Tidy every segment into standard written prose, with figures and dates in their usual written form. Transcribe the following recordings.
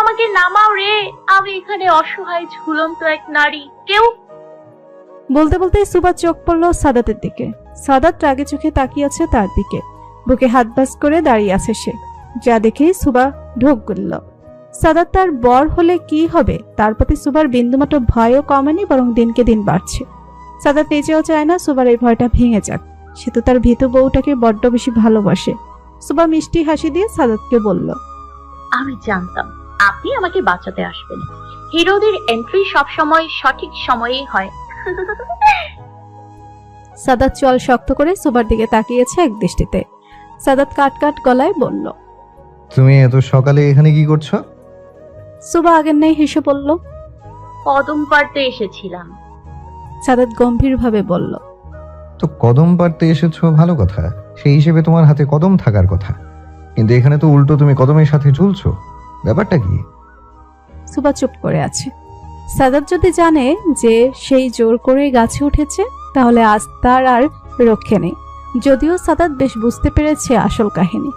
আমাকে নামাও রে, আমি এখানে অসহায় ঝুলন্ত এক নারী। কেউ বলতে বলতে সুবা চোখ পড়ল সাদাতের দিকে। সাদাত রাগে চোখে তাকিয়ে আছে তার দিকে, বুকে হাত বাস করে দাঁড়িয়ে আছে সে। যা দেখে সুবা ঢোক গেল। সাদাত তার বর হলে কি হবে, তার প্রতি সুবার বিন্দুমাত্র ভয়ও কমেনি, বরং দিনকে দিন বাড়ছে। সাদাত নিজেও চায় না সুবার এই ভয়টা ভেঙে যাক। সে তো তার ভীতু বউটাকে বড্ড বেশি ভালোবাসে। সুবা মিষ্টি হাসি দিয়ে সাদাতকে বলল, আমি জানতাম আপনি আমাকে বাঁচাতে আসবেন। হিরোদের এন্ট্রি সবসময় সঠিক সময়েই হয়। সাদাত চল শক্ত করে সুবার দিকে তাকিয়েছে এক দৃষ্টিতে। সাদাত কাট কাট গলায় বলল, তুমি এত সকালে এখানে কি করছো? সুবা আগের নেই হেসে বলল, কদম পাড়তে এসেছিলাম। সাদাত গম্ভীরভাবে বলল, তো কদম পাড়তে এসেছো ভালো কথা, সেই হিসেবে তোমার হাতে কদম থাকার কথা, কিন্তু এখানে তো উল্টো তুমি কদমের সাথে ঝুলছো, ব্যাপারটা কি? সুবা চুপ করে আছে। সাদাত যদি জানে যে সেই জোর করে গাছে উঠেছে, তাহলে আজ তার আর রক্ষে নেই। যদিও সাদাত বেশ বুঝতে পেরেছে আসল কাহিনী।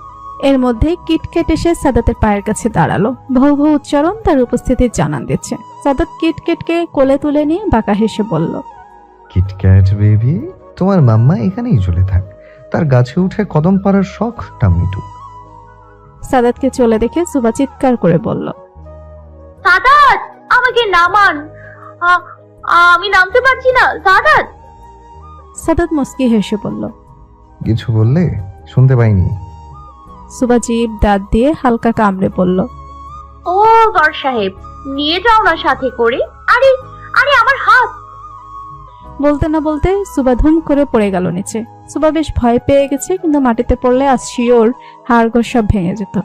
এর মধ্যেই কিটকেট এসে সাদাতের পায়ের কাছে দাঁড়ালো। ভৌ ভৌ উচ্চারণ তার উপস্থিতির জানান দিচ্ছে। সাদাত কিটকেটকে কোলে তুলে নিয়ে বাঁকা হেসে বলল, কিটক্যাট বেবি, তোমার মাম্মা এখানেই ঝুলে থাক, তার গাছে উঠে কদম পাড়ার শখটা মিটুক। সাদাতকে চলে দেখে সুবা চিৎকার করে বলল, সাদাত, আমাকে নামান। আমি নামতে পারছি না সাদাত। সাদাত মুস্কি হেসে বলল, কিছু বললে? শুনতে পাইনি। সুবা জিভ দাঁত দিয়ে হালকা কামড়ে বলল, ও বর সাহেব, নিয়ে যাও না সাথে করে। আরে আরে আমার হাত। বলতে না বলতে সুবা ধুম করে পড়ে গেল নিচে। সুবা বেশ ভয় পেয়ে গেছে, কিন্তু মাটিতে পড়লে আজ শিওর হাড়গোড় সব ভেঙে যেত।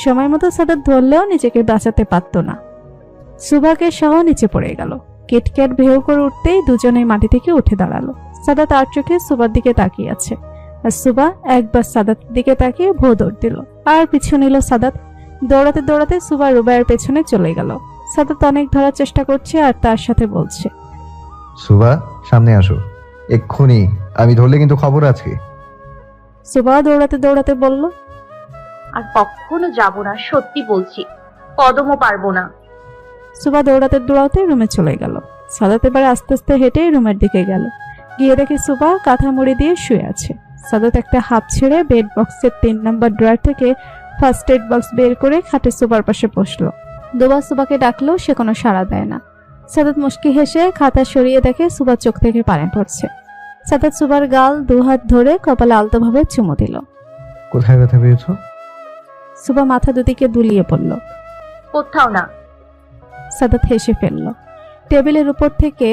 সময় মতো সাদাত ধরলেও নিজেকে বাঁচাতে পারত না। সুবাকে সহ নিচে পড়ে গেল। কিটক্যাট ভেউ করে উঠতেই দুজনেই মাটি থেকে উঠে দাঁড়ালো। সাদাত আর চোখে সুবার দিকে তাকিয়ে আছে, আর সুবা একবার সাদাতের দিকে তাকিয়ে ভো দৌড় দিল, আর পিছু নিল সাদাত। দৌড়াতে দৌড়াতে সুবা রুবাইয়ের পেছনে চলে গেল। সাদাত অনেক ধরার চেষ্টা করছে আর তার সাথে বলছে, সুবা, সামনে আসো এক্ষুনি, আমি ধরলে কিন্তু খবর আছে। সুবা দৌড়াতে দৌড়াতে বলল, আর কখনো যাব না, সত্যি বলছি। কদমও পারবো না। সুবা দৌড়াতে দৌড়াতে রুমে চলে গেল। সাদাত এবার আস্তে আস্তে হেঁটে রুমের দিকে গেল। গিয়ে দেখে সুবা কাঁথা মুড়ি দিয়ে শুয়ে আছে। সাদাত একটা হাফ ছেড়ে বেড বক্সের 3 নম্বর ড্রয়ার থেকে ফার্স্ট এড বক্স বের করে খাটে সুবার পাশে বসলো। দুবার সুবাকে ডাকলেও সে কোনো সাড়া দেয় না। সাদাত মুস্কি হেসে খাতা সরিয়ে দেখে সুবার চোখ থেকে পানি পড়ছে। সাদাত সুবার গাল 2 হাত ধরে কপালে আলতোভাবে চুমু দিল। কোথায় ব্যথা পেয়েছো? সুবা মাথা দুদিকে দুলিয়ে পড়ল। কোথাও না। সাদাত হেসে ফেলল। টেবিলের উপর থেকে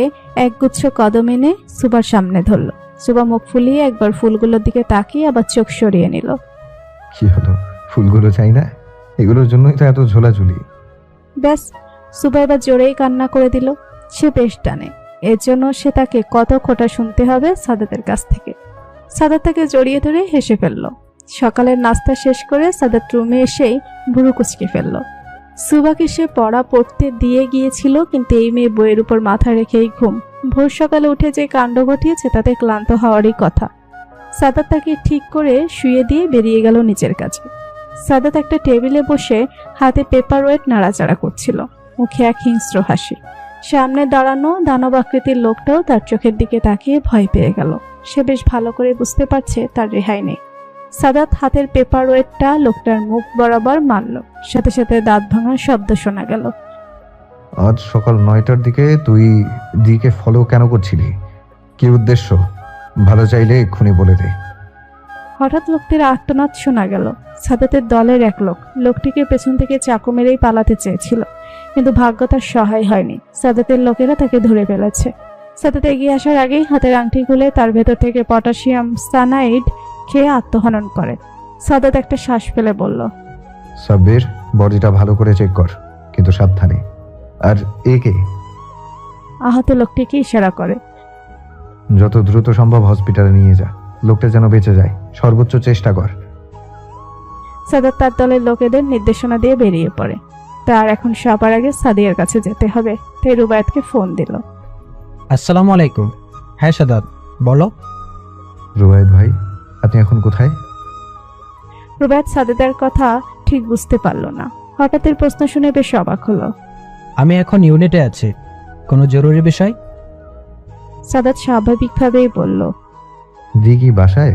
একগুচ্ছ কদম এনে সুবার সামনে ধরল। সুবা মুখ ফুলিয়ে একবার ফুলগুলোর দিকে তাকিয়ে আবার চোখ সরিয়ে নিল। কি হলো, ফুলগুলো চাই না? এগুলোর জন্যই তো এত ঝোলাঝুলি। ব্যাস, সুবা এবার জোরেই কান্না করে দিল। সে বেশ টানে, এর জন্য সে তাকে কত খোঁটা শুনতে হবে সাদাতের কাছ থেকে। সাদাত তাকে জড়িয়ে ধরে হেসে ফেলল। সকালের নাস্তা শেষ করে সাদাত রুমে এসেই ভুরু কুচকে ফেলল। সুবাকে সে পড়া পড়তে দিয়ে গিয়েছিল, কিন্তু এই মেয়ে বইয়ের উপর মাথা রেখেই ঘুম। ভোর সকালে উঠে যে কাণ্ড ঘটিয়েছে তাতে ক্লান্ত হওয়ারই কথা। সাদাত তাকে ঠিক করে শুয়ে দিয়ে বেরিয়ে গেল নিচের কাছে। সাদাত একটা টেবিলে বসে হাতে পেপার ওয়েট নাড়াচাড়া করছিল, মুখে এক হিংস্র হাসি। সামনে দাঁড়ানো দানব আকৃতির লোকটাও তার চোখের দিকে তাকিয়ে ভয় পেয়ে গেল। সে বেশ ভালো করে বুঝতে পারছে তার রেহাই নেই। সাদাত হাতের পেপার ওয়েটটা লোকটার মুখ বরাবর মারল, সাথে সাথে দাঁত ভাঙার শব্দ শোনা গেল। আজ সকাল 9টার দিকে তুই দিকে ফলো কেন করছিলি? কি উদ্দেশ্য? ভালো চাইলে এক্ষুনি বলে দে। হঠাৎ লোকটির আর্তনাদ শোনা গেল। সাদাতের দলের এক লোক লোকটিকে পেছন থেকে চাকু মেরেই পালাতে চেয়েছিল, কিন্তু ভাগ্য তার সহায় হয়নি। সাদাতের লোকেরা তাকে ধরে ফেলেছে। সাদাত এগিয়ে আসার আগেই হাতের আংটি খুলে তার ভেতর থেকে পটাশিয়াম সায়ানাইড খেয়ে আত্মহনন করে। সাদাত একটা শ্বাস ফেলে বলল, সাব্বির, বডিটা ভালো করে চেক কর, কিন্তু সাবধানে। আর একে? আহত লোকটিকে ইশারা করে। যত দ্রুত সম্ভব হসপিটালে নিয়ে যা, লোকটা যেন বেঁচে যায়, সর্বোচ্চ চেষ্টা কর। সাদাত তার দলের লোকেদের নির্দেশনা দিয়ে বেরিয়ে পড়ে। তার এখন সবার আগে সাদিয়ার কাছে যেতে হবে, তাই রুবায়েতকে ফোন দিল। আসসালামু আলাইকুম। হ্যাঁ সাদাত, বলো। রুবায়েত ভাই, আপনি এখন কোথায়? রুবায়েত সাদাতের কথা ঠিক বুঝতে পারল না। হঠাৎ এর প্রশ্ন শুনে বেশ অবাক হলো। আমি এখন ইউনিটে আছি। কোনো জরুরি বিষয়? সাদাত স্বাভাবিকভাবেই বলল, দি কি বাসায়?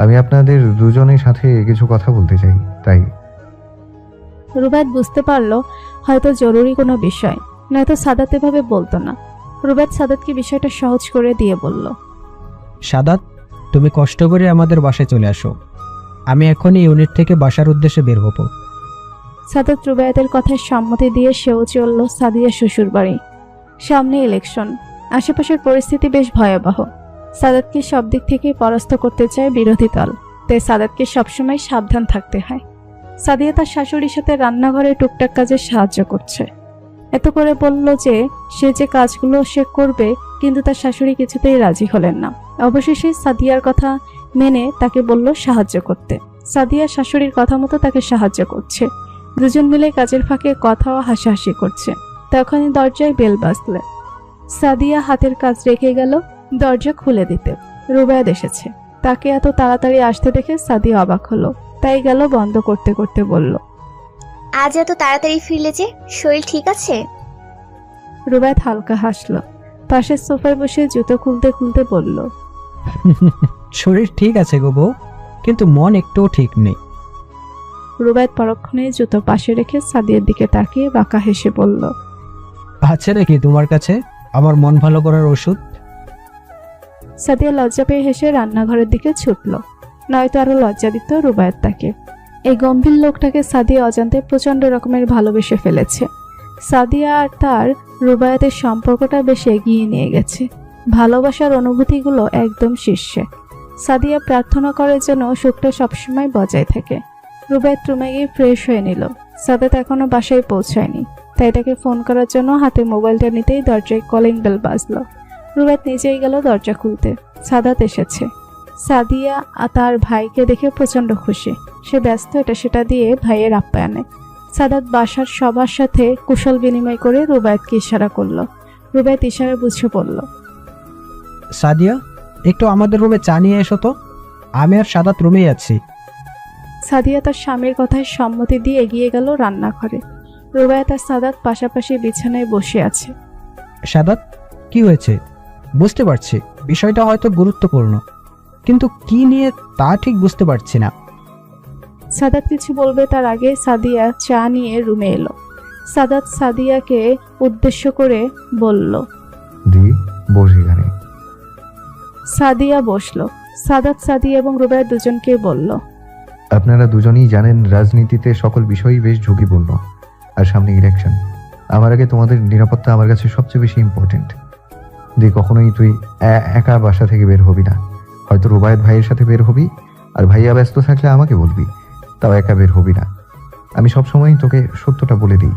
আমি আপনাদের দুজনের সাথে কিছু কথা বলতে চাই, তাই। রুবায়েত বুঝতে পারলো হয়তো জরুরি কোনো বিষয়, নয়তো সাদাত এভাবে বলতো না। রুবায়েত সাদাতকে বিষয়টা সহজ করে দিয়ে বলল, সাদাত, তুমি কষ্ট করে আমাদের বাসায় চলে আসো। আমি এখনই ইউনিট থেকে বাসার উদ্দেশ্যে বের হব। সাদাত রুবায়েতের কথায় সম্মতি দিয়ে সেও চলল সাদিয়া শ্বশুর বাড়ি। সামনে ইলেকশন, আশেপাশের পরিস্থিতি বেশ ভয়াবহ। সাদাতকে সব দিক থেকে পরাস্ত করতে চায় বিরোধী দল, তাই সাদাতকে সবসময় সাবধান থাকতে হয়। সাদিয়া তার শাশুড়ির সাথে রান্নাঘরে টুকটাক কাজে সাহায্য করছে। এত করে বলল যে সে যে কাজগুলো সে করবে, কিন্তু তার শাশুড়ি কিছুতেই রাজি হলেন না। অবশেষে সাদিয়ার কথা মেনে তাকে বলল সাহায্য করতে। সাদিয়া শাশুড়ির কথা মতো তাকে সাহায্য করছে। দুজন মিলে কাজের ফাঁকে কথা ও হাসাহাসি করছে। তখনই দরজায় বেল বাজলে। সাদিয়া হাতের কাজ রেখে গেল দরজা খুলে দিতে। রুবায়েত এসেছে। তাকে এত তাড়াতাড়ি আসতে দেখে সাদিয়া অবাক হলো, তাই গেল বন্ধ করতে করতে বলল, আজ এত তাড়াতাড়ি ফিরলে যে, শরীর ঠিক আছে? রুবায়েত হালকা হাসলো। পাশের সোফায় বসে জুতো খুলতে খুলতে বলল, শরীর ঠিক আছে গো বউ, কিন্তু মন একটুও ঠিক নেই। রুবায়েত পরক্ষণে জুতো পাশে রেখে সাদিয়ার দিকে তাকিয়ে বাঁকা হেসে বলল, আছে নাকি তোমার কাছে আমার মন ভালো করার ওষুধ? সাদিয়া লজ্জা পেয়ে হেসে রান্নাঘরের দিকে ছুটল, নয়তো আরো লজ্জা দিত রুবায়েত তাকে। এই গম্ভীর লোকটাকে সাদিয়া অজান্তে প্রচন্ড রকমের ভালোবেসে ফেলেছে। সাদিয়া আর তার রুবায়েতের সম্পর্কটা বেশ এগিয়ে নিয়ে গেছে। ভালোবাসার অনুভূতিগুলো একদম শীর্ষে। সাদিয়া প্রার্থনা করে যেন সুখটা সবসময় বজায় থাকে। রুবায়েত রুমে গিয়ে ফ্রেশ হয়ে নিল। সাদাত এখনো বাসায় পৌঁছায়নি, তাই তাকে ফোন করার জন্য হাতে মোবাইলটা নিতেই দরজায় কলিং বেল বাজলো। রুবায়েত নিজেই গেল দরজা খুলতে। সাদাত এসেছে। সাদিয়া তার ভাইকে দেখে প্রচন্ড খুশি। সে ব্যস্ত এটা সেটা দিয়ে ভাইয়ের আপ্যায়নে। সাদাত বাসার সবার সাথে কুশল বিনিময় করে রুবায়েতকে ইশারা করলো। রুবায়েত ইশারা বুঝে পড়ল। সাদিয়া, একটু আমাদের রুমে চা নিয়ে এসো তো। আমি আর সাদাত রুমেই আছি। সাদিয়া তার স্বামীর কথায় সম্মতি দিয়ে এগিয়ে গেল রান্নাঘরে। রুবায়েত আর সাদাত পাশাপাশি বিছানায় বসে আছে। সাদাত, কি হয়েছে? বুঝতে পারছি বিষয়টা হয়তো গুরুত্বপূর্ণ, কিন্তু কি নিয়ে তা ঠিক বুঝতে পারছি না। সাদাত কিছু বলবে তার আগে সাদিয়া চা নিয়ে রুমে এলো। সাদাত সাদিয়াকে উদ্দেশ্য করে বলল, দি, বস এখানে। সাদিয়া বসলো। সাদাত সাদিয়া এবং রুবায়েত দুজনকে বলল, আপনারা দুজনেই জানেন রাজনীতিতে সকল বিষয়ই বেশ ঝুঁকিপূর্ণ, আর সামনে ইলেকশন। আমার আগে তোমাদের নিরাপত্তা আমার কাছে সবচেয়ে বেশি ইম্পর্টেন্ট। দি, কখনোই তুই একা বাসা থেকে বের হবি না। হয়তো রুবায়েত ভাইয়ের সাথে বের হবি, আর ভাইয়া ব্যস্ত থাকলে আমাকে বলবি, তাও একা বের হবি না। আমি সবসময়ই তোকে সত্যটা বলে দিই,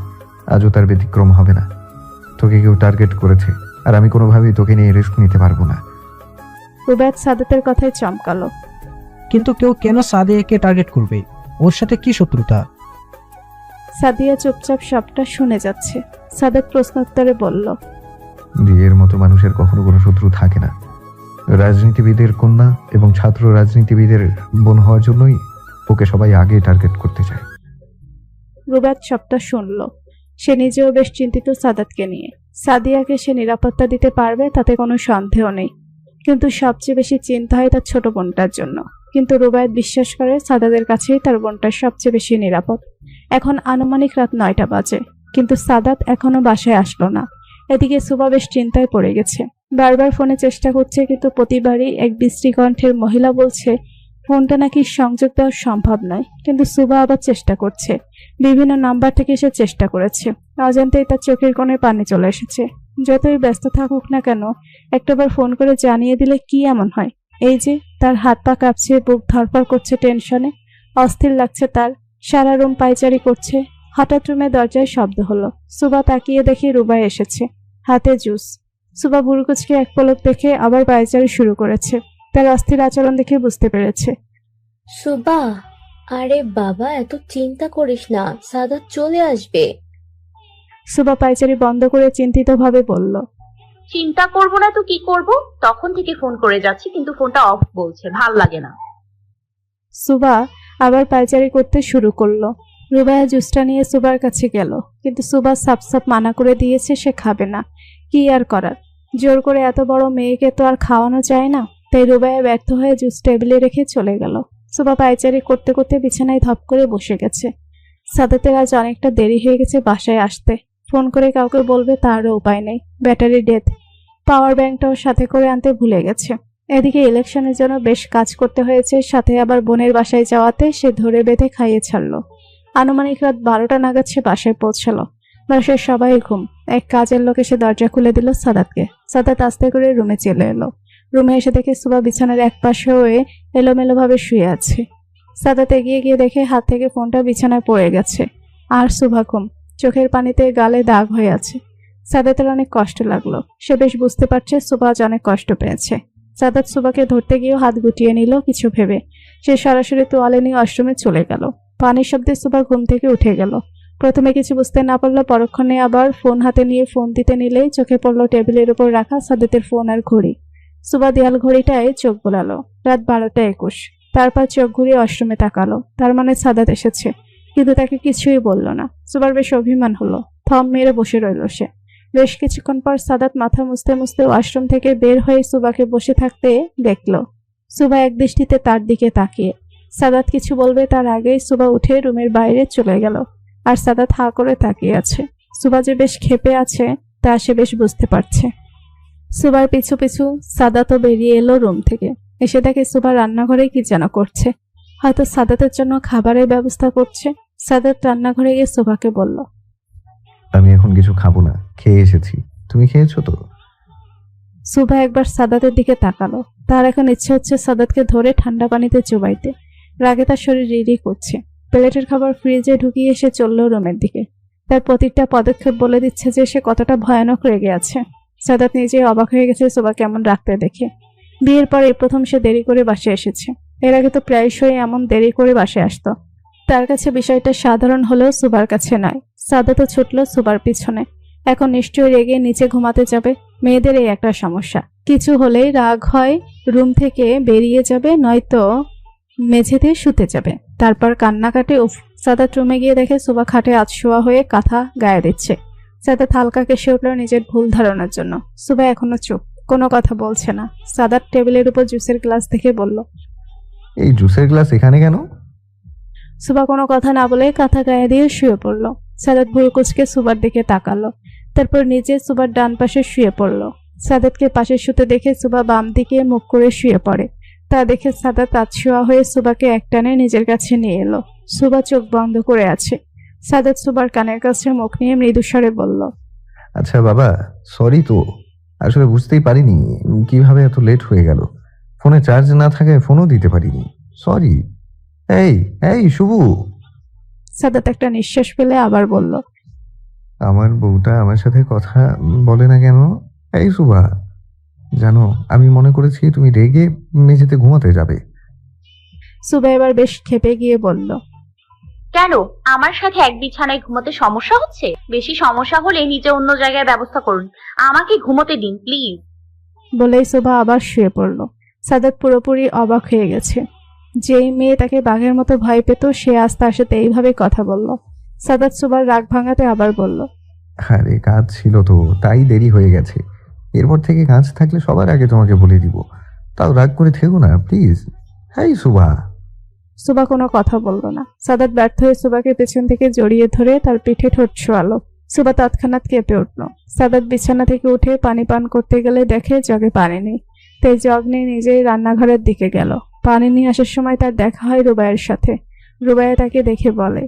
আজও তার ব্যতিক্রম হবে না। তোকে কেউ টার্গেট করেছে, আর আমি কোনোভাবেই তোকে নিয়ে রিস্ক নিতে পারবো না। রুবায়েত সাদাতের কথায় চমকালো। কিন্তু কেউ কেন সাদিয়াকে টার্গেট করবে? ওর সাথে কি শত্রুতা? সাদিয়া চুপচাপ সবটা শুনে যাচ্ছে। সাদাত প্রশ্নোত্তরে বলল, বিয়ের মতো মানুষের কখনো কোনো শত্রু থাকে না। রাজনীতিবিদের কন্যা এবং ছাত্র রাজনীতিবিদের বোন হওয়ার জন্যই ওকে সবাই আগে টার্গেট করতে চায়। রুবায়েত সবটা শুনল। সে নিজেও বেশ চিন্তিত সাদাতকে নিয়ে। সাদিয়াকে সে নিরাপত্তা দিতে পারবে তাতে কোনো সন্দেহ নেই, কিন্তু সবচেয়ে বেশি চিন্তা হয় তার ছোট বোনটার জন্য। কিন্তু রুবায়েত বিশ্বাস করে সাদাতের কাছেই তার বোনটা সবচেয়ে বেশি নিরাপদ। এখন আনুমানিক রাত 9টা বাজে, কিন্তু সাদাত এখনো বাসায় আসলো না। এদিকে সুবা বেশ চিন্তায় পড়ে গেছে। বারবার ফোনে চেষ্টা করছে, কিন্তু প্রতিবারই এক বিশ্রী কণ্ঠের মহিলা বলছে ফোনটা নাকি সংযোগ দেওয়া সম্ভব নয়। কিন্তু সুবা আবার চেষ্টা করছে। বিভিন্ন নাম্বার থেকে সে চেষ্টা করেছে। অজান্তেই তার চোখের কোণে পানি চলে এসেছে। যতই ব্যস্ত থাকুক না কেন, একটাবার ফোন করে জানিয়ে দিলে কি এমন হয়? এই যে তার হাত পা কাঁপছে, বুক ধরপড় করছে টেনশনে, অস্থির লাগছে তার, সারা রুম পায়চারি করছে। হঠাৎ রুমে দরজায় শব্দ হলো। সুবা তাকিয়ে দেখে রুবাই এসেছে, হাতে জুস। সুবা বুড়ুকুচকে এক পলক দেখে আবার পায়চারি শুরু করেছে। তার অস্থির আচরণ দেখে বুঝতে পেরেছে। সুবা, আরে বাবা, এত চিন্তা করিস না, সাদাত চলে আসবে। সুবা পায়চারি বন্ধ করে চিন্তিতভাবে বলল, চিন্তা করব না তো কি করব? তখন থেকে ফোন করে যাচ্ছি, কিন্তু ফোনটা অফ বলছে, ভাল লাগে না। সুবা আবার পায়চারি করতে শুরু করলো। রুবাইয়া জুসটা নিয়ে সুবার কাছে গেল, কিন্তু সুবা সাপ সাপ মানা করে দিয়েছে সে খাবে না। কি আর করার, জোর করে এত বড় মেয়েকে তো আর খাওয়ানো যায় না। তাই রুবাইয়া ব্যর্থ হয়ে জুস টেবিলে রেখে চলে গেল। সুবা পায়চারি করতে করতে বিছানায় ধপ করে বসে গেছে। সাদাতের আজ অনেকটা দেরি হয়ে গেছে বাসায় আসতে। ফোন করে কাউকে বলবে তারও উপায় নেই, ব্যাটারি ডেথ। পাওয়ার ব্যাংকটাও সাথে করে আনতে ভুলে গেছে। এদিকে ইলেকশনের জন্য বেশ কাজ করতে হয়েছে, সাথে আবার বোনের বাসায় যাওয়াতে সে ধরে বেঁধে খাইয়ে ছাড়লো। আনুমানিক রাত 12টা নাগাদ সে বাসায় পৌঁছালো। বাসায় সবাই ঘুম। এক কাজের লোক এসে দরজা খুলে দিল সাদাতকে। সাদাত আস্তে করে রুমে চলে এলো। রুমে এসে দেখে সুবা বিছানার এক পাশে হয়ে এলোমেলোভাবে শুয়ে আছে। সাদাত এগিয়ে গিয়ে দেখে হাত থেকে ফোনটা বিছানায় পড়ে গেছে। আর সুভা ঘুম, চোখের পানিতে গালে দাগ হয়ে আছে। সাদাতের অনেক কষ্ট লাগলো। সে বেশ বুঝতে পারছে সুবা আজ অনেক কষ্ট পেয়েছে। সাদাত সুবাকে ধরতে গিয়েও হাত গুটিয়ে নিল কিছু ভেবে। সে সরাসরি তোয়ালে নিয়ে ওয়াশরুমে চলে গেল। পানির শব্দে সুবা ঘুম থেকে উঠে গেল। প্রথমে কিছু বুঝতে না পারলো, পরক্ষণে আবার ফোন হাতে নিয়ে ফোন দিতে নিলেই চোখে পড়লো টেবিলের উপর রাখা সাদাতের ফোন আর ঘড়ি। সুবা দেয়াল ঘড়িটায় চোখ বোলালো। রাত 12টা 21। তারপর চোখ ঘুরিয়ে ওয়াশরুমে তাকালো। তার মানে সাদাত এসেছে, কিন্তু তাকে কিছুই বলল না। সুবার বেশ অভিমান হলো। থম মেরে বসে রইল সে। বেশ কিছুক্ষণ পর সাদাত মাথা মুছতে মুছতে ওয়াশরুম থেকে বের হয়ে সুবাকে বসে থাকতে দেখলো। সুবা এক দৃষ্টিতে তার দিকে তাকিয়ে। সাদাত কিছু বলবে তার আগেই সুবা উঠে রুমের বাইরে চলে গেল। আর সাদাত হাঁ করে তাকিয়ে আছে। সুবা যে বেশ ক্ষেপে আছে তা সে বেশ বুঝতে পারছে। সুবার পিছু পিছু সাদাতও বেরিয়ে এলো রুম থেকে। এসে দেখে সুবা রান্নাঘরে কি যেন করছে। হয়তো সাদাতের জন্য খাবারের ব্যবস্থা করছে। সাদাত রান্নাঘরে গিয়ে সুবাকে বলল, আমি এখন কিছু খাবো না, খেয়ে এসেছি। তুমি খেয়েছো তো? সুবা একবার সাদাতের দিকে তাকালো। তার এখন ইচ্ছে হচ্ছে সাদাতকে ধরে ঠান্ডা পানিতে চুবাইতে। রাগে তার শরীর রিরি করছে। প্লেটের খাবার ফ্রিজে ঢুকিয়ে এসে চলল রুমের দিকে। তার প্রতিটা পদক্ষেপ বলে দিচ্ছে যে সে কতটা ভয়ানক রেগে আছে। সাদাত নিজে অবাক হয়ে গেছে সুবা কেমন রাখতে দেখে। বিয়ের পরে প্রথম সে দেরি করে বাসায় এসেছে। এর আগে তো প্রায়শই এমন দেরি করে বাসায় আসতো। তার কাছে বিষয়টা সাধারণ হলেও সুবার কাছে নয়। সাদাতও ছুটল সুবার পিছনে। এখন নিশ্চয়ই রেগে নিচে ঘুমাতে যাবে। মেয়েদের এই একটা সমস্যা, কিছু হলেই রাগ হয়, রুম থেকে বেরিয়ে যাবে, নয়তো মেঝেতে শুতে যাবে, তারপর কান্নাকাটি। উফ! সাদাত রুমে গিয়ে দেখে সুবা খাটে আধশোয়া হয়ে কাঁথা গায়ে দিচ্ছে। সাদাত হালকা কেসে উঠল নিজের ভুল ধারণার জন্য। সুবা এখনো চুপ, কোনো কথা বলছে না। সাদাত টেবিলের উপর জুসের গ্লাস দেখে বলল, এই জুসের গ্লাস এখানে কেন? সুবা কোনো কথা না বলে কাঁথা গায়ে দিয়ে শুয়ে পড়ল। সাদাত ভুরু কুঁচকে সুবার দিকে তাকালো। তারপর নিজে সুবার ডান পাশে শুয়ে পড়ল। সাদাতকে পাশে শুতে দেখে সুবা বাম দিকে মুখ করে শুয়ে পড়ে। তা দেখে সাদাত আধশোয়া হয়ে সুবাকে একটানে নিজের কাছে নিয়ে এলো। সুবা চোখ বন্ধ করে আছে। সাদাত সুবার কানের কাছে মুখ নিয়ে মৃদুস্বরে বলল, আচ্ছা বাবা, সরি তো, আসলে বুঝতেই পারিনি কিভাবে এত লেট হয়ে গেল। ফোনে চার্জ না থাকে ফোনও দিতে পারিনি, সরি। এই এই শুভু! সাদাত একটা নিঃশ্বাস ফেলে আবার বলল, আমার বউটা আমার সাথে কথা বলে না কেন? এই শুভা, জানো আমি মনে করেছি তুমি রেগে মেঝেতে ঘুমাতে যাবে। সুবা এবার বেশ ক্ষেপে গিয়ে বলল, কেন আমার সাথে এক বিছানায় ঘুমোতে সমস্যা হচ্ছে? বেশি সমস্যা হলে নিজে অন্য জায়গায় ব্যবস্থা করুন, আমাকে ঘুমোতে দিন প্লিজ। বলেই সুবা আবার শুয়ে পড়ল। সাদাত পুরোপুরি অবাক হয়ে গেছে। যেই মেয়ে তাকে বাঘের মতো ভয় পেত সে আজ তার সাথে এইভাবে কথা বলল। সাদাত সুবার রাগ ভাঙাতে আবার বলল, আরে কাজ ছিল তো, তাই দেরি হয়ে গেছে। এরপর থেকে কাজ থাকলে সবার আগে তোমাকে বলে দিব, তাও রাগ করে থেকো না প্লিজ। এই শুভা! সুবা কোনো কথা বলল না। সাদাত ব্যর্থ হয়ে সুবাকে পেছন থেকে জড়িয়ে ধরে তার পিঠে ঠোঁট ছোঁয়ালো। সুবা তৎক্ষণাৎ কেঁপে উঠল। সাদাত বিছানা থেকে উঠে পানি পান করতে গেলে দেখে জগে পানি নেই। তাই জগ নিয়ে নিজেই রান্নাঘরের দিকে গেল। পানি নিয়ে আসার সময় তার দেখা হয় রুবাইয়ের সাথে। রুবাইয়া তাকে দেখে বলে,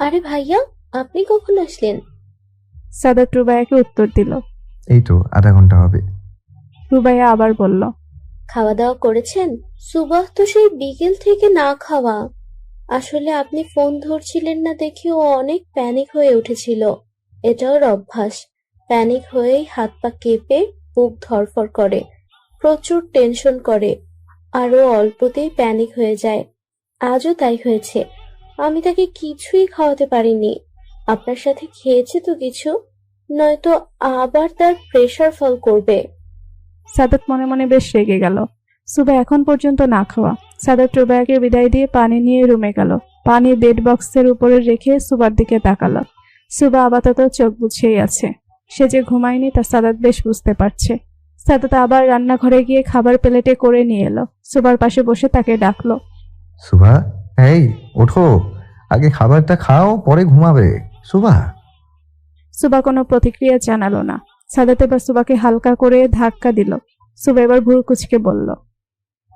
আরে ভাইয়া, আপনি কখন আসলেন? সাদাত রুবাইয়াকে উত্তর দিল। এই তো আধা ঘন্টা হবে। রুবাইয়া আবার বলল, খাওয়া দাওয়া করেছেন? সুবাহ তো সেই বিকেল থেকে না খাওয়া। আসলে আপনি ফোন ধরছিলেন না দেখে ও অনেক প্যানিক হয়ে উঠেছিল। এটা ওর অভ্যাস। প্যানিক হয়েই হাত পা কেঁপে বুক ধড়ফড় করে, প্রচুর টেনশন করে, আরো অল্পতেই প্যানিক হয়ে যায়। আজও তাই হয়েছে। আমি তাকে কিছুই খাওয়াতে পারিনি। আপনার সাথে খেয়েছে তো কিছু, নয়তো আবার তার প্রেশার ফল করবে। সাদাত মনে মনে বেশ রেগে গেল। সুবা এখন পর্যন্ত না খাওয়া। সাদাত রুবাইয়াকে বিদায় দিয়ে পানি নিয়ে রুমে গেল। পানি বেড বক্সের উপরে রেখে সুবার দিকে তাকালো। সুবা আপাতত চোখ বুঝেই আছে। সে যে ঘুমায়নি তা সাদাত বেশ বুঝতে পারছে। সাদাত আবার রান্নাঘরে গিয়ে খাবার প্লেটে করে নিয়ে এলো। সুবার পাশে বসে তাকে ডাকলো। সুভা, এই ওঠো, আগে খাবারটা খাও, পরে ঘুমাবে। সুভা। সুবা কোনো প্রতিক্রিয়া জানালো না। সাদাত এবার সুবাকে হালকা করে ধাক্কা দিল। সুবা এবার ভুরু কুচকে বলল।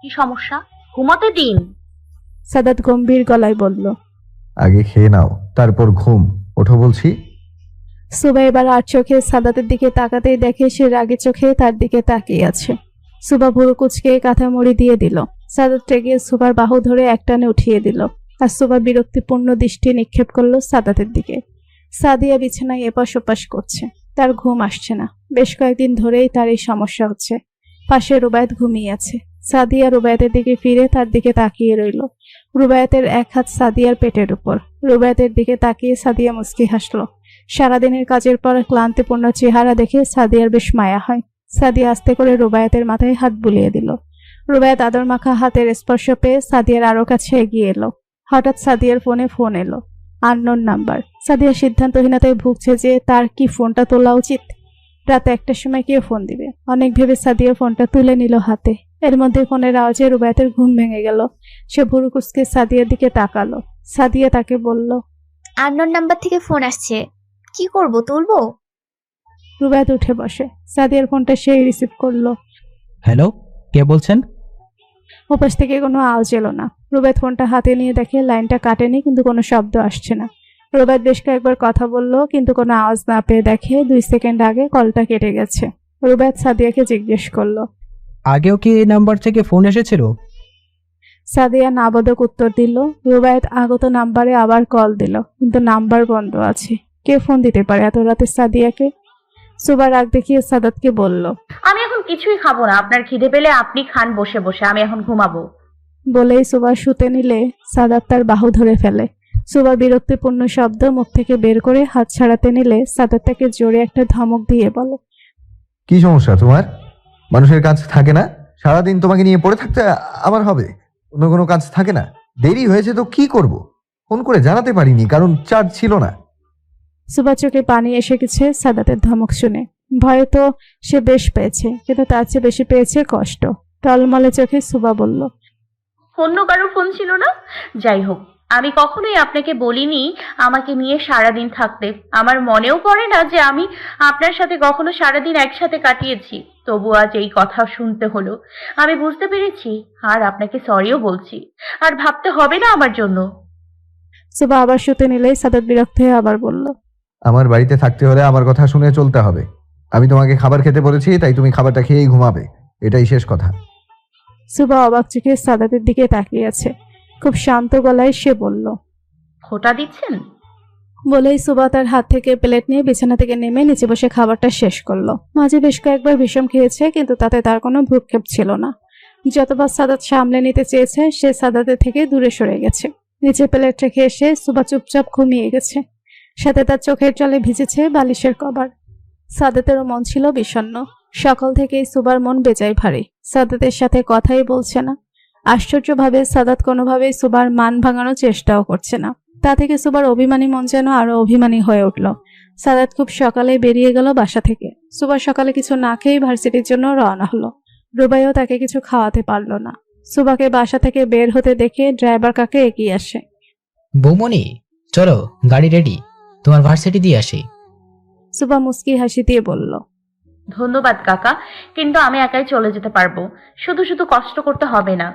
কি সমস্যা? ঘুমাতে দিন। সাদাত গম্ভীর গলায় বলল। আগে খেয়ে নাও, তারপর ঘুম। ওঠো বলছি। সুবা এবার আর চোখে সাদাতের দিকে তাকাতেই দেখে সে রাগে চোখে তার দিকে তাকিয়ে আছে। সুবা ভুরু কুচকে কাঁথা মুড়ি দিয়ে দিল। সাদাত রেগে সুবার বাহু ধরে একটানে উঠিয়ে দিল। আর সুবা বিরক্তিপূর্ণ দৃষ্টি নিক্ষেপ করলো সাদাতের দিকে। সাদিয়া বিছানায় এপাশ ওপাশ করছে। তার ঘুম আসছে না। বেশ কয়েকদিন ধরেই তার এই সমস্যা হচ্ছে। পাশে রুবায়েত ঘুমিয়ে আছে। সাদিয়া রুবায়েতের দিকে ফিরে তার দিকে তাকিয়ে রইল। রুবায়েতের এক হাত সাদিয়ার পেটের উপর। রুবায়েতের দিকে তাকিয়ে সাদিয়া মুচকি হাসলো। সারাদিনের কাজের পর ক্লান্তিপূর্ণ চেহারা দেখে সাদিয়ার বেশ মায়া হয়। সাদিয়া আস্তে করে রুবায়েতের মাথায় হাত বুলিয়ে দিল। রুবায়েত আদর মাখা হাতের স্পর্শ পেয়ে সাদিয়ার আরো কাছে এগিয়ে এলো। হঠাৎ সাদিয়ার ফোন এলো। Unknown number. সাদিয়া সিদ্ধান্তহীনতায় ভুগছে যে তার কি ফোনটা তোলা উচিত। রাত 1টার সময় কে ফোন দিবে অনেক ভেবে সাদিয়া ফোনটা তুলে নিল হাতে। এর মধ্যে ফোনের আওয়াজে রুবায়েতের ঘুম ভেঙে গেল। সে ভুরু কুচকে সাদিয়ার দিকে তাকালো। সাদিয়া তাকে বলল। আননোন নাম্বার থেকে ফোন আসছে, কি করব, তুলবো? রুবায়েত উঠে বসে। সাদিয়ার ফোনটা সেই রিসিভ করলো। হ্যালো, কে বলছেন? ওপাশ থেকে কোনো আওয়াজ এলো না। রুবায়েত ফোনটা হাতে নিয়ে দেখে লাইনটা কাটেনি, কিন্তু কোনো শব্দ আসছে না। রুবায়েত বেশ কয়েকবার কথা বলল, কিন্তু কোনো আওয়াজ না পেয়ে দেখে 2 সেকেন্ড আগে কলটা কেটে গেছে। রুবায়েত সাদিয়াকে জিজ্ঞেস করলো। আগেও কি এই নাম্বার থেকে ফোন এসেছিল? সাদিয়া নাবোধক উত্তর দিল। রুবায়েত আগত নাম্বারে আবার কল দিল, কিন্তু নাম্বার বন্ধ আছে। কে ফোন দিতে পারে এত রাতে সাদিয়াকে? সুবা রাগ দেখিয়ে সাদাতকে বলল। আমি এখন কিছুই খাবো না। আপনার খিদে পেলে আপনি খান বসে বসে, আমি এখন ঘুমাবো। বলেই সুবা শুতে নিলে সাদাত তার বাহু ধরে ফেলে। সুবা বিরক্তিপূর্ণ শব্দ মুখ থেকে বের করে হাত ছাড়াতে নিলে সাদাত তাকে জোরে একটা ধমক দিয়ে বলে। কি সমস্যা তোমার? মানুষের কাজ থাকে না? সারাদিন তোমাকে নিয়ে পড়ে থাকতে আমার হবে? অন্য কোনো কাজ থাকে না? দেরি হয়েছে তো কি করব? ফোন করে জানাতে পারিনি কারণ চার্জ ছিল না। সুবা চোখে পানি এসে গেছে সাদাতের ধমক শুনে। ভয় তো সে বেশ পেয়েছে, কিন্তু তার চেয়ে বেশি পেয়েছে কষ্ট। টলমলে চোখে সুবা বলল। অন্য কারোর ফোন ছিল না? যাই হোক, আমি কখনোই আপনাকে বলিনি আমাকে নিয়ে সারাদিন থাকতে। আমার মনেও পড়ে না যে আমি আপনার সাথে কখনো সারাদিন একসাথে কাটিয়েছি। তবু আজ এই কথা শুনতে হলো। আমি বুঝতে পেরেছি, আর আপনাকে সরিও বলছি। আর ভাবতে হবে না আমার জন্য। সুবা আবার শুতে নিলেই সাদাত বিরক্ত হয়ে আবার বলল। আমার বাড়িতে থাকতে হলে আমার কথা শুনে চলতে হবে। আমি তোমাকে খাবার খেতে বলেছি, তাই তুমি খাবারটা খেয়েই ঘুমাবে। এটাই শেষ কথা। সুবা অবাক চোখে সাদাতের দিকে তাকিয়ে আছে। খুব শান্ত গলায় সে বলল। খোটা দিচ্ছেন? বলেই সুবা তার হাত থেকে প্লেট নিয়ে বিছানা থেকে নেমে নিচে বসে খাবারটা শেষ করলো। মাঝে বেশ কয়েকবার বিষম খেয়েছে, কিন্তু তাতে তার কোনো ভ্রুক্ষেপ ছিল না। যতবার সাদাত সামলে নিতে চেয়েছে, সে সাদাতের থেকে দূরে সরে গেছে। নিচে প্লেট রেখে এসে সুবা চুপচাপ ঘুমিয়ে গেছে। সাথে তার চোখের জলে ভিজেছে বালিশের কভার। সাদাতেরও মন ছিল বিষণ্ণ। সকাল থেকেই সুবার মন বেজায় ভারী। সাদাতের সাথে কথাই বলছে না। আশ্চর্যভাবে সাদাত কোনোভাবেই সুবার মান ভাঙানোর চেষ্টাও করছে না। তা থেকে সুবার অভিমানী মন যেন আরো অভিমানী হয়ে উঠল। সাদাত খুব সকালে বেরিয়ে গেল বাসা থেকে। সুবার সকালে কিছু না খেয়েই ভার্সিটির জন্য রওনা হলো। রুবাইও তাকে কিছু খাওয়াতে পারলো না। সুবাকে বাসা থেকে বের হতে দেখে ড্রাইভার কাকে এগিয়ে আসে। বৌমনি, চলো, গাড়ি রেডি, তোমার ভার্সিটি দিয়ে আসি। সুবা মুস্কি হাসি দিয়ে বলল। ধন্যবাদ কাকা, কিন্তু আমি একাই চলে যেতে পারবো। শুধু শুধু কষ্ট করতে হবে না।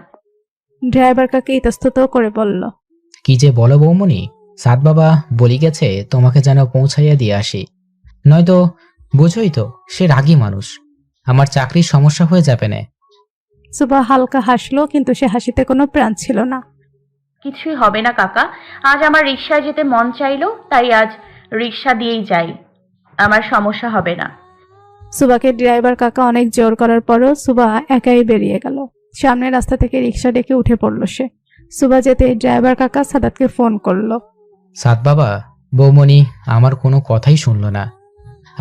ড্রাইভার কাকে ইতস্তত করে বলল। কি যে বলো বৌমনি, সাদ বাবা বলি গেছে তোমাকে যেন পৌঁছাইয়া দিয়ে আসি। নয়তো বুঝোই তো, সে রাগী মানুষ। আমার চাকরির সমস্যা হয়ে যাবে না। সুবা হালকা হাসলো, কিন্তু সে হাসিতে কোনো প্রাণ ছিল না। কিছুই হবে না কাকা। আজ আমার রিক্সায় যেতে মন চাইলো, তাই আজ রিক্সা দিয়েই যাই। আমার সমস্যা হবে না। সুবাকে ড্রাইভার কাকা অনেক জোর করার পরও সুবা একাই বেরিয়ে গেল। সামনের রাস্তা থেকে রিক্সা ডেকে উঠে পড়ল সে। সুবা যেতে ড্রাইভার কাকা সাদাতকে ফোন করলো। সাদ বাবা, বৌমনি আমার কোনো কথাই শুনলো না।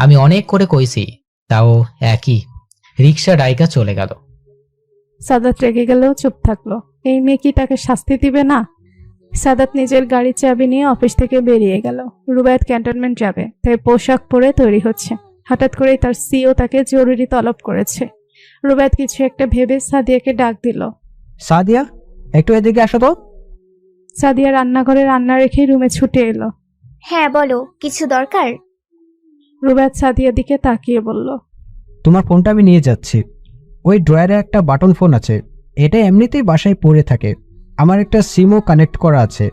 আমি অনেক করে কইছি, তাও একই, রিক্সা ডাইকা চলে গেল। সাদাত রেগে গেলেও চুপ থাকলো। এই মেয়ে কি তাকে শাস্তি দিবে না? সাদাত নিজের গাড়ির চাবি নিয়ে অফিস থেকে বেরিয়ে গেল। রুবায়েত ক্যান্টনমেন্ট যাবে, তাই পোশাক পরে তৈরি হচ্ছে। হঠাৎ করেই তার সিও তাকে জরুরি তলব করেছে। রুবায়েত কিছু একটা ভেবে সাদিয়াকে ডাক দিল। সাদিয়া, একটু এদিকে আসো তো। সাদিয়া রান্নাঘরে রান্না রেখে রুমে ছুটে এলো। হ্যাঁ বলো, কিছু দরকার? রুবায়েত সাদিয়ার দিকে তাকিয়ে বলল, তোমার ফোনটা আমি নিয়ে যাচ্ছি। ওই ড্রয়ারে একটা বাটন ফোন আছে, এটা এমনিতেই বাসায় পড়ে থাকে। আমার একটা সিমও কানেক্ট করা আছে,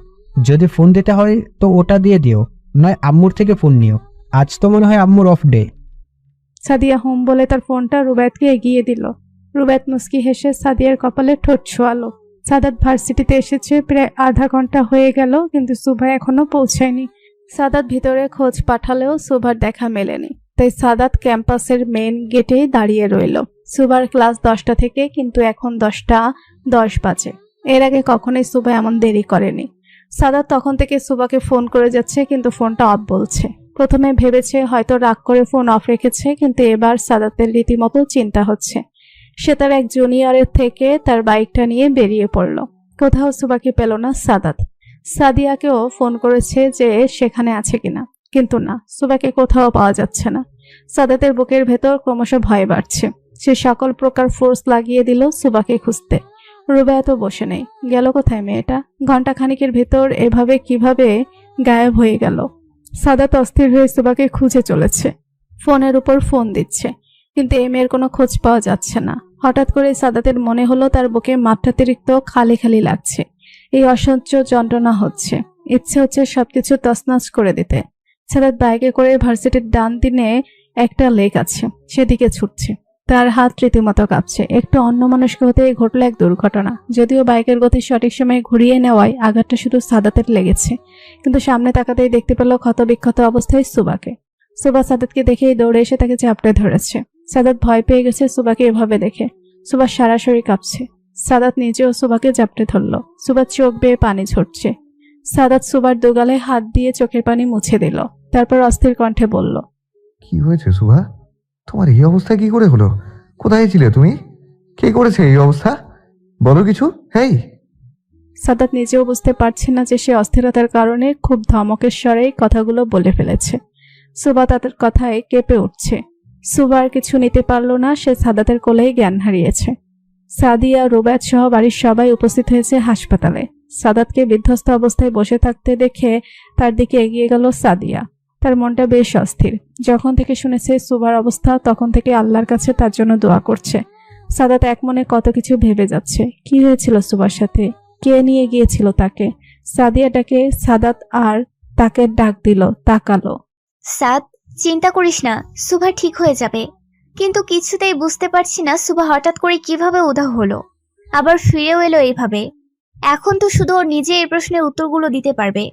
যদি ফোন দিতে হয় তো ওটা দিয়ে দিও, নয় আম্মুর থেকে ফোন নিও। আজ তো মনে হয় আম্মুর অফ ডে। সাদিয়া হোম বলে তার ফোনটা রুবায়েতকে এগিয়ে দিল। রুবায়েত মুস্কি হেসে সাদিয়ার কপালে ঠোঁট ছোঁয়ালো। সাদাত ভার্সিটিতে এসেছে প্রায় আধা ঘন্টা হয়ে গেল, কিন্তু সুভা এখনো পৌঁছায়নি। সাদাত ভিতরে খোঁজ পাঠালেও সুভার দেখা মেলেনি, তাই সাদাত ক্যাম্পাসের মেন গেটেই দাঁড়িয়ে রইল। সুভার ক্লাস 10টা থেকে, কিন্তু এখন 10টা 10 বাজে। এর আগে কখনোই সুভা এমন দেরি করেনি। সাদাত তখন থেকে সুভাকে ফোন করে যাচ্ছে, কিন্তু ফোনটা অফ বলছে। প্রথমে ভেবেছে হয়তো রাগ করে ফোন অফ রেখেছে, কিন্তু এবার সাদাতের রীতিমতো চিন্তা হচ্ছে। সে তার এক জুনিয়রের থেকে তার বাইকটা নিয়ে বেরিয়ে পড়ল। কোথাও সুভাকে পেল না সাদাত। সাদিয়াকেও ফোন করেছে যে সেখানে আছে কিনা, কিন্তু না, সুভাকে কোথাও পাওয়া যাচ্ছে না। সাদাতের বুকের ভেতর ক্রমশ ভয় বাড়ছে। সে সকল প্রকার ফোর্স লাগিয়ে দিল সুভাকে খুঁজতে। রুবায়েত বসে নেই। গেল কোথায় মেয়েটা? ঘন্টা খানিকের ভেতর এভাবে কিভাবে গায়েব হয়ে গেল? সাদাত অস্থির হয়ে সুভাকে খুঁজে চলেছে। ফোনের উপর ফোন দিচ্ছে, কিন্তু এই মেয়ের কোনো খোঁজ পাওয়া যাচ্ছে না। হঠাৎ করে সাদাতের মনে হলো তার বুকে মাত্রাতিরিক্ত খালি খালি লাগছে। এই অসহ্য যন্ত্রণা হচ্ছে। ইচ্ছে হচ্ছে সবকিছু তছনছ করে দিতে। সাদাত বাইকে করে ভার্সিটির ডান দিনে একটা লেক আছে, সেদিকে ছুটছে। তার হাত রীতিমতো কাঁপছে। একটু অন্যমনস্ক হতেই ঘটল এক দুর্ঘটনা। যদিও বাইকের গতি সঠিক সময়ে ঘুরিয়ে নেওয়ায় আঘাতটা শুধু সাদাতের লেগেছে, কিন্তু সামনে তাকাতেই দেখতে পেল ক্ষতবিক্ষত অবস্থায় সুবাকে। সুবা সাদাতকে দেখেই দৌড়ে এসে তাকে চাপড়ে ধরেছে। সাদাত ভয় পেয়ে গেছে সুবাকে এভাবে দেখে। সুবা সরাসরি কাঁপছে। সাদাত নিজেও সুবাকে চাপড়ে ধরল। সুবার চোখ বেয়ে পানি ঝরছে। সাদাত সুবার দুগালে হাত দিয়ে চোখের পানি মুছে দিল। তারপর অস্থির কণ্ঠে বলল, কি হয়েছে সুভা? তোমার এই অবস্থা কি করে হলো? কোথায় ছিলে তুমি? কে করেছে এই অবস্থা? বলো কিছু। হেই! সাদাত নিজেও বুঝতে পারছে না যে সে অস্থিরতার কারণে খুব ধমকের স্বরেই কথাগুলো বলে ফেলেছে। সুবা তাদের কথায় কেঁপে উঠছে। সুবার কিছু নিতে পারল না, সে সাদাতের কোলেই জ্ঞান হারিয়েছে। সাদিয়া, রুবায়েত সহ বাড়ির সবাই উপস্থিত হয়েছে হাসপাতালে। সাদাতকে বিধ্বস্ত অবস্থায় বসে থাকতে দেখে তার দিকে এগিয়ে গেল সাদিয়া। তার মনটা বেশ অস্থির। যখন থেকে শুনেছে সুবার অবস্থা, তখন থেকে আল্লাহর কাছে তার জন্য দোয়া করছে। সাদাত এক মনে কত কিছু ভেবে যাচ্ছে। কি হয়েছিল সুবার সাথে? কে নিয়ে গিয়েছিল তাকে? সাদিয়াটাকে সাদাত আর তাকে ডাক দিল, তাকালো। সাদ, চিন্তা করিস না, সুভা ঠিক হয়ে যাবে। কিন্তু কিছুতেই বুঝতে পারছি না সুভা হঠাৎ করে কিভাবে উধাও হলো, আবার ফিরেও এলো এইভাবে। এখন তো শুধু ওর নিজে এই প্রশ্নের উত্তরগুলো দিতে পারবে।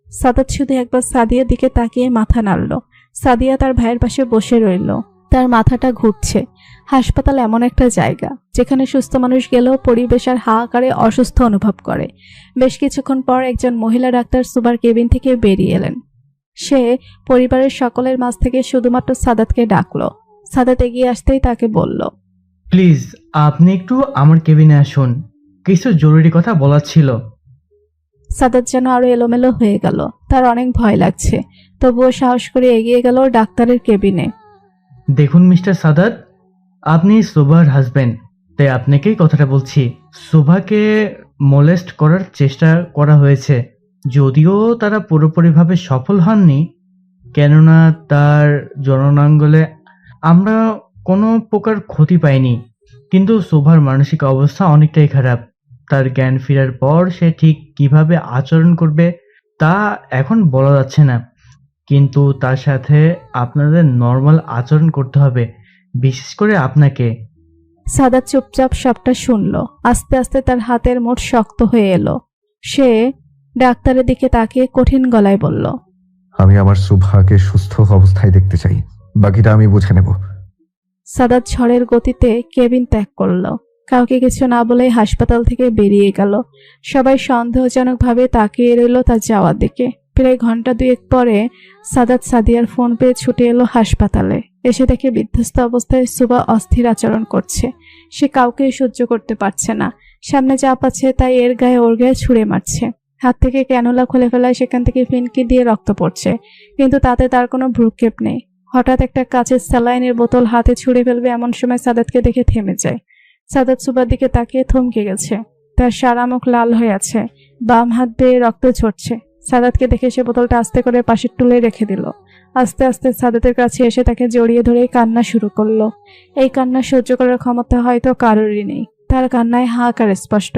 সাদাত শুধু একবার সাদিয়ার দিকে তাকিয়ে মাথা নাড়ল। সাদিয়া তার ভাইয়ের পাশে বসে রইল। তার মাথাটা ঘুরছে। হাসপাতাল এমন একটা জায়গা যেখানে সুস্থ মানুষ গেলেও পরিবেশ আর হাহাকারে অসুস্থ অনুভব করে। বেশ কিছুক্ষণ পর একজন মহিলা ডাক্তার সুবার কেবিন থেকে বেরিয়ে এলেন। সে পরিবারের সকলের মাঝ থেকে শুধুমাত্র সাদাতকে ডাকলো। সাদাত এগিয়ে আসতেই তাকে বলল, প্লিজ আপনি একটু আমার কেবিনে আসুন, কিছু জরুরি কথা বলার ছিল। সাদাত যেন আরো এলোমেলো হয়ে গেল। তার অনেক ভয় লাগছে, তবুও সাহস করে এগিয়ে গেল ডাক্তারের কেবিনে। দেখুন মিস্টার সাদাত, আপনি শোভার হাজবেন্ড, তাই আপনাকেই কথাটা বলছি। শোভাকে মোলেস্ট করার চেষ্টা করা হয়েছে, যদিও তারা পুরোপুরিভাবে সফল হননি, কেননা তার জননাঙ্গলে আমরা কোনো প্রকার ক্ষতি পাইনি। কিন্তু শোভার মানসিক অবস্থা অনেকটাই খারাপ। তার জ্ঞান ফেরার পর সে ঠিক কিভাবে আচরণ করবে তা এখন বলা যাচ্ছে না, কিন্তু তার সাথে আপনাদের নর্মাল আচরণ করতে হবে, বিশেষ করে আপনাকে। সাদাত চুপচাপ সবটা শুনল। আস্তে আস্তে তার হাতের মুঠ শক্ত হয়ে এলো। সে ডাক্তারের দিকে তাকিয়ে কঠিন গলায় বলল, আমি আমার সুভাকে সুস্থ অবস্থায় দেখতে চাই, বাকিটা আমি বুঝে নেব। সাদাত ঝড়ের গতিতে কেবিন ত্যাগ করল। কাউকে কিছু না বলে হাসপাতাল থেকে বেরিয়ে গেল। সবাই সন্দেহজনকভাবে তাকিয়ে রইল তার যাওয়ার দিকে। প্রায় ঘন্টা দুয়েক পরে সাদাত সাদিয়ার ফোন পেয়ে ছুটে এলো হাসপাতালে। এসে দেখে বিধ্বস্ত অবস্থায় সুবা অস্থির আচরণ করছে। সে কাউকে সহ্য করতে পারছে না। সামনে যা পাচ্ছে তাই এর গায়ে ওর গায়ে ছুঁড়ে মারছে। হাত থেকে ক্যানুলা খুলে ফেলায় সেখান থেকে ফিনকি দিয়ে রক্ত পড়ছে, কিন্তু তাতে তার কোনো ভ্রুক্ষেপ নেই। হঠাৎ একটা কাচের স্যালাইনের বোতল হাতে ছুঁড়ে ফেলবে এমন সময় সাদাতকে দেখে থেমে যায়। সাদাত সুবার দিকে তাকিয়ে থমকে গেছে। তার সারা মুখ লাল হয়ে আছে, বাম হাত বেয়ে রক্ত ঝরছে। সাদাতকে দেখে সে বোতলটা আস্তে করে পাশের টুলে রেখে দিল। আস্তে আস্তে সাদাতের কাছে এসে তাকে জড়িয়ে ধরে কান্না শুরু করলো। এই কান্না সহ্য করার ক্ষমতা হয়তো কারোরই নেই। তার কান্নায় হাহাকার স্পষ্ট।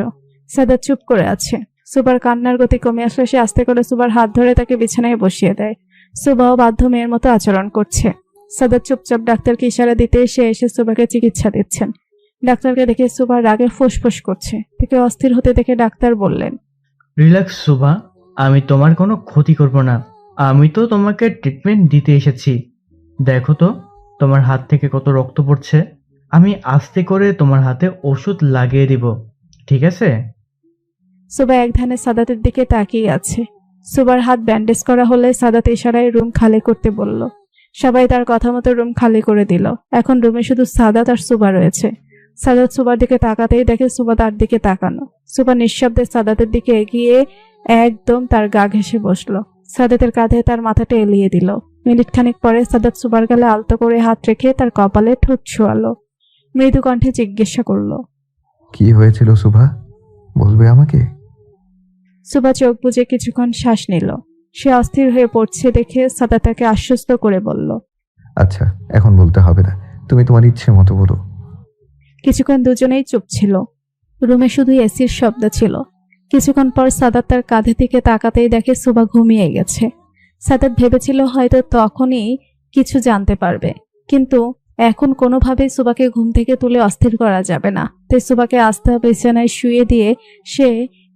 সাদাত চুপ করে আছে। সুবার কান্নার গতি কমে আসলে সে আস্তে করে সুবার হাত ধরে তাকে বিছানায় বসিয়ে দেয়। সুবাও বাধ্য মেয়ের মতো আচরণ করছে। সাদাত চুপচাপ ডাক্তারকে ইশারা দিতে সে এসে সুবাকে চিকিৎসা দিচ্ছেন। ডাক্তারকে দেখে সুবার রাগে ফুসফুস করছে। তাকে অস্থির হতে দেখে ডাক্তার বললেন, রিল্যাক্স সুভা, আমি তোমার কোনো ক্ষতি করব না। আমি তো তোমাকে ট্রিটমেন্ট দিতে এসেছি। দেখো তো তোমার হাত থেকে কত রক্ত পড়ছে। আমি আস্তে করে তোমার হাতে ওষুধ লাগিয়ে দিব, ঠিক আছে? সুবা এক ধ্যানে সাদাতের দিকে তাকিয়ে আছে। সুবার হাত ব্যান্ডেজ করা হলে সাদাত ইশারায় রুম খালি করতে বলল। সবাই তার কথা মতো রুম খালি করে দিল। এখন রুমে শুধু সাদাত আর সুবা রয়েছে। সাদাত সুবার দিকে তাকাতেই দেখে সুবা তার দিকে তাকানো। সুবা নিঃশব্দে সাদাতের দিকে এগিয়ে একদম তার গা ঘেঁষে বসলো। সাদাতের কাঁধে তার মাথাটা এলিয়ে দিল। মিনিট খানিক পরে সাদাত সুবার গালে আলতো করে হাত রেখে তার কপালে ঠোঁট ছোঁয়ালো। মৃদু কণ্ঠে জিজ্ঞাসা করলো, কি হয়েছিল সুভা, বলবে আমাকে? সুবা চোখ বুজে কিছুক্ষণ শ্বাস নিল। সে অস্থির হয়ে পড়ছে দেখে সাদাত তাকে আশ্বস্ত করে বলল, আচ্ছা, এখন বলতে হবে না, তুমি তোমার ইচ্ছে মতো বলো। কিছুক্ষণ দুজনেই চুপ ছিল। রুমে শুধু এসির শব্দ ছিল। কিছুক্ষণ পর সাদাত তার কাঁধে থেকে তাকাতেই দেখে সুবা ঘুমিয়ে গেছে। সাদাত ভেবেছিল হয়তো তখনই কিছু জানতে পারবে, কিন্তু এখন কোনোভাবেই সুবাকে ঘুম থেকে তুলে অস্থির করা যাবে না। তাই সুবাকে আস্তে বিছানায় শুয়ে দিয়ে সে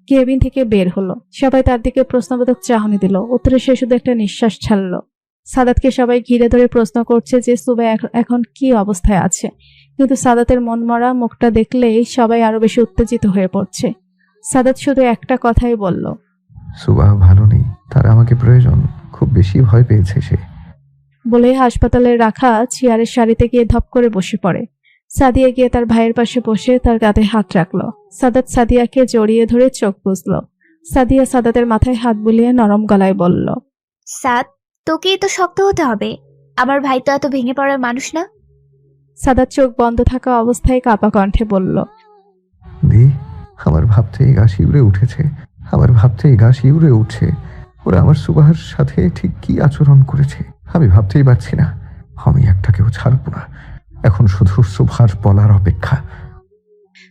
কেবিন থেকে বের হলো। সবাই তার দিকে প্রশ্নবোধক চাহনি দিল। উত্তরে সে শুধু একটা নিঃশ্বাস ছাড়লো। সাদাতকে সবাই ঘিরে ধরে প্রশ্ন করছে যে সুবা এখন কি অবস্থায় আছে, কিন্তু সাদাতের মনমরা মুখটা দেখলেই সবাই আরো বেশি উত্তেজিত হয়ে পড়ছে। সাদাত শুধু একটা কথাই বলল, সুভা ভালো নেই, তার আমাকে প্রয়োজন, খুব বেশি ভয় পেয়েছে সে। বলে হাসপাতালে রাখা চেয়ারের সারিতে গিয়ে ধপ করে বসে পড়ে। সাদিয়া গিয়ে তার ভাইয়ের পাশে বসে তার কাঁধে হাত রাখলো। সাদাত সাদিয়াকে জড়িয়ে ধরে চোখ বুঝলো। সাদিয়া সাদাতের মাথায় হাত বুলিয়ে নরম গলায় বলল, সাদ, তোকেই তো শক্ত হতে হবে। আমার ভাই তো এত ভেঙে পড়ার মানুষ না। সাদাত চোখ বন্ধ থাকা অবস্থায় কাঁপা কণ্ঠে বলল, দি, আমার ভাবতেই গা শিউরে উঠেছে, আমার ভাবতেই গা শিউরে উঠছে। ওরা আমার সুবাহর সাথে ঠিক কি আচরণ করেছে আমি ভাবতেই পারছি না। আমি একটাকেও ছাড়বো না, এখন শুধু সুভার বলার অপেক্ষা।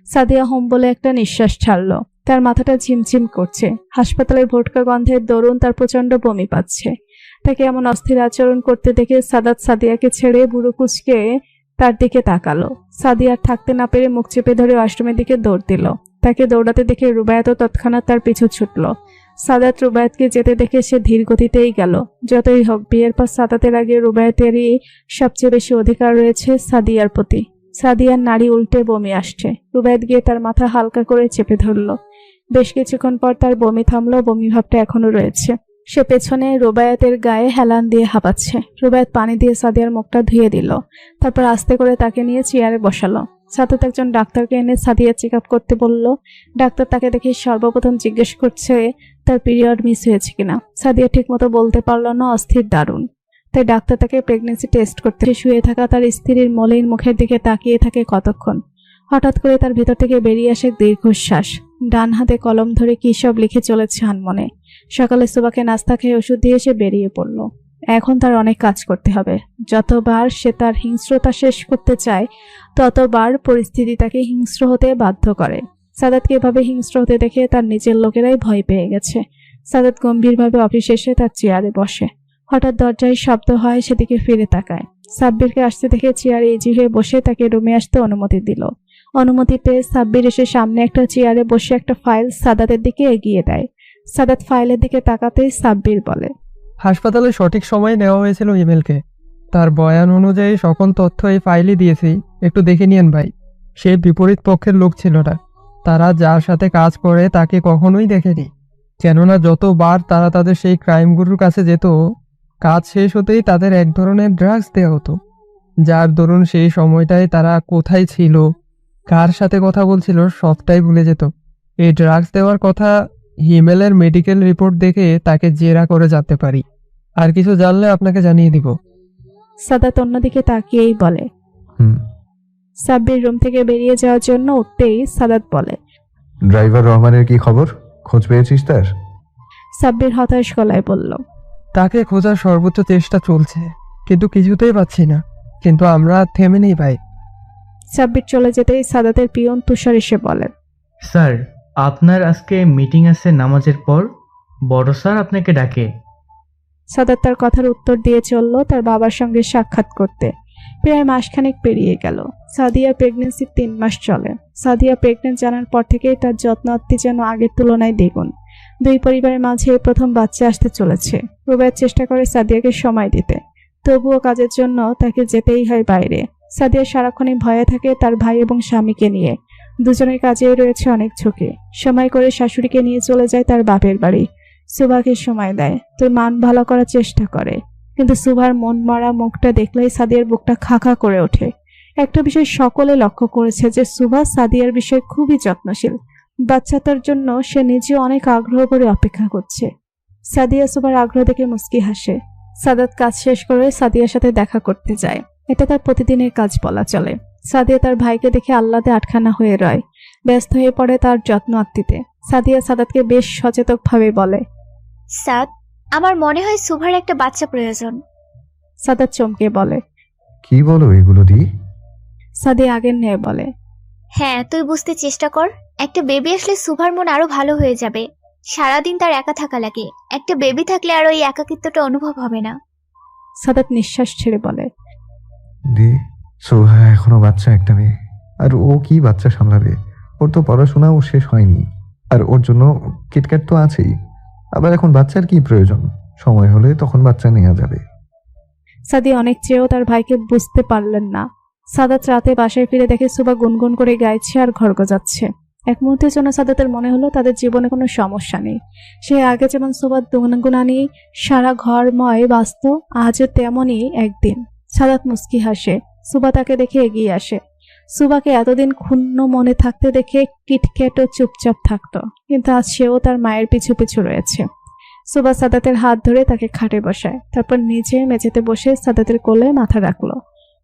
সাদিয়া হোম বলে একটা নিঃশ্বাস ছাড়ল। তার মাথাটা ঝিমঝিম করছে। হাসপাতালের ভোটকা গন্ধের দরুন তার প্রচন্ড বমি পাচ্ছে। তাকে এমন অস্থির আচরণ করতে দেখে সাদাত সাদিয়াকে ছেড়ে বুড়ো কুচকে তার দিকে তাকালো। সাদিয়া থাকতে না পেরে মুখ চেপে ধরে ওয়াশরুমের দিকে দৌড় দিল। তাকে দৌড়াতে দেখে রুবায়াতও তৎক্ষণাৎ তার পিছু ছুটল। সাদাত রুবায়াতকে যেতে দেখে সে ধীর গতিতেই গেল। যতই হোক, বিয়ের পর সাদাতের আগে রুবায়াতেরই সবচেয়ে বেশি অধিকার রয়েছে সাদিয়ার প্রতি। সাদিয়ার নাড়ি উল্টে বমি আসছে। রুবায়াত গিয়ে তার মাথা হালকা করে চেপে ধরল। বেশ কিছুক্ষণ পর তার বমি থামলো। বমি ভাবটা এখনো রয়েছে। সে পেছনে রুবায়াতের গায়ে হেলান দিয়ে হাঁপাচ্ছে। রুবায়াত পানি দিয়ে সাদিয়ার মুখটা ধুয়ে দিল। তারপর আস্তে করে তাকে নিয়ে চেয়ারে বসালো। সাদাত একজন ডাক্তারকে এনে সাদিয়া চেক আপ করতে বলল। ডাক্তার তাকে দেখে সর্বপ্রথম জিজ্ঞেস করছে তার পিরিয়ড মিস হয়েছে কিনা। সাদিয়া ঠিক মতো বলতে পারলো না, অস্থির দারুণ। তাই ডাক্তার তাকে প্রেগনেন্সি টেস্ট করতে। শুয়ে থাকা তার স্ত্রীর মলিন মুখের দিকে তাকিয়ে থাকে কতক্ষণ। হঠাৎ করে তার ভেতর থেকে বেরিয়ে আসে দীর্ঘশ্বাস। ডান হাতে কলম ধরে কি সব লিখে চলেছে আনমনে। সকালে সুবাকে নাস্তা খেয়ে ওষুধ দিয়ে সে বেরিয়ে পড়ল। এখন তার অনেক কাজ করতে হবে। যতবার সে তার হিংস্রতা শেষ করতে চায়, ততবার পরিস্থিতি তাকে হিংস্র হতে বাধ্য করে। সাদাতকে এভাবে হিংস্র হতে দেখে তার নিজের লোকেরাই ভয় পেয়ে গেছে। সাদাত গম্ভীরভাবে অফিসে এসে তার চেয়ারে বসে। হঠাৎ দরজায় শব্দ হয়, সেদিকে ফিরে তাকায়। সাব্বিরকে আসতে দেখে চেয়ারে ইজি হয়ে বসে তাকে রুমে আসতে অনুমতি দিল। অনুমতি পেয়ে সাব্বির এসে সামনে একটা চেয়ারে বসে একটা ফাইল সাদাতের দিকে এগিয়ে দেয়। সাদাত ফাইলের দিকে তাকাতেই সাব্বির বলে, হাসপাতালে সঠিক সময়ে নেওয়া হয়েছিল ইমেলকে। তার বয়ান অনুযায়ী সকল তথ্য এই ফাইলে দিয়েছি, একটু দেখে নিয়েন ভাই। সে বিপরীত পক্ষের লোক ছিল না। তারা যার সাথে কাজ করে তাকে কখনোই দেখেনি। কেননা যতবার তারা তাদের সেই ক্রাইমগুলোর কাছে যেত, কাজ শেষ হতেই তাদের এক ধরনের ড্রাগস দেওয়া হতো, যার দরুন সেই সময়টায় তারা কোথায় ছিল, কার সাথে কথা বলছিল, সবটাই ভুলে যেত। এই ড্রাগস দেওয়ার কথা হিমেলের মেডিকেল রিপোর্ট দেখে তাকে জেরা করে যেতে পারি। আর কিছু জানলে আপনাকে জানিয়ে দিব। সাদাত অন্যদিকে তাকিয়েই বলে। হুম। সাব্বির রুম থেকে বেরিয়ে যাওয়ার জন্য উঠতেই সাদাত বলে। ড্রাইভার রহমানের কি খবর? খোঁজ পেয়েছিস তার? সাব্বির হতাশ গলায় বলল। তাকে খোঁজার সর্বোচ্চ চেষ্টা চলছে, কিন্তু কিছুতেই পাচ্ছি না। কিন্তু আমরা থেমে নেই ভাই। সাব্বির চলে যেতেই সাদাতের পিয়ন তুষার এসে বলে। স্যার, আপনার আজকে মিটিং আছে নামাজের পর। বড় স্যার আপনাকে ডাকে। সাদাত তার কথার উত্তর দিয়ে চলল তার বাবার সঙ্গে সাক্ষাৎ করতে। প্রায় মাসখানেক পেরিয়ে গেল। সাদিয়ার প্রেগনেন্সি 3 মাস চলে। সাদিয়া প্রেগনেন্ট জানার পর থেকেই তার যত্ন আত্তি যেন আগের তুলনায় দ্বিগুণ। দুই পরিবারের মাঝে প্রথম বাচ্চা আসতে চলেছে। রুবায়েত চেষ্টা করে সাদিয়াকে সময় দিতে, তবুও কাজের জন্য তাকে যেতেই হয় বাইরে। সাদিয়া সারাক্ষণই ভয়ে থাকে তার ভাই এবং স্বামীকে নিয়ে। দুজনের কাজেই রয়েছে অনেক ঝুঁকি। সময় করে শাশুড়িকে নিয়ে চলে যায় তার বাপের বাড়ি। সুভাকে সময় দেয়, তোর মান ভালো করার চেষ্টা করে, কিন্তু সুভার মন মারা মুখটা দেখলেই সাদিয়ার বুকটা খাখা করে ওঠে। একটা বিষয় সকলে লক্ষ্য করেছে যে সুভা সাদিয়ার বিষয়ে খুবই যত্নশীল। বাচ্চাটার জন্য সে নিজেও অনেক আগ্রহ করে অপেক্ষা করছে। সাদিয়া সুভার আগ্রহ দেখে মুস্কি হাসে। সাদাত কাজ শেষ করে সাদিয়ার সাথে দেখা করতে যায়। এটা তার প্রতিদিনের কাজ বলা চলে। সাদিয়া তার ভাইকে দেখে আহ্লাদে আটখানা হয়ে রয়, ব্যস্ত হয়ে পড়ে তার যত্ন আত্তিতে। সাদিয়া সাদাতকে বেশ সচেতনভাবে বলে। সাদ, আমার মনে হয় সুভার একটা বাচ্চা প্রয়োজন। সাদাত চমকে বলে। কি বলো এগুলো দি? সাদিয়া আগের নিয়ে বলে। হ্যাঁ, তুই বুঝতে চেষ্টা কর। একটা বেবি আসলে সুভার মন আরো ভালো হয়ে যাবে। সারাদিন তার একা থাকা লাগে। একটা বেবি থাকলে আর ওই একাকিত্বটা অনুভব হবে না। সাদাত নিঃশ্বাস ছেড়ে বলে। দি, সোহা এখনো বাচ্চা একটা মেয়ে, আর ও কি বাচ্চা সামলাবে? ওর তো পড়াশোনাও শেষ হয়নি, আর ওর জন্য কিটক্যাট তো আছেই। আবার এখন বাচ্চার কি প্রয়োজন? সময় হলে তখন বাচ্চা নেওয়া যাবে। সাদিয়া অনেক চেয়েও তার ভাইকে বুঝতে পারলেন না। সাদাত রাতে বাসায় ফিরে দেখে সুভা গুনগুন করে গাইছে আর ঘর গজাচ্ছে। এক মুহূর্তের জন্য সাদাতের মনে হলো তাদের জীবনে কোনো সমস্যা নেই। সে আগে যেমন সুভার গুনগুনানি সারা ঘরময় বাঁচত, আজও তেমনই একদিন। সাদাত মুস্কি হাসে। সুভা তাকে দেখে এগিয়ে আসে। সুভাকে এতদিন ক্ষুণ্ণ মনে থাকতে দেখে কিটক্যাট ও চুপচাপ থাকতো, কিন্তু আজ সেও তার মায়ের পিছু পিছু রয়েছে। সুভা সাদাতের হাত ধরে তাকে খাটে বসায়, তারপর নিচে মেঝেতে বসে সাদাতের কোলে মাথা রাখলো।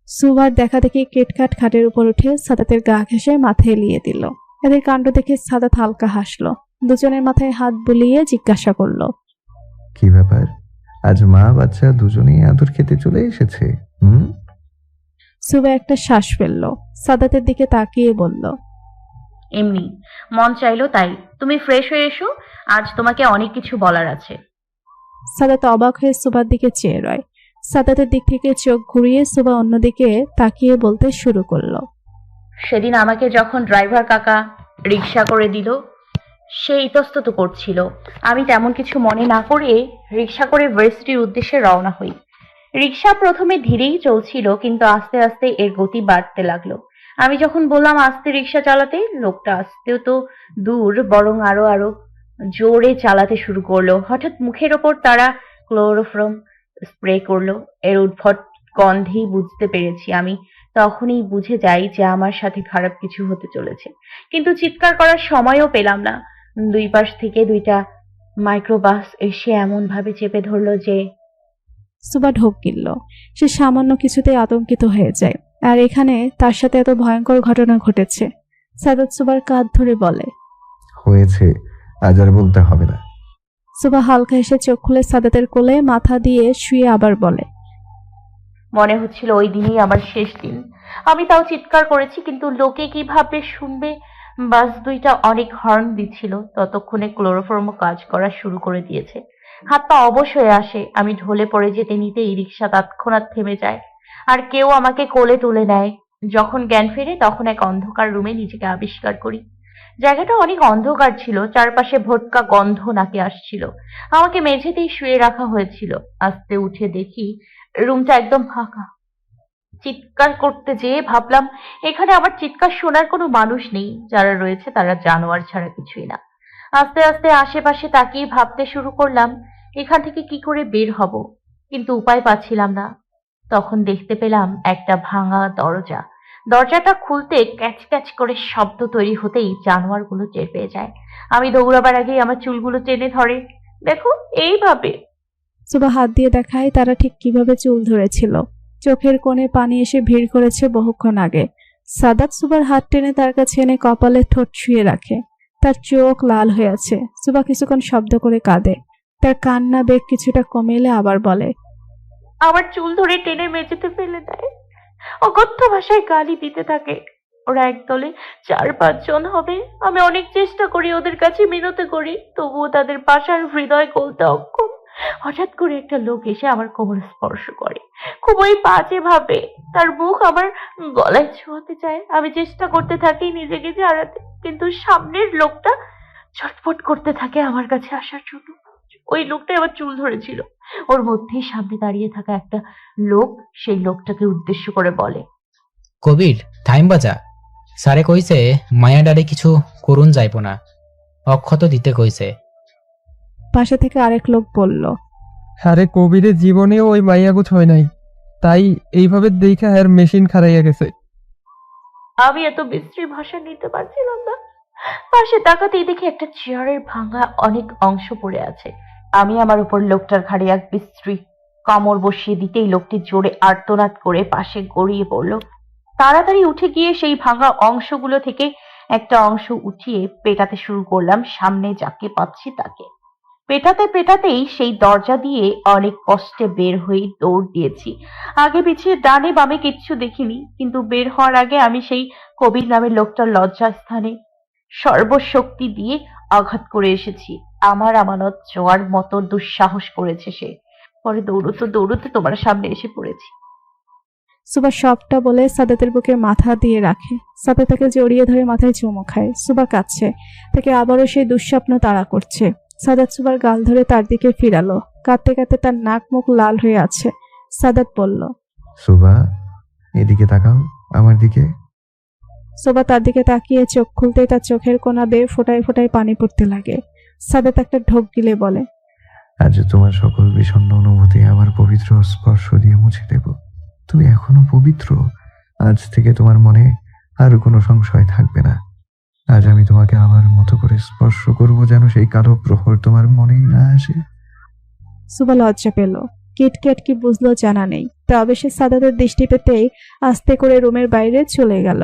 সুভার দেখা দেখি কিটকাট খাটের উপর উঠে সাদাতের গা ঘেঁষে মাথায় এলিয়ে দিল। এদের কাণ্ড দেখে সাদাত হালকা হাসলো। দুজনের মাথায় হাত বুলিয়ে জিজ্ঞাসা করলো। কি ব্যাপার? আজ মা বাচ্চা দুজনেই আদর খেতে চলে এসেছে। সুভা একটা শ্বাস ফেললো। সাদাতের দিকে তাকিয়ে বলল। এমনি মন চাইলো তাই। তুমি ফ্রেশ হয়ে এসো, আজ তোমাকে অনেক কিছু বলার আছে। সাদাত অবাক হয়ে সুভার দিকে চেয়ে রয়। সাদাতের দিক থেকে চোখ ঘুরিয়ে সুভা অন্যদিকে তাকিয়ে বলতে শুরু করলো। সেদিন আমাকে যখন ড্রাইভার কাকা রিক্সা করে দিল, সে ইতস্তত করছিল। আমি তেমন কিছু মনে না করে রিক্সা করে ভার্সিটির উদ্দেশ্যে রওনা হই। রিক্সা প্রথমে ধীরেই চলছিল, কিন্তু আস্তে আস্তে এর গতি বাড়তে লাগলো। আমি যখন বললাম আস্তে রিক্সা চালাতে, লোকটা আস্তেও তো দূর, বরং আরো আরো জোরে চালাতে শুরু করলো। হঠাৎ মুখের ওপর তারা ক্লোরোফর্ম স্প্রে করলো। এর উদ্ভট গন্ধেই বুঝতে পেরেছি আমি। তখনই বুঝে যাই যে আমার সাথে খারাপ কিছু হতে চলেছে, কিন্তু চিৎকার করার সময়ও পেলাম না। দুই পাশ থেকে 2টা মাইক্রোবাস এসে এমন ভাবে চেপে ধরলো যে সুভা ঢোক গিলল। সে সামান্য কিছুতে আতঙ্কিত হয়ে যায়, আর এখানে তার সাথে এত ভয়ঙ্কর ঘটনা ঘটেছে। সাদাত সুভার কাঁধ ধরে বলে। হয়েছে, আজ আর বলতে হবে না। সুভা হালকা এসে চোখ খুলে সাদাতের কোলে মাথা দিয়ে শুয়ে আবার বলে। মনে হচ্ছিল ওই দিনই আমার শেষ দিন। আমি তাও চিৎকার করেছি, কিন্তু লোকে কি ভাববে শুনবে। বাস 2টা অনেক হর্ন দিচ্ছিল। ততক্ষণে ক্লোরোফর্মও কাজ করা শুরু করে দিয়েছে। হাত পা অবশ হয়ে আসে। আমি ঢলে পড়ে যেতে নিতেই রিক্সা তৎক্ষণাৎ থেমে যায়, আর কেউ আমাকে কোলে তুলে নেয়। যখন জ্ঞান ফেরে তখন এক অন্ধকার রুমে নিজেকে আবিষ্কার করি। জায়গাটা অনেক অন্ধকার ছিল, চারপাশে ভোটকা গন্ধ নাকে আসছিল। আমাকে মেঝেতেই শুয়ে রাখা হয়েছিল। আস্তে উঠে দেখি রুমটা একদম ফাঁকা। চিৎকার করতে যেয়ে ভাবলাম এখানে আমার চিৎকার শোনার কোনো মানুষ নেই। যারা রয়েছে তারা জানোয়ার ছাড়া কিছুই না। আস্তে আস্তে আশেপাশে তাকিয়ে ভাবতে শুরু করলাম এখান থেকে কি করে বের হব, কিন্তু উপায় পাচ্ছিলাম না। তখন দেখতে পেলাম একটা ভাঙা দরজা। দরজাটা খুলতে ক্যাচ ক্যাচ করে শব্দ তৈরি হতেই জানোয়ারগুলো টের পেয়ে যায়। আমি দৌড়াবার আগেই আমার চুলগুলো টেনে ধরে। দেখো, এইভাবে। সুবা হাত দিয়ে দেখায় তারা ঠিক কিভাবে চুল ধরেছিল। চোখের কোণে পানি এসে ভিড় করেছে বহুক্ষণ আগে। সাদাত সুবার হাত টেনে তার কাছে এনে কপালে ঠোঁট ছুঁয়ে রাখে। তার চোখ লাল হয়ে আছে। সুবা কিছুক্ষণ শব্দ করে কাঁদে। তার কান্না বেগ কিছুটা কমে এলে আবার বলে, আমার চুল ধরে টেনে মেঝেতে ফেলে দেয়। অকথ্য ভাষায় গালি দিতে থাকে। ওরা একদলে 4-5 জন হবে। আমি অনেক চেষ্টা করি, ওদের কাছে মিনতি করি, তবুও তাদের পাশার হৃদয় গলতে অক্ষম। হঠাৎ করে একটা লোক এসে আমার কোমর স্পর্শ করে, খুবই বাজে ভাবে। তার মুখ আমার গলায় ছোঁয়াতে চায়। আমি চেষ্টা করতে থাকি নিজেকে ছাড়াতে, কিন্তু সামনের লোকটা ছটফট করতে থাকে আমার কাছে আসার জন্য। ওই লোকটাই আমার চুল ধরেছিল। ওর মধ্যেই সামনে দাঁড়িয়ে থাকা একটা লোক সেই লোকটাকে উদ্দেশ্য করে বলে, কবির, টাইম বাজা। স্যারে কইছে মায়া ডারে কিছু করুন যাইব না, অক্ষত দিতে কইছে। পাশে থেকে আরেক লোক বলল, আরে কবিরের জীবনেও ওই মাইয়াগুছ হয় নাই, তাই এইভাবে দেখা এর মেশিন খারাইয়া গেছে। আমি এত বিশ্রী ভাষা নিতে পারছিলাম না। পাশে তাকাতেই দেখি একটা চেয়ারের ভাঙা অনেক অংশ পড়ে আছে। আমি আমার উপর লোকটার ঘাড়ে এক বিশ্রী কামড় বসিয়ে দিতেই লোকটি জোরে আর্তনাদ করে পাশে গড়িয়ে পড়ল। তাড়াতাড়ি উঠে গিয়ে সেই ভাঙা অংশগুলো থেকে একটা অংশ উঠিয়ে পেটাতে শুরু করলাম সামনে যাকে পাচ্ছি তাকে। পেটাতে পেটাতেই সেই দরজা দিয়ে অনেক কষ্টে বের হয়ে দৌড় দিয়েছি। আগে পিছিয়ে ডানে বামে কিচ্ছু দেখিনি, কিন্তু বের হওয়ার আগে আমি সেই কবির নামের লোকটার লজ্জাস্থানে সর্বশক্তি দিয়ে আঘাত করে এসেছি। আমার আমানত জোয়ার মতো দুঃসাহস করেছে সে। পরে দৌড়তে দৌড়তে তোমার সামনে এসে পড়েছি। সুবা সবটা বলে সাদাতের বুকে মাথা দিয়ে রাখে। সাদা তাকে জড়িয়ে ধরে মাথায় চুমু খায়। সুবা কাঁদছে। তাকে আবারও সেই দুঃস্বপ্ন তাড়া করছে। সাদাত সুবার গাল ধরে তার দিকে ফিরালো। কাঁদতে কাঁদতে তার নাক মুখ লাল হয়ে আছে। সাদাত বলল, সুবা, এদিকে তাকাও, আমার দিকে। সুবা তার দিকে তাকিয়ে চোখ খুলতেই তার চোখের কোনা বেয়ে ফোটায় ফোটায় পানি পড়তে লাগে। সাদাত একটা ঢোক গিলে বলে, আজ তোমার সকল বিষণ্ণ অনুভূতি আমার পবিত্র স্পর্শ দিয়ে মুছে দেব। তুমি এখনো পবিত্র। আজ থেকে তোমার মনে আর কোনো সংশয় থাকবে না। আজ আমি তোমাকে আমার মতো করে স্পর্শ করব, যেন সেই কালো প্রহর তোমার মনেই না আসে। সুবা লজ্জা পেল। কিটক্যাট কি বুঝলো জানা নেই। তবে সে সাদাতের দৃষ্টি পেতেই আস্তে করে রুমের বাইরে চলে গেল।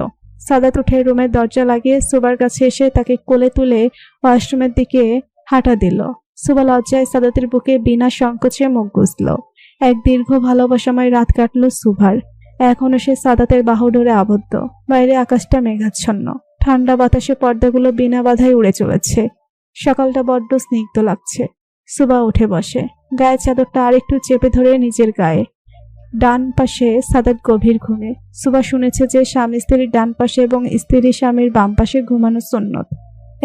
সাদাত উঠে রুমের দরজা লাগিয়ে সুবার কাছে এসে তাকে কোলে তুলে ওয়াশরুমের দিকে হাঁটা দিল। সুবা লজ্জায় সাদাতের বুকে বিনা সংকোচে মুখ গুজল। এক দীর্ঘ ভালোবাসাময় রাত কাটল সুভার। এখনো সে সাদাতের বাহুডোরে আবদ্ধ। বাইরে আকাশটা মেঘাচ্ছন্ন। ঠান্ডা বাতাসে পর্দাগুলো বিনা বাধায় উড়ে চলেছে। সকালটা বড্ড স্নিগ্ধ লাগছে। সুবা উঠে বসে। গায়ের চাদরটা আরেকটু চেপে ধরে নিজের গায়ে। ডান পাশে সাদাত গভীর ঘুমে। সুবা শুনেছে যে স্বামী স্ত্রীর ডান পাশে এবং স্ত্রী স্বামীর বাম পাশে ঘুমানো সুন্নত।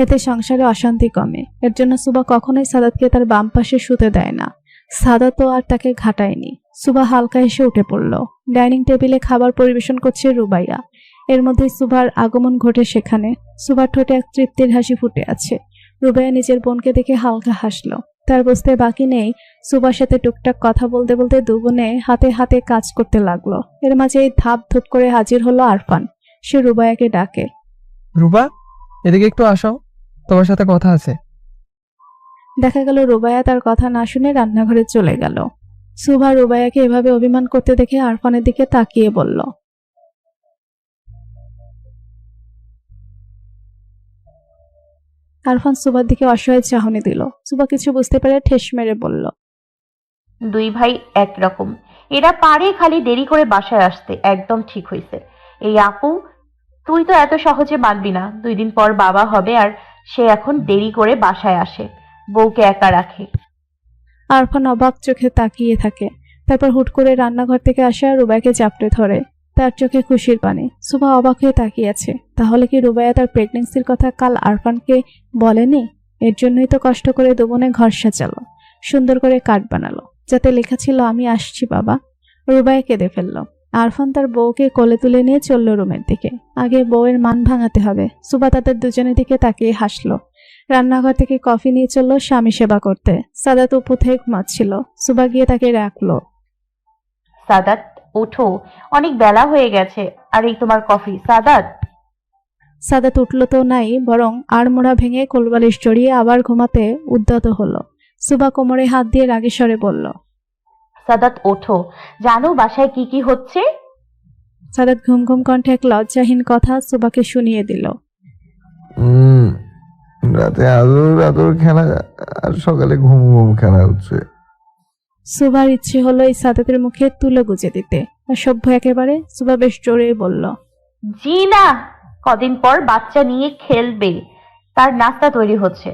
এতে সংসারে অশান্তি কমে। এর জন্য সুবা কখনোই সাদাতকে তার বাম পাশে শুতে দেয় না। সাদাতও আর তাকে ঘাটায়নি। সুবা হালকা এসে উঠে পড়ল। ডাইনিং টেবিলে খাবার পরিবেশন করছে রুবাইয়া। এর মধ্যে সুবার আগমন ঘটে সেখানে। সুবার ঠোঁটে এক তৃপ্তির হাসি ফুটে আছে। রুবাইয়া নিজের বোনকে দেখে হালকা হাসলো। তার বুঝতে বাকি নেই সুবার সাথে টুকটাক কথা বলতে বলতে দুবোনে হাতে হাতে কাজ করতে লাগলো। এর মাঝে এই ধাপ ধুপ করে হাজির হলো আরফান। সে রুবাইয়াকে ডাকে, রুবা, এদিকে একটু আসো, তোমার সাথে কথা আছে। দেখা গেল রুবাইয়া তার কথা না শুনে রান্নাঘরে চলে গেল। সুভা রুবাইয়াকে এভাবে অভিমান করতে দেখে আরফানের দিকে তাকিয়ে বলল, আরফান সুবার দিকে অসহায় চাহনি দিল। সুবা কিছু বুঝতে পেরে ঠেস মেরে বলল, দুই ভাই একরকম। এরা পারে খালি দেরি করে বাসায় আসতে। একদম ঠিক হয়েছে। এই আপু, তুই তো এত সহজে মানবি না। 2 দিন পর বাবা হবে আর সে এখন দেরি করে বাসায় আসে, বউকে একা রাখে। আরফান অবাক চোখে তাকিয়ে থাকে। তারপর হুট করে রান্নাঘর থেকে আসা রুবাইয়াকে চাপড়ে ধরে। তার চোখে খুশির পানি। সুভা অবাক হয়ে তাকিয়ে আছে। তাহলে কি রুবাইয়া তার প্রেগনেন্সির কথা কাল আরফানকে বলেনি? এর জন্যই তো কষ্ট করে দুবনে ঘর সাজালো, সুন্দর করে কার্ড বানালো, যাতে লেখা ছিল আমি আসছি বাবা। রুবাইয়া কেঁদে ফেলল। আরফান তার বউকে কোলে তুলে নিয়ে চলল রুমের দিকে। আগে বউয়ের মান ভাঙাতে হবে। সুভা তাদের দুজনের দিকে তাকিয়ে হাসলো। রান্নাঘর থেকে কফি নিয়ে চললো স্বামী সেবা করতে। সাদাত উপু থেকে ঘুমাচ্ছিল। সুভা গিয়ে তাকে রাখলো। সাদাত, ওঠো, অনেক বেলা হয়ে গেছে। আর এই তোমার কফি। সাদাত। সাদাত উঠল তো নাই, বরং আড়মোড়া ভেঙে কোলবালিশ জড়িয়ে আবার ঘুমাতে উদ্যত হলো। সুবা কোমরে হাত দিয়ে রাগে স্বরে বলল। সাদাত ওঠো, জানো বাসায় কি কি হচ্ছে? সাদাত ঘুম ঘুম কণ্ঠে এক লজ্জাহীন কথা সুবাকে শুনিয়ে দিল। রাতে আদর আদর খেলা আর সকালে ঘুম ঘুম খেলা হচ্ছে। সুবার ইচ্ছে হলো এই সাদাতের মুখে তুলো গুজে দিতে, অসভ্য একেবারে। সুবা বেশ জোরে বলল। জি না, কদিন পর বাচ্চা নিয়ে খেলবে, তার নাস্তা তৈরি হচ্ছে।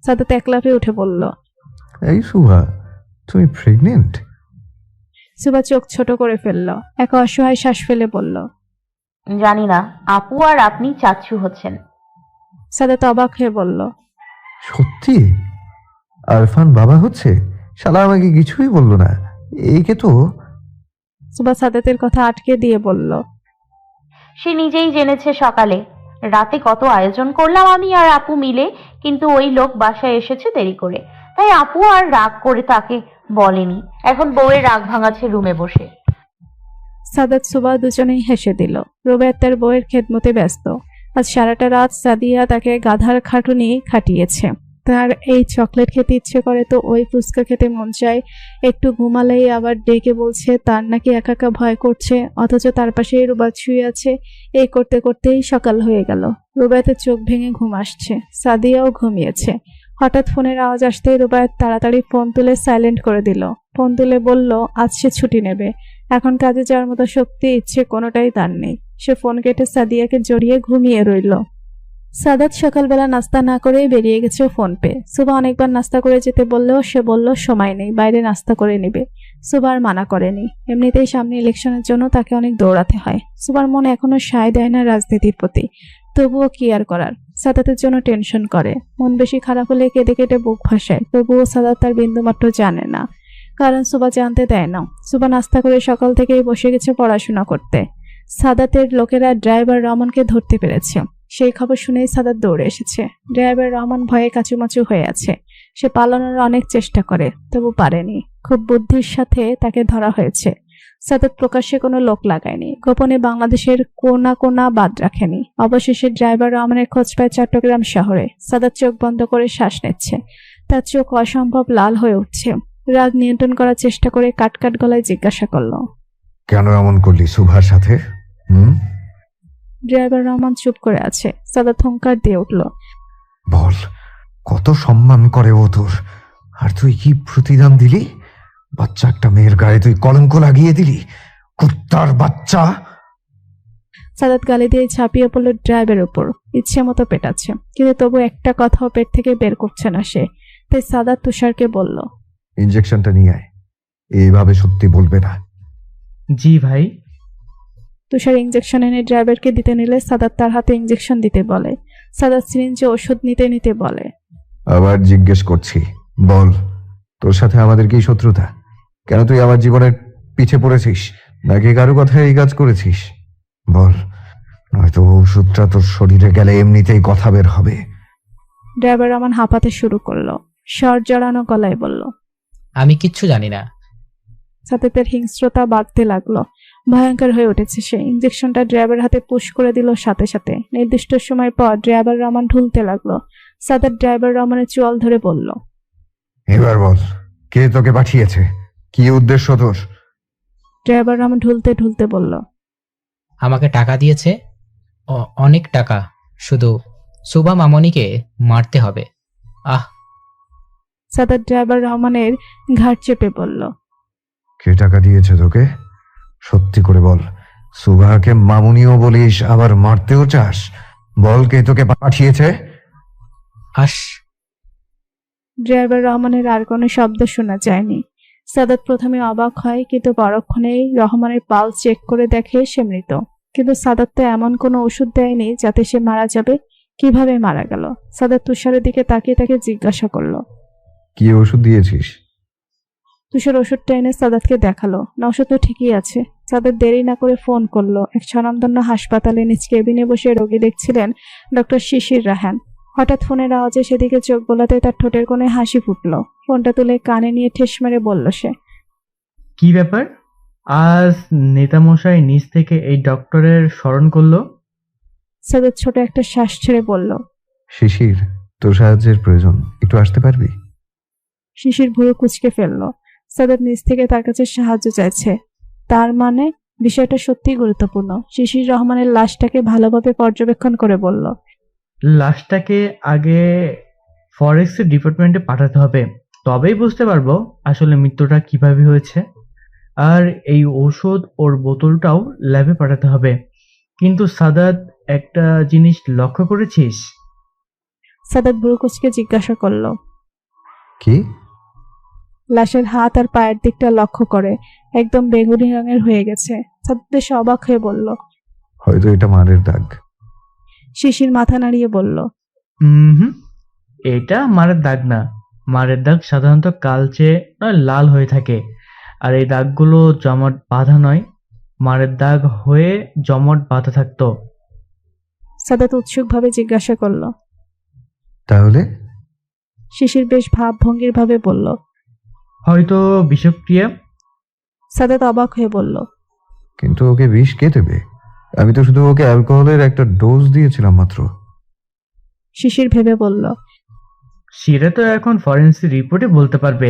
সাদাত একলাফে উঠে বলল। এই সুভা, তুমি প্রেগনেন্ট? সুবা চোখ ছোট করে ফেলল, এক অসহায় শ্বাস ফেলে বলল। জানি না, আপু আর আপনি চাচ্ছু হচ্ছেন। সাদাত অবাক হয়ে বলল। সত্যি? আরফান বাবা হচ্ছে? শালা আমাকে কিছুই বললো না। একে তো। সুবা সাদাতের কথা আটকে দিয়ে বলল। সে নিজেই জেনেছে সকালে। রাতে কত আয়োজন করলাম আমি আর আপু মিলে, কিন্তু ওই লোক বাসায় এসেছে দেরি করে, তাই আপু আর রাগ করে তাকে বলেনি। এখন বউয়ের রাগ ভাঙাচ্ছে রুমে বসে। সাদাত সুবা দুজনেই হেসে দিল। রুবায়েত তার বউয়ের খেদমতে ব্যস্ত। আজ সারাটা রাত সাদিয়া তাকে গাধার খাটুনি খাটিয়েছে। তার এই চকলেট খেতে ইচ্ছে করে তো ওই ফুচকা খেতে মন চায়। একটু ঘুমালেই আবার ডেকে বলছে তার নাকি একা একা ভয় করছে, অথচ তার পাশেই রুবায়েত শুয়ে আছে। এই করতে করতেই সকাল হয়ে গেল। রুবায়েতের চোখ ভেঙে ঘুম আসছে, সাদিয়াও ঘুমিয়েছে। হঠাৎ ফোনের আওয়াজ আসতেই রুবায়েত তাড়াতাড়ি ফোন তুলে সাইলেন্ট করে দিল। ফোন তুলে বলল আজ সে ছুটি নেবে। এখন কাজে যাওয়ার মতো শক্তি ইচ্ছে কোনোটাই তার নেই। সে ফোন কেটে সাদিয়াকে জড়িয়ে ঘুমিয়ে রইল। সাদাত সকালবেলা নাস্তা না করেই বেরিয়ে গেছে ফোন পেয়ে। সুবা অনেকবার নাস্তা করে যেতে বললেও সে বলল সময় নেই, বাইরে নাস্তা করে নিবে। সুবার মানা করেনি। এমনিতেই সামনে ইলেকশনের জন্য তাকে অনেক দৌড়াতে হয়। সুবার মন এখনো সায় দেয় না রাজনীতির প্রতি, তবুও কি আর করার। সাদাতের জন্য টেনশন করে। মন বেশি খারাপ হলে কেঁদে কেটে বুক ভাসায়, তবুও সাদাত তার বিন্দুমাত্র জানে না, কারণ সুবা জানতে দেয় না। সুবা নাস্তা করে সকাল থেকেই বসে গেছে পড়াশোনা করতে। সাদাতের লোকেরা ড্রাইভার রহমানকে ধরতে পেরেছে। সেই খবর শুনেই সাদাত দৌড়ে এসেছে। ড্রাইভার রহমান ভয়ে কাচুমাচু হয়ে আছে। সে পালানোর অনেক চেষ্টা করে, তবু পারেনি। খুব বুদ্ধির সাথে তাকে ধরা হয়েছে। সাদাত প্রকাশ্যে কোনো লোক লাগায়নি, গোপনে বাংলাদেশের কোনা কোনা বাদ রাখেনি। অবশেষে ড্রাইভার রহমানের খোঁজ পায় চট্টগ্রাম শহরে। সাদাত চোখ বন্ধ করে শ্বাস নিচ্ছে। তার চোখ অসম্ভব লাল হয়ে উঠছে। রাগ নিয়ন্ত্রণ করার চেষ্টা করে কাটকাট গলায় জিজ্ঞাসা করলো। কেন এমন করলি সুভার সাথে? ড্রাইভার রহমান চুপ করে আছে। সাদাত হুঙ্কার দিয়ে উঠল। বল, কত সম্মান করে ও তোর, আর তুই কি প্রতিদান দিলি? বাচ্চা একটা মেয়ের গায়ে তুই কলঙ্ক লাগিয়ে দিলি, কুত্তার বাচ্চা। সাদাত গালি দিয়ে ঝাঁপিয়ে পড়ল ড্রাইভারের উপর। ইচ্ছে মতো পেটাচ্ছে, কিন্তু তবু একটা কথাও পেট থেকে বের করছে না সে। তাই সাদাত তুষারকে বলল। ইনজেকশনটা নিয়ে আয়। এইভাবে সত্যি বলবে না। জি ভাই। তুষার ইঞ্জেকশন এনে ড্রাইভারকে দিতে নিলে সাদাত তার হাতে ইঞ্জেকশন দিতে বলে। সাদাত সিরিঞ্জে ওষুধ নিতে নিতে বলে। আবার জিজ্ঞেস করছি, বল, তোর সাথে আমাদের কি শত্রুতা? কেন তুই আমার জীবনের পিছে পড়েছিস, নাকি কারো কথায় এই কাজ করেছিস? বল, নয়তো ওষুধটা তোর শরীরে গেলে এমনিতেই কথা বের হবে। ড্রাইভার রহমান হাঁপাতে শুরু করলো। স্বর জড়ানো গলায় বলল। আমি কিচ্ছু জানি না। সাদাতের হিংস্রতা বাড়তে লাগলো। ভয়ঙ্কর হয়ে উঠেছে সে। ইঞ্জেকশনটা ড্রাইভার হাতে পুশ করে দিল সাথে সাথে। নির্দিষ্ট সময় পর ড্রাইভার রহমান ঢুলতে লাগলো। সাদাত ড্রাইভার রহমানের চোয়াল ধরে বলল। এবার বল, কে তোকে পাঠিয়েছে? কি উদ্দেশ্য তোর? ড্রাইভার রহমান ঢুলতে ঢুলতে বলল। আমাকে টাকা দিয়েছে, অনেক টাকা। শুধু সুবা মামনিকে মারতে হবে। আহ। সাদাত ড্রাইভার রহমানের ঘাড় চেপে বলল। কে টাকা দিয়েছে তোকে? সত্যি করে বল। সুভাকে মামুনিও বলিস, আবার মারতেও চাস? বল, কে তোকে পাঠিয়েছে? আস। ড্রাইভার রহমানের আর কোনো শব্দ শোনা যায়নি। সাদাত প্রথমে অবাক হয়, কিন্তু পরক্ষণেই রহমানের পালস চেক করে দেখে সে মৃত। কিন্তু সাদাত তো এমন কোনো ওষুধ দেয়নি যাতে সে মারা যাবে। কিভাবে মারা গেল? সাদাত তুষারের দিকে তাকিয়ে তাকে জিজ্ঞাসা করলো। কি ওষুধ দিয়েছিস? তুষার ওষুধটা এনে সাদাতকে দেখালো। না, ওষুধ তো ঠিকই আছে। সাদাত দেরি না করে ফোন করলো। এক স্বনামধন্য হাসপাতালে নিজ কেবিনে বসে রোগী দেখছিলেন ডক্টর শিশির রাহান। হঠাৎ ফোনের আওয়াজে সেদিকে চোখ বোলাতে তার ঠোঁটের কোণে হাসি ফুটলো। ফোনটা তুলে কানে নিয়ে ঠেস মেরে বলল সে। কি ব্যাপার? আজ নেতামশাই নিজ থেকে এই ডক্টরের স্মরণ করলো। সাদাত ছোট একটা শ্বাস ছেড়ে বলল। শিশির, তোর সাহায্যের প্রয়োজন, একটু আসতে পারবি? শিশির ভুরু কুঁচকে ফেলল। সাদাত নিজ থেকে তার কাছে সাহায্য চাইছে, তার মানে বিষয়টা সত্যিই গুরুত্বপূর্ণ। শিশির রহমানের লাশটাকে ভালোভাবে পর্যবেক্ষণ করে বলল। লাশটাকে আগে ফরেক্সিক ডিপার্টমেন্টে পাঠাতে হবে, তবেই বুঝতে পারবো আসলে মৃত্যুটা কিভাবে হয়েছে। আর এই ঔষধ ওর বোতলটাও ল্যাবে পাঠাতে হবে। কিন্তু সাদাত, একটা জিনিস লক্ষ্য করেছিস? সাদাত ভুরু কুঁচকে জিজ্ঞাসা করল। কি? লাশের হাত আর পায়ের দিকটা লক্ষ্য করে একদম বেগুনি রঙের হয়ে গেছে। সাদাত বেশ অবাক হয়ে বলল। হয়তো এটা মারের দাগ। শিশির মাথা নাড়িয়ে বলল। হুম, এটা মারের দাগ না। মারের দাগ সাধারণত কালচে নয় লাল হয়ে থাকে, আর এই দাগগুলো জমাট বাঁধা নয়। মারের দাগ হয়ে জমাট বাঁধা থাকতো। সাদাত উৎসুকভাবে জিজ্ঞাসা করল। তাহলে? শিশির বেশ ভাবভঙ্গির ভাবে বলল। হয়তো বিষক্রিয়া। সাদাত অবাক হয়ে বলল। কিন্তু ওকে বিষ কে দেবে? আমি তো শুধু ওকে অ্যালকোহলের একটা ডোজ দিয়েছিলাম মাত্র। শিশির ভেবে বলল। সেটা তো এখন ফরেন্সিক রিপোর্টে বলতে পারবে।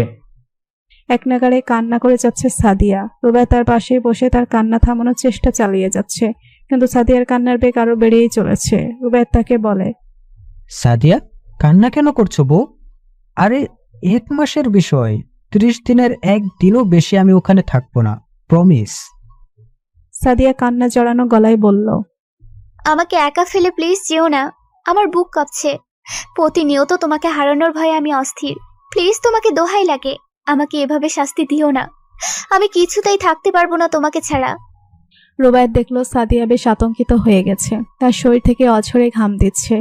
এক নাগাড়ে কান্না করে যাচ্ছে সাদিয়া। রুবাই তার পাশেই বসে তার কান্না থামানোর চেষ্টা চালিয়ে যাচ্ছে, কিন্তু সাদিয়ার কান্নার বেগ আরো বেড়েই চলেছে। রুবাই তাকে বলে। সাদিয়া, কান্না কেন করছো বউ? আরে 1 মাসের বিষয়, 30 দিনের একদিনও বেশি আমি ওখানে থাকবো না, প্রমিস। সাদিয়া কান্না জড়ানো গলায় বলল। আমাকে একা ফেলে প্লিজ যেও না, আমার বুক কাঁপছে। প্রতিনিয়ত তোমাকে হারানোর ভয়ে আমি অস্থির। প্লিজ, তোমাকে দোহাই লাগে, আমাকে এভাবে শাস্তি দিও না। আমি কিছুতেই থাকতে পারবো না তোমাকে ছাড়া। রুবায়েত দেখলো সাদিয়া বেশ আতঙ্কিত হয়ে গেছে, তার শরীর থেকে অঝরে ঘাম দিচ্ছে।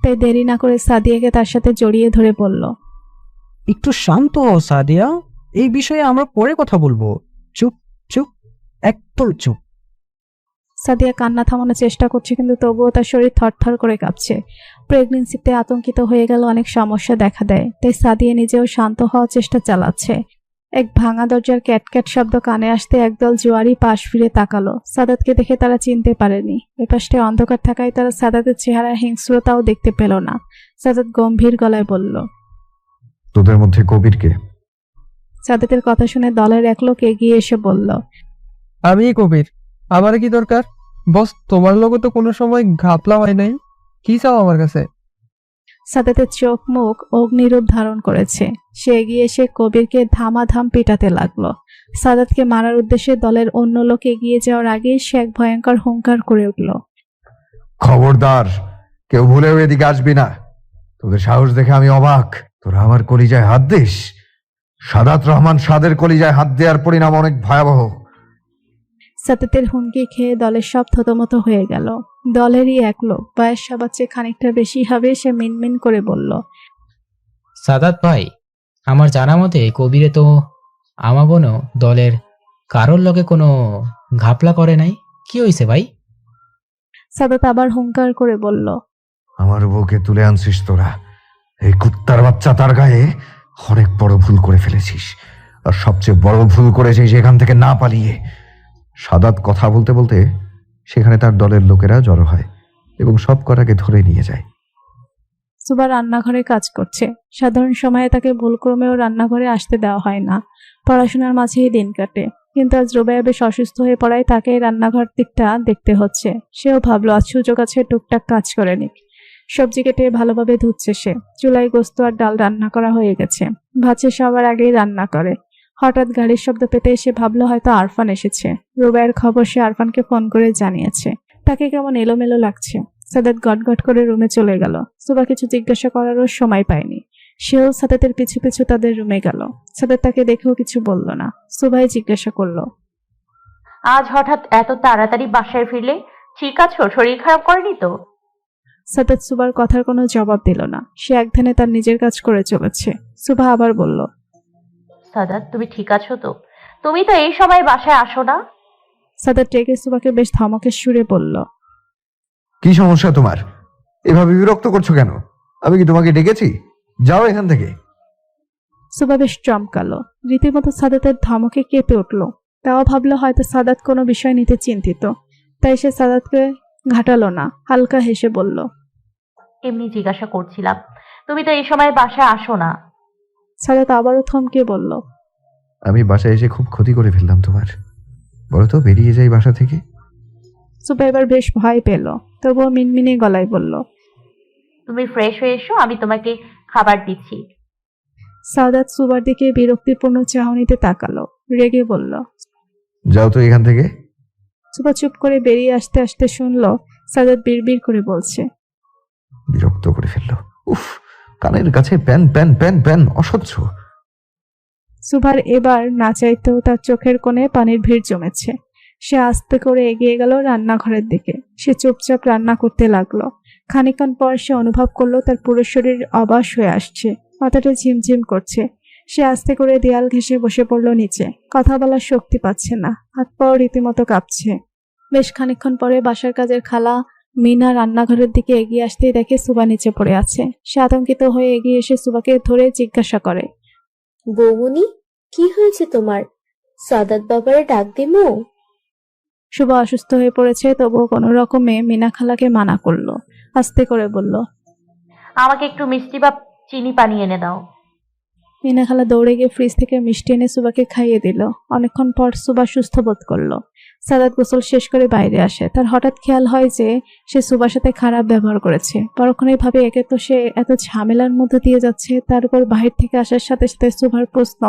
তাই দেরি না করে সাদিয়াকে তার সাথে জড়িয়ে ধরে বলল। একটু শান্ত হও সাদিয়া, এই বিষয়ে আমরা পরে কথা বলবো। চুপ চুপ, একদম চুপ। সাদিয়া কান্না থামানোর চেষ্টা করছে, কিন্তু তবুও তার শরীর থরথর করে কাঁপছে। প্রেগনেন্সিতে আতঙ্কিত হয়ে গেল অনেক সমস্যা দেখা দেয়, তাই সাদিয়া নিজেও শান্ত হওয়ার চেষ্টা চালাচ্ছে। এক ভাঙা দরজার ক্যাটক্যাট শব্দ কানে আসতে একদল জোয়ারি পাশ ফিরে তাকালো। সাদাতকে দেখে তারা চিনতে পারেনি। এপাশটায় অন্ধকার থাকায় তারা সাদাতের চেহারার হিংস্রতাও দেখতে পেল না। সাদাত গম্ভীর গলায় বলল। তোদের মধ্যে কবির কে? সাদাতের কথা শুনে দলের এক লোক এগিয়ে এসে বলল। আমি কবির। আমার কি দরকার? বস, তোমার লোকে তো কোনো সময় ঘাপলা হয় নাই, কি চাও আমার কাছে? সাদাতের চোখ মুখ অগ্নিরূপ ধারণ করেছে। সে এগিয়ে এসে কবিরকে ধামাধাম পিটাতে লাগলো। সাদাতকে মারার উদ্দেশ্যে দলের অন্য লোক এগিয়ে যাওয়ার আগেই সে এক ভয়ঙ্কর হুঙ্কার করে উঠল। খবরদার, কেউ ভুলেও এদিকে আসবি না। তোদের সাহস দেখে আমি অবাক। তোরা আমার কলিজায় হাত দিস? সাদাত রহমান সাদের কলিজায় হাত দেওয়ার পরিণাম অনেক ভয়াবহ। সাদাতের হুমকি খেয়ে দলের সব থতমত হয়ে গেল। দলেরই এক লোক, বয়স সবার চেয়ে খানিকটা বেশি হবে, সে মিনমিন করে বলল। সাদাত ভাই, আমার জানা মতে কবিরে তো আমাগনো দলের কারোর লগে কোনো ঘাপলা করে নাই। কি হইছে ভাই? সাদাত আবার হুঙ্কার করে বলল। আমার বউকে তুলে আনছিস তোরা। এই কুত্তার বাচ্চা, তার গায়ে অনেক বড় ভুল করে ফেলেছিস। আর সবচেয়ে বড় ভুল করেছিস এখান থেকে না পালিয়ে। সাদাত কথা বলতে বলতে সেখানে তার দলের লোকেরা জড়ো হয় এবং সব কটাকে ধরে নিয়ে যায়। সুবা রান্নাঘরে কাজ করছে। সাধারণ সময়ে তাকে ভুলক্রমেও রান্নাঘরে আসতে দেওয়া হয় না। পড়াশোনার মাঝেই দিন কাটে, কিন্তু আজ রুবাইয়া বেশ অসুস্থ হয়ে পড়ায় তাকে রান্নাঘর দিকটা দেখতে হচ্ছে। সেও ভাবলো আজ সুযোগ আছে, টুকটাক কাজ করে নিক। সবজি কেটে ভালোভাবে ধুচ্ছে সে। চুলায় গোস্ত আর ডাল রান্না করা হয়ে গেছে। ভাজে সবার আগেই রান্না করে। হঠাৎ গাড়ির শব্দ পেতে সে ভাবলো হয়তো আরফান এসেছে। রুবাইয়ের খবর সে আরফানকে ফোন করে জানিয়েছে। তাকে কেমন এলোমেলো লাগছে। সাদাত গটগট করে রুমে চলে গেল। সুবা কিছু জিজ্ঞাসা করারও সময় পায়নি। সেও সাদাতের পিছু পিছু তাদের রুমে গেল। সাদাত তাকে দেখেও কিছু বলল না। সুবাই জিজ্ঞাসা করলো। আজ হঠাৎ এত তাড়াতাড়ি বাসায় ফিরলে? ঠিক আছো? শরীর খারাপ করেনি তো? সাদাত সুবার কথার কোনো জবাব দিল না। সে একধানে তার নিজের কাজ করে চলেছে। সুবা আবার বলল। সাদাত, তুমি ঠিক আছো তো? তুমি তো এই সময় বাসায় আসো না। সাদাত রেগে সুবাকে বেশ ধমকের সুরে বলল। কি সমস্যা তোমার? এভাবে বিরক্ত করছো কেন? আমি কি তোমাকে ডেকেছি? যাও এখান থেকে। সুবা বেশ চমকালো। রীতিমতো সাদাতের ধমকে কেঁপে উঠল। তাও ভাবলো হয়তো সাদাত কোনো বিষয় নিতে চিন্তিত, তাই সে সাদাতকে ঘাটালো না, হালকা হেসে বলল। এমনি জিজ্ঞাসা করছিলাম, তুমি তো এই সময় বাসায় আসো না। সাদাত আবারও থমকে বলল। আমি বাসায় এসে খুব ক্ষতি করে ফেললাম তোমার। বলো তো, বেরিয়ে যাই বাসা থেকে। সুবা এবার বেশ ভয় পেল, তবুও মিনমিনে গলায় বলল। তুমি ফ্রেশ হয়ে এসো, আমি তোমাকে খাবার দিচ্ছি। সাদাত সুবার দিকে বিরক্তিপূর্ণ চাহনিতে তাকালো, রেগে বলল। যাও তো এখান থেকে। সুবা চুপ করে বেরিয়ে আসতে আসতে শুনলো সাদাত বিড়বিড় করে বলছে। বিরক্ত করে ফেললো। উফ, কানের কাছে প্যান প্যান প্যান প্যান, অসহ্য। সুভার এবার না চাইতেও তার চোখের কোণে পানির ভিড় জমেছে। সে আস্তে করে এগিয়ে গেল রান্নাঘরের দিকে। সে চুপচাপ রান্না করতে লাগলো। খানিকক্ষণ পর সে অনুভব করলো তার পুরো শরীর অবশ হয়ে আসছে, মাথাটা ঝিমঝিম করছে। সে আস্তে করে দেয়াল ঘেঁষে বসে পড়লো নিচে। কথা বলার শক্তি পাচ্ছে না, হাত পাও রীতিমতো কাঁপছে। বেশ খানিকক্ষণ পরে বাসার কাজের খালা মিনা রান্নাঘরের দিকে এগিয়ে আসতেই দেখে সুবা নিচে পড়ে আছে। সে আতঙ্কিত হয়ে এগিয়ে এসে সুবাকে ধরে জিজ্ঞাসা করে। বৌমনি, কি হয়েছে তোমার? সাদাত বাবারে ডাক দিমু? সুবা অসুস্থ হয়ে পড়েছে, তবুও কোনো রকমে মিনা খালাকে মানা করলো। আস্তে করে বলল। আমাকে একটু মিষ্টি বা চিনি পানি এনে দাও। মিনা খালা দৌড়ে গিয়ে ফ্রিজ থেকে মিষ্টি এনে সুবাকে খাইয়ে দিল। অনেকক্ষণ পর সুবা সুস্থ বোধ করলো। সাদাত গোসল শেষ করে বাইরে আসে। তার হঠাৎ খেয়াল হয় যে সে সুবার সাথে খারাপ ব্যবহার করেছে। পরক্ষণে ভাবে একে তো সে এত ঝামেলার মধ্যে দিয়ে যাচ্ছে, তার উপর বাহির থেকে আসার সাথে সাথে সুবার প্রশ্ন,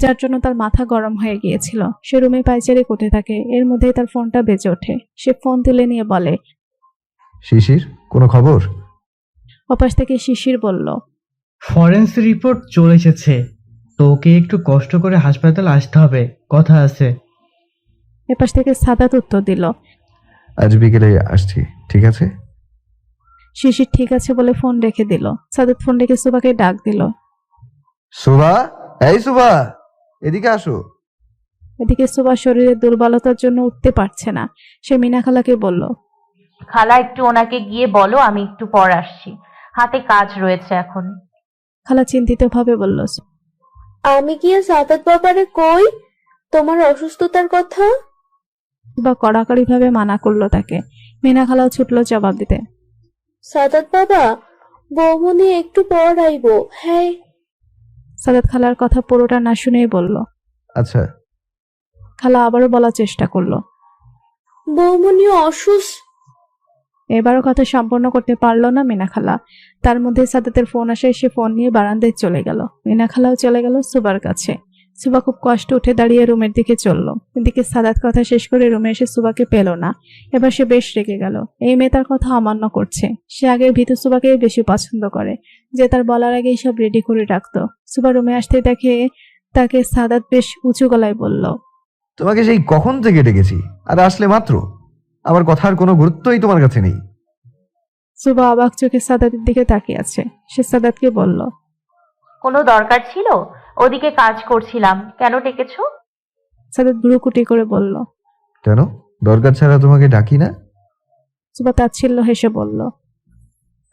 যার জন্য তার মাথা গরম হয়ে গিয়েছিল। সে রুমে পায়চারি করতে থাকে। এর মধ্যেই তার ফোনটা বেজে ওঠে। সে ফোন তুলে নিয়ে বলে। শিশির, কোনো খবর? ওপাশ থেকে শিশির বলল। ফরেন্সিক রিপোর্ট চলে এসেছে, তোকে একটু কষ্ট করে হাসপাতাল আসতে হবে, কথা আছে। এপাশ থেকে সাদাত উত্তর দিল। আজ বিকেলে আসছি, ঠিক আছে? শিশির ঠিক আছে বলে ফোন রেখে দিল। সাদাত ফোন রেখে সুবাকে ডাক দিল। সুভা, এই সুভা, এদিকে আসো। এদিকে সুবা শরীরের দুর্বলতার জন্য উঠতে পারছে না। সে মিনা খালাকে বলল। খালা, একটু ওনাকে গিয়ে বলো আমি একটু পর আসছি, হাতে কাজ রয়েছে এখন। খালা চিন্তিত ভাবে বলল। আমি গিয়ে সাদাত বাবারে কই তোমার অসুস্থতার কথা? সুবা কড়াকড়ি ভাবে মানা করলো তাকে। মিনা খালাও ছুটলো জবাব দিতে। সাদাত বাবা, বৌমনি একটু পর আইবো। হ্যাঁ। সাদাত খালার কথা পুরোটা না শুনেই বলল। আচ্ছা। খালা আবারও বলার চেষ্টা করলো। বৌমনি অসুস্থ। এবারও কথা সম্পন্ন করতে পারলো না মিনা খালা। তার মধ্যে সাদাতের ফোন আসে। সে ফোন নিয়ে বারান্দায় চলে গেল। মিনা খালাও চলে গেল সুবার কাছে। সুবা খুব কষ্ট উঠে দাঁড়িয়ে রুমের দিকে চলল। এদিকে সাদাত কথা শেষ করে রুমে এসে সুবাকে পেল না। এবার সে বেশ রেগে গেল। এই মেয়ে তার কথা অমান্য করছে। সে আগের ভীতু সুবাকে বেশি পছন্দ করে, যে তার বলার আগেই সব রেডি করে রাখতো। সুবা রুমে আসতে দেখে তাকে সাদাত বেশ উঁচু গলায় বলল। তোমাকে সেই কখন থেকে ডেকেছি, আর আসলে মাত্র। আমার কথার কোনো গুরুত্বই তোমার কাছে নেই। সুবা অবাক চোখে সাদাতের দিকে তাকিয়ে আছে। সে সাদাতকে বলল। কোনো দরকার ছিল? ওদিকে কাজ করছিলাম, কেন ডেকেছো? সাদাত ভ্রুকুটি করে বলল। কেন, দরকার ছাড়া তোমাকে ডাকি না? সুবা তাচ্ছিল্য হেসে বলল।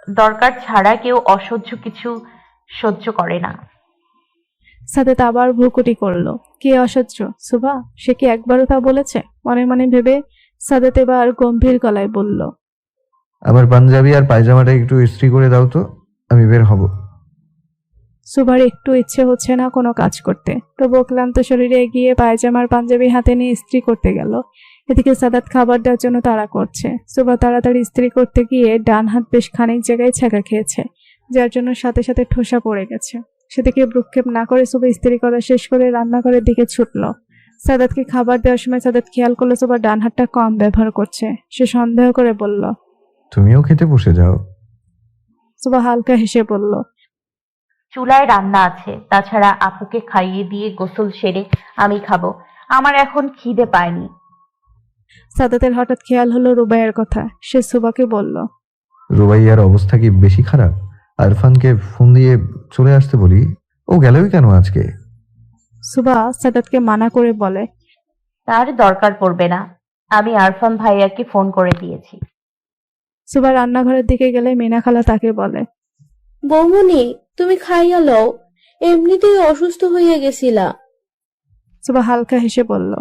দরকার ছাড়া কেউ অসহ্য কিছু সহ্য করে না। সাদাত আবার ভ্রুকুটি করলো। কে অসহ্য? সুবা? সে কি একবারও তা বলেছে? মনে মনে ভেবে সাদাত এবার গম্ভীর গলায় বলল। আমার পাঞ্জাবি আর পায়জামাটা একটু ইস্ত্রি করে দাও তো, আমি বের হব। সুবার একটু ইচ্ছে হচ্ছে না কোনো কাজ করতে, তবুও ক্লান্ত শরীরে এগিয়ে পায়জামার পাঞ্জাবি হাতে নিয়ে ইস্ত্রি করতে গেল। এদিকে সাদাত খাবার দেওয়ার জন্য তাড়া করছে। সুবা তাড়াতাড়ি ইস্ত্রি করতে গিয়ে ডান হাত বেশ খানিক জায়গায় ছ্যাঁকা খেয়েছে, যার জন্য সাথে সাথে ঠোসা পড়ে গেছে। সেদিকে ভ্রুক্ষেপ না করে সুবা ইস্ত্রি করা শেষ করে রান্নাঘরের দিকে ছুটল। সাদাতকে খাবার দেওয়ার সময় সাদাত খেয়াল করলো সুবা ডান হাতটা কম ব্যবহার করছে। সে সন্দেহ করে বলল। তুমিও খেতে বসে যাও। সুবা হালকা হেসে বলল। চুলায় রান্না আছে, তাছাড়া আপুকে খাইয়ে দিয়ে গোসল সেরে আমি খাবো, আমার এখন খিদে পায়নি। সাদাতের হঠাৎ খেয়াল হলো রুবাইয়ের কথা। সে সুবাকে বলল। রুবাইয়ার অবস্থা কি বেশি খারাপ? আরফানকে ফোন দিয়ে চলে আসতে বলি, ও গেলই কেন আজকে? সুবা সাদাতকে মানা করে বলে। তার দরকার পড়বে না, আমি আরফান ভাইয়াকে ফোন করে দিয়েছি। সুবা রান্নাঘরের দিকে গেলে মিনা খালা তাকে বলে। বৌমনি, তুমি খাইয়া লও, এমনিতেই অসুস্থ হইয়া গেছিলা। সুবা হালকা হেসে বলল।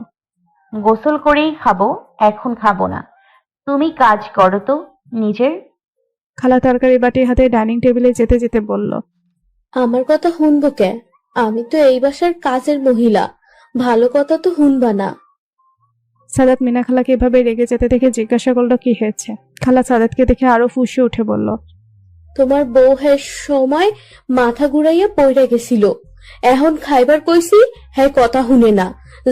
গোসল করেই খাবো, এখন খাবো না। তুমি কাজ করো তো নিজের। খালা তরকারি বাটি হাতে ডাইনিং টেবিলে যেতে যেতে বলল, আমার কথা শুনবো কে? আমি তো এই বাসার কাজের মহিলা, ভালো কথা তো শুনবা না। সাদাত মিনা খালাকে এভাবে রেগে যেতে দেখে জিজ্ঞাসা করলো কি হয়েছে। খালা সাদাতকে দেখে আরো ফুঁসে উঠে বলল, তোমার বউ হ্যাঁ সময় মাথা ঘুরাইয়া পইরা গেছিল, এখন খাইবার কইছি হ্যাঁ কথা শুনে না,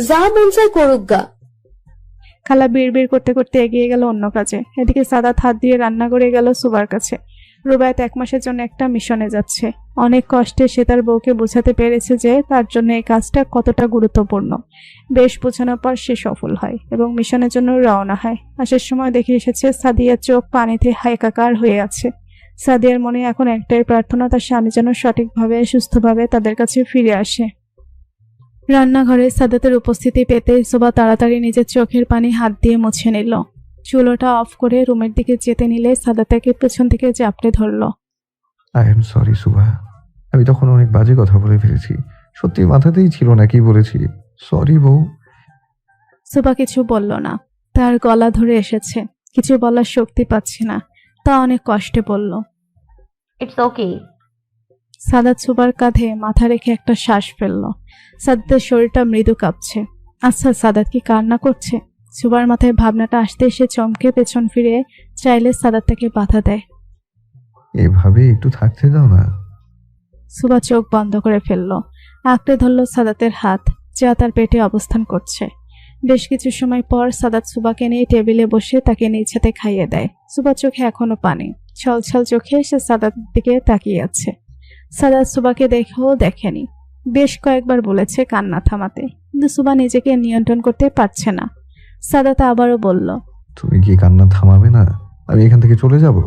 যা মন চায় করুক গা। খালা বিড়বিড় করতে করতে এগিয়ে গেল অন্য কাজে। এদিকে সাদাত হাত দিয়ে রান্না করে গেল সুবার কাছে। রুবায়েত 1 মাসের জন্য একটা মিশনে যাচ্ছে। অনেক কষ্টে সে তার বউকে বোঝাতে পেরেছে যে তার জন্য এই কাজটা কতটা গুরুত্বপূর্ণ। বেশ বোঝানোর পর সে সফল হয় এবং মিশনের জন্য রওনা হয়। আসার সময় দেখে এসেছে সাদিয়ার চোখ পানিতে একাকার হয়ে আছে। সাদিয়ার মনে এখন একটাই প্রার্থনা, তার স্বামী যেন সঠিকভাবে সুস্থভাবে তাদের কাছে ফিরে আসে। রান্নাঘরে সাদাতের উপস্থিতি পেতে সুবা তাড়াতাড়ি নিজের চোখের পানি হাত দিয়ে মুছে নিল। চুলোটা অফ করে রুমের দিকে যেতে নিলে সাদাতাকে পেছন থেকে চাপড়ে ধরল। আই এম সরি সুভা, আমি তখন অনেক বাজে কথা বলে ফেলেছি। সত্যি মাথাতেই ছিল না কি বলেছি। সরি বউ। সুবা কিছু বলল না। তার গলা ধরে এসেছে, কিছু বলার শক্তি পাচ্ছে না। তা অনেক কষ্টে বলল। It's okay. সাদাত সুবার কাঁধে মাথা রেখে একটা শ্বাস ফেলল। সাদাতের শরীরটা মৃদু কাঁপছে। আচ্ছা, সাদাত কি কান্না করছে? সুবার মাথায় ভাবনাটা আসতে সে চমকে পেছন ফিরে চাইলে সাদাত তাকে বাধা দেয়। এভাবে একটু থাকতে দাও না। সুবা চোখ বন্ধ করে ফেলল। আঁকড়ে ধরল সাদাতের হাত, যা তার পেটে অবস্থান করছে। বেশ কিছু সময় পর সাদাত সুবাকে নিয়ে টেবিলে বসে তাকে নিজ হাতে খাইয়ে দেয়। সুবার চোখে এখনো পানি, ছলছল চোখে সে সাদাতের দিকে তাকিয়ে আছে। সাদাত সুবাকে দেখেও দেখেনি। বেশ কয়েকবার বলেছে কান্না থামাতে, কিন্তু সুবা নিজেকে নিয়ন্ত্রণ করতে পারছে না। সাদাত আবারও বলল, তুমি কি কান্না থামাবে না? আমি এখান থেকে চলে যাব।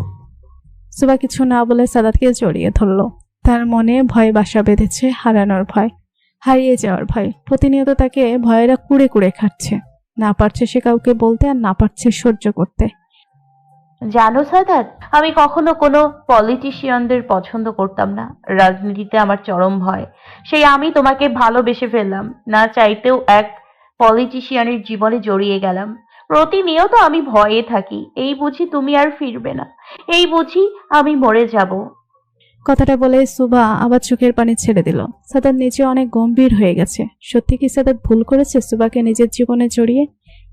সুবা কিছু না বলে সাদাতকে জড়িয়ে ধরল। তার মনে ভয় বাসা বেঁধেছে, হারানোর ভয়, হারিয়ে যাওয়ার ভয়। প্রতিনিয়ত তাকে ভয়েরা কুড়ে কুড়ে খাচ্ছে। না পারছে সে কাউকে বলতে, আর না পারছে সহ্য করতে। জানো সাদাত, আমি কখনো কোনো পলিটিশিয়ানদের পছন্দ করতাম না। রাজনীতিতে আমার চরম ভয়। সেই আমি তোমাকে ভালোবেসে ফেললাম, না চাইতেও এক পলিটিশিয়ানের জীবনে জড়িয়ে গেলাম। প্রতিনিয়ত আমি ভয়ে থাকি, এই বুঝি তুমি আর ফিরবে না, এই বুঝি আমি মরে যাব। কথাটা বলে সুবা আবার চোখের পানি ছেড়ে দিল। সাদাত নিচে অনেক গম্ভীর হয়ে গেছে। সত্যি কি সাদাত ভুল করেছে সুবাকে নিজের জীবনে জড়িয়ে?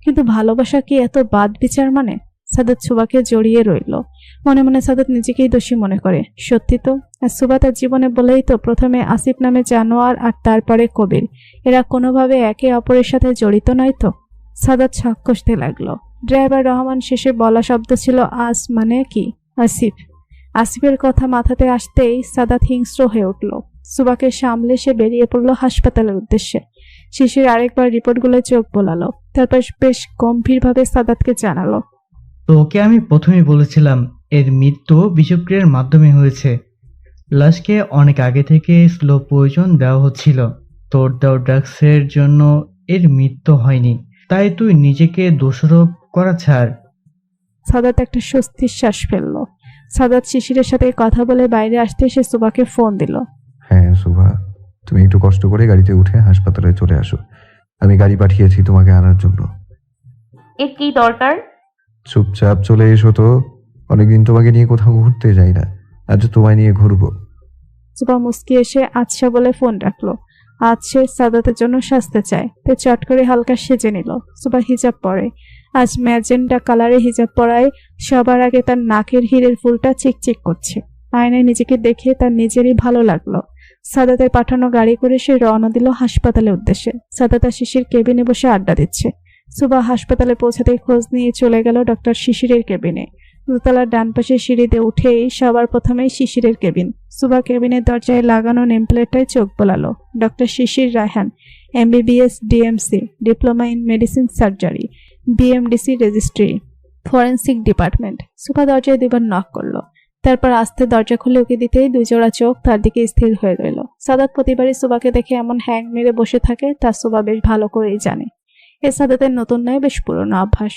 কিন্তু ভালোবাসা কি এত বাদ বিচার মানে? সাদাত সুবাকে জড়িয়ে রইল। মনে মনে সাদাত নিজেকেই দোষী মনে করে। সত্যি তো, আর সুবা তার জীবনে বলেই তো প্রথমে আসিফ নামে জানোয়ার আর তারপরে কবির, এরা কোনোভাবে একে অপরের সাথে জড়িত নয় তো? সাদাত ছক কষতে লাগলো। ড্রাইভার রহমান শেষে বলা শব্দ ছিল আস, মানে কি আসিফ। আসিফের কথা মাথাতে আসতেই সাদাত হিংস্র হয়ে উঠল। সুবাকে সামলে সে বেরিয়ে পড়ল হাসপাতালের উদ্দেশ্যে। শিশির আরেকবার রিপোর্টগুলো চোখ বোলালো, তারপর বেশ গম্ভীরভাবে সাদাতকে জানালো, তো ওকে আমি প্রথমেই বলেছিলাম এর মৃত্যু বিষক্রিয়ার মাধ্যমে হয়েছে। লাশকে অনেক আগে থেকে স্লো পয়জন দেওয়া হচ্ছিল। তোর দেওয়া ড্রাগসের জন্য এর মৃত্যু হয়নি, তাই তুই নিজেকে দোষারোপ করা ছাড়। সাদাত একটা স্বস্তির শ্বাস ফেলল। সাদাত শিশিরের সাথে কথা বলে বাইরে আসতে সে সুবাকে ফোন দিল। হ্যাঁ সুভা, তুমি একটু কষ্ট করে গাড়িতে উঠে হাসপাতালে চলে আসো। আমি গাড়ি পাঠিয়েছি তোমাকে আনার জন্য। এর কি দরকার? চুপচাপ চলে এসো তো। অনেকদিন তোমাকে নিয়ে কোথাও ঘুরতে যাই না, আজ তোমায় নিয়ে ঘুরবো। সুবা মুস্কি এসে আচ্ছা বলে ফোন রাখলো। আজ সে সাদাতের জন্য সাজতে চায়, তাই চট করে হালকা সেজে নিল। সুবা হিজাব পরে। আজ ম্যাজেন্টা কালারে হিজাব পরায় সবার আগে তার নাকের হিরের ফুলটা চিকচিক করছে। আয়নায় নিজেকে দেখে তার নিজেরই ভালো লাগলো। সাদাতের পাঠানো গাড়ি করে সে রওনা দিল হাসপাতালের উদ্দেশ্যে। সাদাতা শিশির কেবিনে বসে আড্ডা দিচ্ছে। সুবা হাসপাতালে পৌঁছাতেই খোঁজ নিয়ে চলে গেল ডক্টর শিশিরের কেবিনে। দোতলার ডান পাশে সিঁড়িতে উঠেই সবার প্রথমেই শিশিরের কেবিন। সুবা কেবিনের দরজায় লাগানো নেমপ্লেটটায় চোখ বোলালো। Doctor Shishir Raihan, MBBS DMC, diploma in medicine surgery, BMDC registry, forensic department. Suba দরজায় দুবার নক করলো। তারপর আস্তে দরজা খুলে উকি দিতেই দুই জোড়া চোখ তার দিকে স্থির হয়ে রইল। সাদাত প্রতিবারই সুবাকে দেখে এমন হ্যাং মেরে বসে থাকে তা সুবা বেশ ভালো করেই জানে। এ সাদাতের নতুন নয়, বেশ পুরনো অভ্যাস।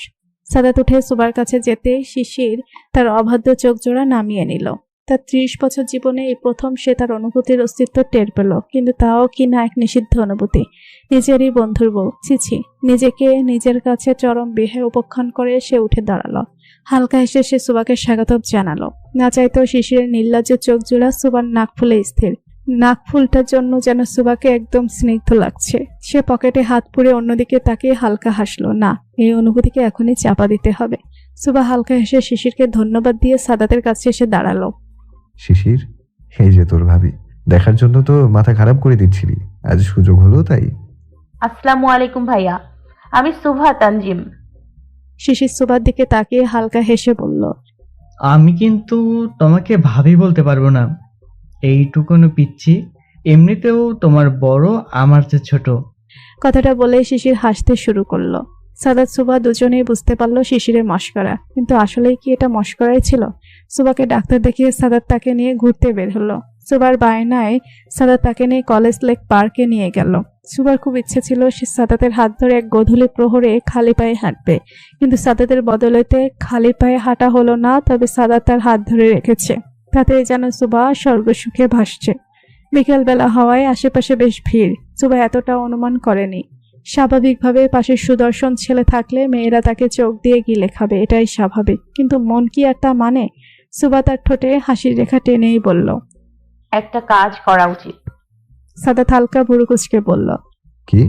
সাদাত উঠে সুবার কাছে যেতে শিশির তার অবাধ্য চোখ জোড়া নামিয়ে নিল। তার 30 বছর জীবনে এই প্রথম সে তার অনুভূতির অস্তিত্ব টের পেল, কিন্তু তাও কি না এক নিষিদ্ধ অনুভূতি। নিজেরই বন্ধুর বউ, ছিছি। নিজেকে নিজের কাছে চরম বিহে উপেক্ষণ করে সে উঠে দাঁড়ালো। হালকা হেসে সে সুবাকে স্বাগত জানালো। না চাইতেও শিশিরের নির্লজ্জ চোখ জোড়া সুবার নাক ফুলে স্থির। নাক ফুলটার জন্য যেন সুবাকে একদম স্নিগ্ধ লাগছে। সে পকেটে হাত পুরে অন্যদিকে তাকিয়ে হালকা হাসলো। না, এই অনুভূতিকে এখনই চাপা দিতে হবে। সুবা হালকা হেসে শিশিরকে ধন্যবাদ দিয়ে সাদাতের কাছে এসে দাঁড়ালো। শিশির, এই যে তোর ভাবি, দেখার জন্য তো মাথা খারাপ করে দিচ্ছিলি, আজ সুযোগ হলো তাই। আসসালামু আলাইকুম ভাইয়া, আমি সুভা তানজিম। শিশির সুবার দিকে তাকিয়ে হালকা হেসে বলল, আমি কিন্তু তোমাকে ভাবি বলতে পারবো না, এইটুকুনো পিচ্ছি। এমনিতেও তোমার বড়, আমার চেয়ে ছোট। কথাটা বলে শিশির হাসতে শুরু করলো। সাদাত সুবা দুজনেই বুঝতে পারলো শিশিরের মশকরা, কিন্তু আসলেই কি এটা মশকরাই ছিল? সুবাকে ডাক্তার দেখিয়ে সাদাত তাকে নিয়ে ঘুরতে বের হলো। সুবার বায়নায় সাদাত তাকে নিয়ে কলেজ লেক পার্কে নিয়ে গেল। সুবার খুব ইচ্ছে ছিল সে সাদাতের হাত ধরে এক গোধূলি প্রহরে খালি পায়ে হাঁটবে, কিন্তু সাদাতের বদলেতে খালি পায়ে হাঁটা হলো না। তবে সাদাত তার হাত ধরে রেখেছে, তাতে যেন সুবা স্বর্গসুখে ভাসছে। বিকেলবেলা হওয়ায় আশেপাশে বেশ ভিড়। সুবা এতটা অনুমান করেনি। স্বাভাবিকভাবে পাশে সুদর্শন ছেলে থাকলে মেয়েরা তাকে চোখ দিয়ে গিলে খাবে, এটাই স্বাভাবিক। কিন্তু মন কি আর তা মানে? সুবা তার ঠোঁটে হাসির রেখা টেনেই বলল, একটা কাজ করা উচিত। সাদাত হালকা ভুরু কুঁচকে বলল, কি?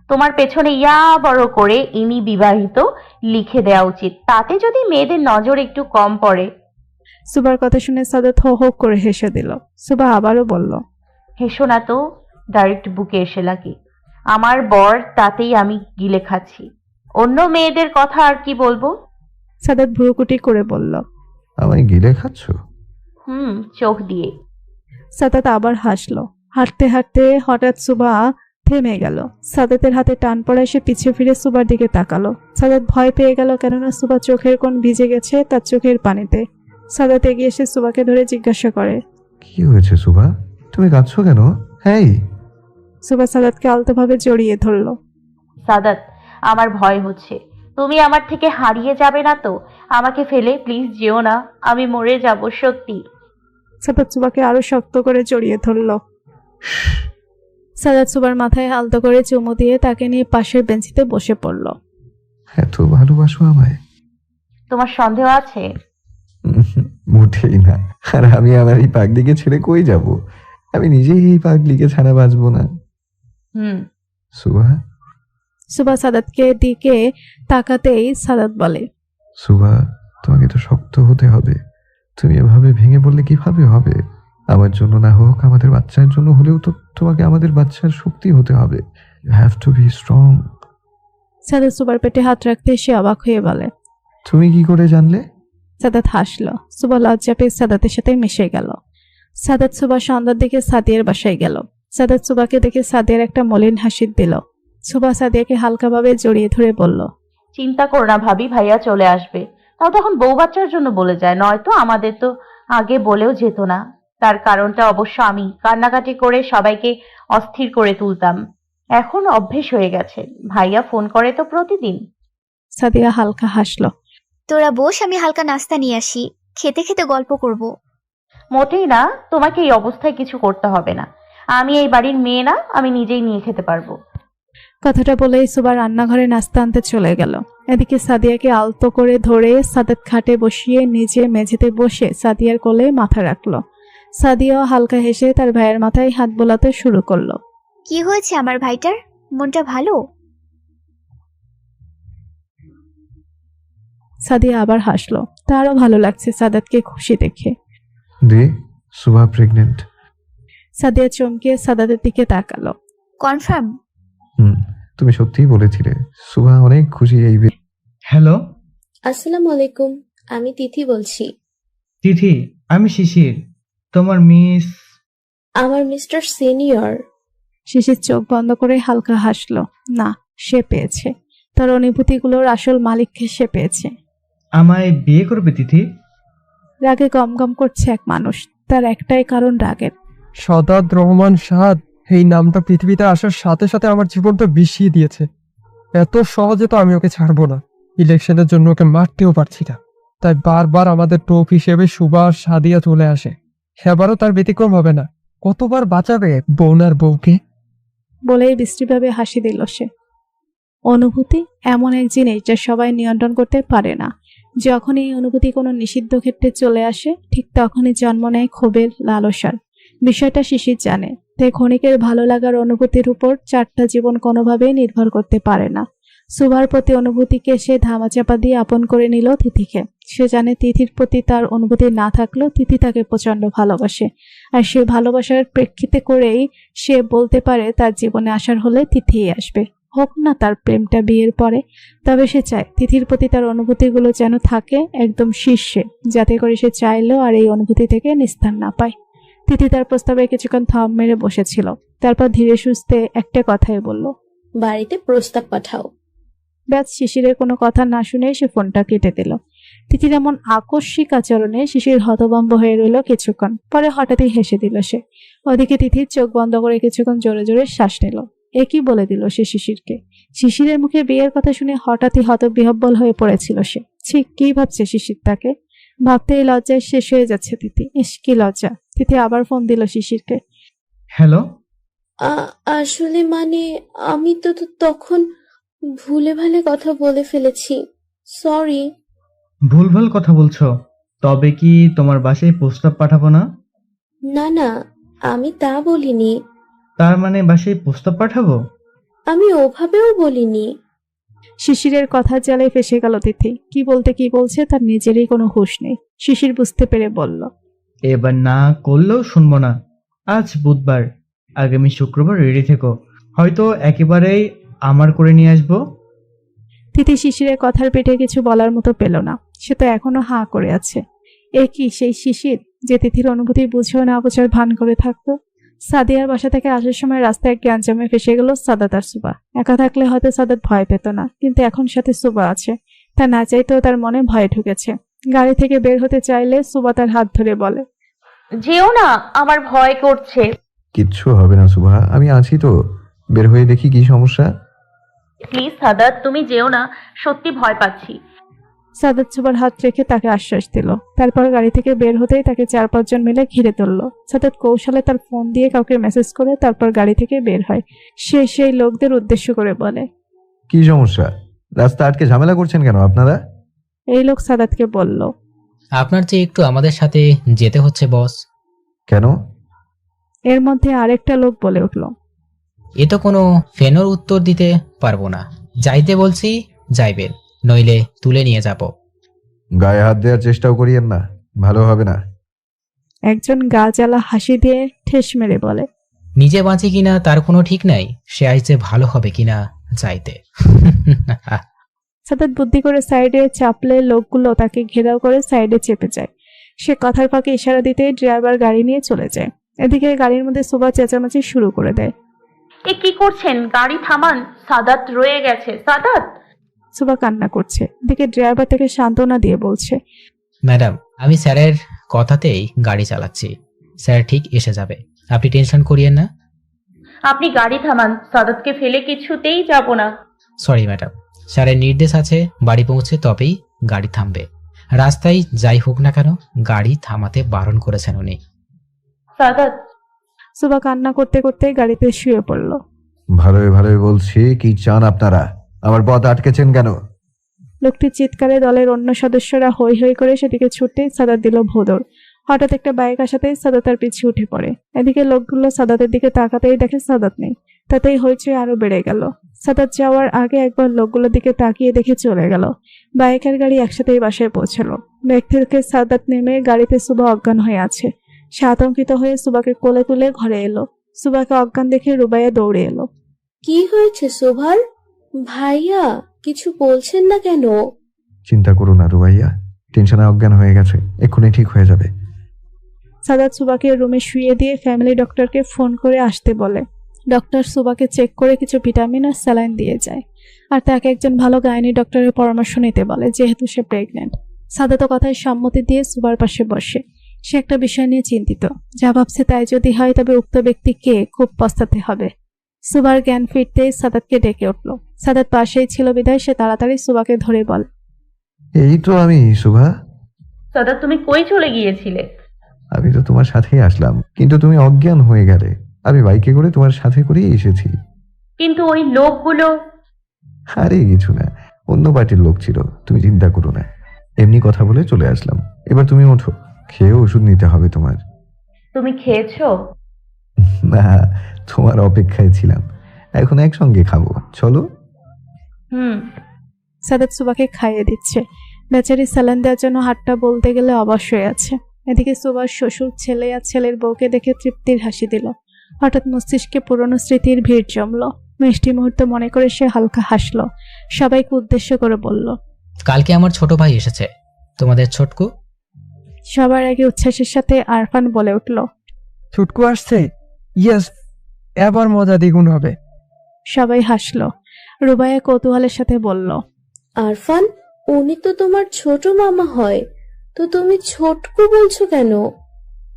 তোমার পেছনে ইয়া বড় করে ইনি বিবাহিত লিখে দেওয়া উচিত, তাতে যদি মেয়েদের নজর একটু কম পড়ে। সুবার কথা শুনে সাদাত হো হো করে হেসে দিল। সুবা আবারও বলল, হেসো না তো, ডাইরেক্ট বুকে এসে লাগে। আমার বর, তাতেই আমি গিলে খাচ্ছি। অন্য মেয়েদের কথা আর কি বলবো। সাদাত ভ্রুকুটি করে বলল, আমায় গিলে খাচ্ছ? চোখ দিয়ে। সাদাত আবার হাসলো। হাঁটতে হাঁটতে হঠাৎ সুবা থেমে গেল। সাদাতের হাতে টান পড়ায় সে পিছু ফিরে সুবার দিকে তাকালো। সাদাত ভয় পেয়ে গেল, কেননা সুবা চোখের কোণ ভিজে গেছে তার চোখের পানিতে। সাদাত এগিয়ে এসে সুবাকে ধরে জিজ্ঞাসা করে, কি হয়েছে সুভা, তুমি কাঁদছো কেন? হ্যাঁ, সুবা সাদাতকে আলতোভাবে জড়িয়ে ধরলো। সাদাত, আমার ভয় হচ্ছে। তুমি আমার থেকে হারিয়ে যাবে না তো? আমাকে ফেলে প্লিজ যেও না, আমি মরে যাব সত্যি। সাদাত সুবাকে আরো শক্ত করে জড়িয়ে ধরলো। সাদাত সুবার মাথায় আলতো করে চুমু দিয়ে তাকে নিয়ে পাশের বেঞ্চিতে বসে পড়ল। এত ভালোবাসো আমায়? তোমার সন্দেহ আছে? মোটেই না। আর আমি আমার এই পাগলিকে ছেড়ে কই যাব? আমি নিজেই এই পাগলিকে ছাড়া বাঁচবো না। সুভা। সুবা সাদাতকে দিকে তাকাতেই সাদাত বলে, সুভা, তোমাকে তো শক্ত হতে হবে। তুমি এভাবে ভেঙে বললে কিভাবে হবে? আমার জন্য না হোক, আমাদের বাচ্চার জন্য হলেও তো তোমাকে আমাদের বাচ্চার শক্তি হতে হবে। You have to be strong. সাদাত সুবার পেটে হাত রাখতে সে অবাক হয়ে বলে, তুমি কি করে জানলে? সাদাত হাসলো। সুবা লজ্জা পেয়ে সাদাতের সাথে মিশে গেল। সাদাত সুবা সন্ধ্যার দিকে সাদিয়ার বাসায় গেল। সাদাত সুবাকে দেখে সাদিয়ার একটা মলিন হাসি দিল। সুবা সাদিয়াকে হালকাভাবে জড়িয়ে ধরে বলল, চিন্তা করো না ভাবি, ভাইয়া চলে আসবে। তাও তখন বউ বাচ্চার জন্য বলে যায়, নয়তো আমাদের তো আগে বলেও যেত না। তার কারণটা অবশ্য আমি কান্নাকাটি করে সবাইকে অস্থির করে তুলতাম। এখন অভ্যেস হয়ে গেছে। ভাইয়া ফোন করে তো প্রতিদিন। সাদিয়া হালকা হাসলো। তোরা বস, আমি হালকা নাস্তা নিয়ে আসি, খেতে খেতে গল্প করব। মোটেই না, তোমাকে এই অবস্থায় কিছু করতে হবে না। আমি এই বাড়ির মেয়ে না, আমি নিজেই নিয়ে খেতে পারবো। কথাটা বলেই সুবা রান্নাঘরে নাস্তা আনতে চলে গেল। এদিকে সাদিয়াকে আলতো করে ধরে সাদাত খাটে বসিয়ে নিজে মেঝেতে বসে সাদিয়ার কোলে মাথা রাখলো। সাদিয়াও হালকা হেসে তার ভাইয়ের মাথায় হাত বোলাতে শুরু করলো। কি হয়েছে আমার ভাইটার? মনটা ভালো? সাদিয়া আবার হাসলো। তারও ভালো লাগছে সাদাতকে খুশি দেখে। দি, সুভা প্রেগনেন্ট। সাদিয়া চমকে সাদাতের দিকে তাকালো। কনফার্ম? তুমি সত্যিই বলেছিলে। সুভা অনেক খুশি এই হ্যালো, আসসালামু আলাইকুম, আমি তিথি বলছি। তিথি, আমি শিশির। তোমার মিস? আমার মিস্টার সিনিয়র। শিশির চোখ বন্ধ করে হালকা হাসলো। না, সে পেয়েছে। তার অনুভূতিগুলোর আসল মালিককে সে পেয়েছে। আমায় বিয়ে করবে তিথি? রাগে গমগম করছে এক মানুষ, তার একটাই কারণ রাগের। সাদাত রহমান সাদ, এই নামটা পৃথিবীতে আসার সাথে সাথে আমার জীবনটা বিষিয়ে দিয়েছে। এত সহজে তো আমি ওকে ছাড়বো না। ইলেকশনের জন্য ওকে মারতেও পারছি না। তাই বারবার আমাদের টোপ হিসেবে সুভাষ সাদিয়া চলে আসে। এবারও তার ব্যতিক্রম হবে না। কতবার বাঁচাবে বোনার বউকে? বলেই বিশ্রীভাবে হাসি দিল সে। অনুভূতি এমন এক জিনিস যা সবাই নিয়ন্ত্রণ করতে পারে না। যখন এই অনুভূতি কোনো নিষিদ্ধ ক্ষেত্রে চলে আসে, ঠিক তখনই জন্ম নেয় ক্ষোভের লালসার। বিষয়টা শিশির জানে, তাই ক্ষণিকের ভালো লাগার অনুভূতির উপর 4টা জীবন কোনোভাবেই নির্ভর করতে পারে না। সুভার প্রতি অনুভূতিকে সে ধামাচাপা দিয়ে আপন করে নিল তিথিকে। সে জানে তিথির প্রতি তার অনুভূতি না থাকলেও তিথি তাকে প্রচন্ড ভালোবাসে, আর সে ভালোবাসার প্রেক্ষিতে করেই সে বলতে পারে তার জীবনে আসার হলে তিথিই আসবে, হোক না তার প্রেমটা বিয়ের পরে। তবে সে চায় তিথির প্রতি তার অনুভূতিগুলো যেন থাকে একদম শীর্ষে, যাতে করে সে চাইলেও আর এই অনুভূতি থেকে নিস্তার না পায়। তিথি তার প্রস্তাবে কিছুক্ষণ থাম মেরে বসেছিল, তারপর ধীরে সুস্থে একটা কথাই বলল, বাড়িতে প্রস্তাব পাঠাও। ব্যাস শিশিরের কোনো কথা না শুনে সে ফোনটা কেটে দিল। তিথির এমন আকস্মিক আচরণে শিশির হতভম্ব হয়ে রইল কিছুক্ষণ, পরে হঠাৎই হেসে দিল সে। ওদিকে তিথির চোখ বন্ধ করে কিছুক্ষণ জোরে জোরে শ্বাস নিল। একই বলে দিল সে শিশিরকে। শিশিরের মুখে বিয়ের কথা শুনে হঠাৎই হতবিহ্বল হয়ে পড়েছিল সে। ঠিক কি ভাবছে শিশির তাকে? ভাবতেই লজ্জায় শেষ হয়ে যাচ্ছে তিথি। ইস কি লজ্জা! তিথি আবার ফোন দিল শিশিরকে। হ্যালো। আসলে মানে আমি তো তখন ভুলে ভালে কথা বলে ফেলেছি, সরি। ভুলভাল কথা বলছো? তবে কি তোমার বাসায় প্রস্তাব পাঠাবো না? না না, আমি তা বলিনি। তার মানে বাসায় প্রস্তাব পাঠাবো? আমি ওভাবেও বলিনি। শিশিরের কথার জালে ফেসে গেল তিথি। কি বলতে কি বলছে তার নিজেরই কোনো হুঁশ নেই। শিশির বুঝতে পেরে বলল, এবার না করলেও শুনবো না। আজ বুধবার, আগামী শুক্রবার রেডি থেকো, হয়তো একেবারেই আমার করে নিয়ে আসবো। তিথি শিশিরের কথার পেটে কিছু বলার মতো পেল না। সে তো এখনো হাঁ করে আছে। এ কি সেই শিশির যে তিথির অনুভূতি বুঝেও না বোঝার ভান করে থাকতো? সাদিয়ার বাসা থেকে আসার সময় রাস্তায় এক গ্যাঞ্জামে ফেসে গেল সাদাত আর সুবা। একা থাকলে হয়তো সাদাত ভয় পেত না, কিন্তু এখন সাথে সুবা আছে। তা না চাইতেও তার মনে ভয় ঢুকেছে। গাড়ি থেকে বের হতে চাইলে সুবা তার হাত ধরে বলে, যেও না, আমার ভয় করছে। কিচ্ছু হবে না সুভা, আমি আছি তো। বের হয়ে দেখি কি সমস্যা। প্লিজ সাদাত, তুমি যেও না, সত্যি ভয় পাচ্ছি। সাদাত সুবার হাত রেখে তাকে আশ্বাস দিল। তারপর গাড়ি থেকে বের হতেই তাকে 4-5 জন মিলে ঘিরে ধরল। সাদাত কৌশলে তার ফোন দিয়ে কাউকে মেসেজ করে তারপর গাড়ি থেকে বের হয়। সে সেই লোকদের উদ্দেশ্য করে বলে, কি সমস্যা? রাস্তা আটকে ঝামেলা করছেন কেন আপনারা? এই লোক সাদাতকে বলল, আপনার চেয়ে একটু আমাদের সাথে যেতে হচ্ছে বস। কেন? এর মধ্যে আরেকটা লোক বলে উঠল, এ তো কোনো ফেনোর উত্তর দিতে পারবো না। যাইতে বলছি যাইবেন, নইলে তুলে নিয়ে যাব। গায়ে হাত দেওয়ার চেষ্টাও করিয়েন না, ভালো হবে না। একজন গা জ্বালা হাসি দিয়ে ঠেস মেরে বলে, নিজে বাঁচি কিনা তার কোনো ঠিক নাই, সে আইছে ভালো হবে কিনা যাইতে। সাদাত বুদ্ধি করে সাইডে চাপলে লোকগুলো তাকে ঘেরাও করে সাইডে চেপে যায়। সে কথার ফাঁকে ইশারা দিতে ড্রাইভার গাড়ি নিয়ে চলে যায়। এদিকে গাড়ির মধ্যে সুবা চেঁচামেচি শুরু করে দেয়। এ কি করছেন? গাড়ি থামান, সাদাত রয়ে গেছে। সাদাত! সুবা কান্না করছে। এদিকে ড্রাইভার তাকে সান্ত্বনা দিয়ে বলছে, ম্যাডাম, আমি স্যারের কথাতেই গাড়ি চালাচ্ছি, স্যার ঠিক এসে যাবে, আপনি টেনশন করিয়েন না। আপনি গাড়ি থামান, সাদাতকে ফেলে কিছুতেই যাব না। সরি ম্যাডাম, স্যারের নির্দেশ আছে বাড়ি পৌঁছে তবেই গাড়ি থামবে। রাস্তায় যাই হোক না কেন গাড়ি থামাতে বারণ করেছেন উনি। সাদাত! সুবা কান্না করতে করতে গাড়িতে শুয়ে পড়ল। ভালোই ভালোই বলছি, কি চান আপনারা? আমার পথ আটকেছেন কেন? লোকটির চিৎকারে দলের অন্য সদস্যরা হৈ হৈ করে সেদিকে ছুটে সাদাত দিল ভোদর। হঠাৎ একটা বাইক আসাতেই সাদাত তার পিছু উঠে পড়ে। এদিকে লোকগুলো সাদাতের দিকে তাকাতেই দেখে সাদাত নেই। তাতেই হইচই আরো বেড়ে গেল। সাদাত যাওয়ার আগে একবার লোকগুলোর দিকে তাকিয়ে দেখে চলে গেল। বাইক আর গাড়ি একসাথেই বাসায় পৌঁছালো। ব্যাগ থেকে সাদাত নেমে গাড়িতে সুবা অজ্ঞান হয়ে আছে। সে আতঙ্কিত হয়ে সুবাকে কোলে তুলে ঘরে এলো। সুবাকে অজ্ঞান দেখে রুবাইয়া দৌড়ে এলো। কি হয়েছে সুভার? ভাইয়া কিছু বলছেন না কেন? চিন্তা করো না রুবাইয়া, টেনশনে অজ্ঞান হয়ে গেছে, এক্ষুনি ঠিক হয়ে যাবে। সাদাত সুবাকে রুমে শুইয়ে দিয়ে ফ্যামিলি ডক্টরকে ফোন করে আসতে বলে। ডক্টর সুবাকে চেক করে কিছু ভিটামিন আর স্যালাইন দিয়ে যায়, আর তাকে একজন ভালো গাইনি ডক্টরের পরামর্শ নিতে বলে, যেহেতু সে প্রেগনেন্ট। সাদাত কথায় সম্মতি দিয়ে সুবার পাশে বসে। সে একটা বিষয় নিয়ে চিন্তিত। যা ভাবছে তাই যদি হয় তবে উক্ত ব্যক্তিকে খুব পস্তাতে হবে। সুবার জ্ঞান ফিরতেই সাদাতকে ডেকে উঠল। সাদাত পাশেই ছিল বিধায় সে তাড়াতাড়ি সুবাকে ধরে বলে, এই তো আমি সুভা, সাদাত, তুমি কই চলে গিয়েছিলে? আমি তো তোমার সাথেই আসলাম, কিন্তু তুমি অজ্ঞান হয়ে গেলে। আমি বাইকে করে তোমার সাথে করেই এসেছি। কিন্তু ওই লোকগুলো। আরে কিছু না, অন্য পার্টির লোক ছিল, তুমি চিন্তা করো না। এমনি কথা বলে চলে আসলাম। এবার তুমি ওঠো, খেয়ে ওষুধ নিতে হবে তোমার। তুমি খেয়েছো? না, তোমার অপেক্ষায় ছিলাম। এখন একসঙ্গে খাবো, চলো। হুম। সাদাত সুবাকে খাইয়ে দিচ্ছে। বেচারি স্যালান দেওয়ার জন্য হাতটা বলতে গেলে অবশ্যই আছে। এদিকে সুবার শ্বশুর ছেলে আর ছেলের বউকে দেখে তৃপ্তির হাসি দিল। হঠাৎ মস্তিষ্কে পুরনো স্মৃতির ভিড় জমলো। মিষ্টি মুহূর্ত মনে করে সে হালকা হাসলো। সবাইকে উদ্দেশ্য করে বলল, কালকে আমার ছোট ভাই এসেছে, তোমাদের ছোটকু। সবার আগে উচ্ছ্বাসের সাথে আরফান বলে উঠল। ছুটকু আসছে? ইয়েস, এবার মজা দ্বিগুণ হবে। সবাই হাসলো। রুবাইয়া কৌতূহলের সাথে বলল, আরফান, উনি তো তোমার ছোট মামা হয়, তো তুমি ছোটকু বলছো কেন?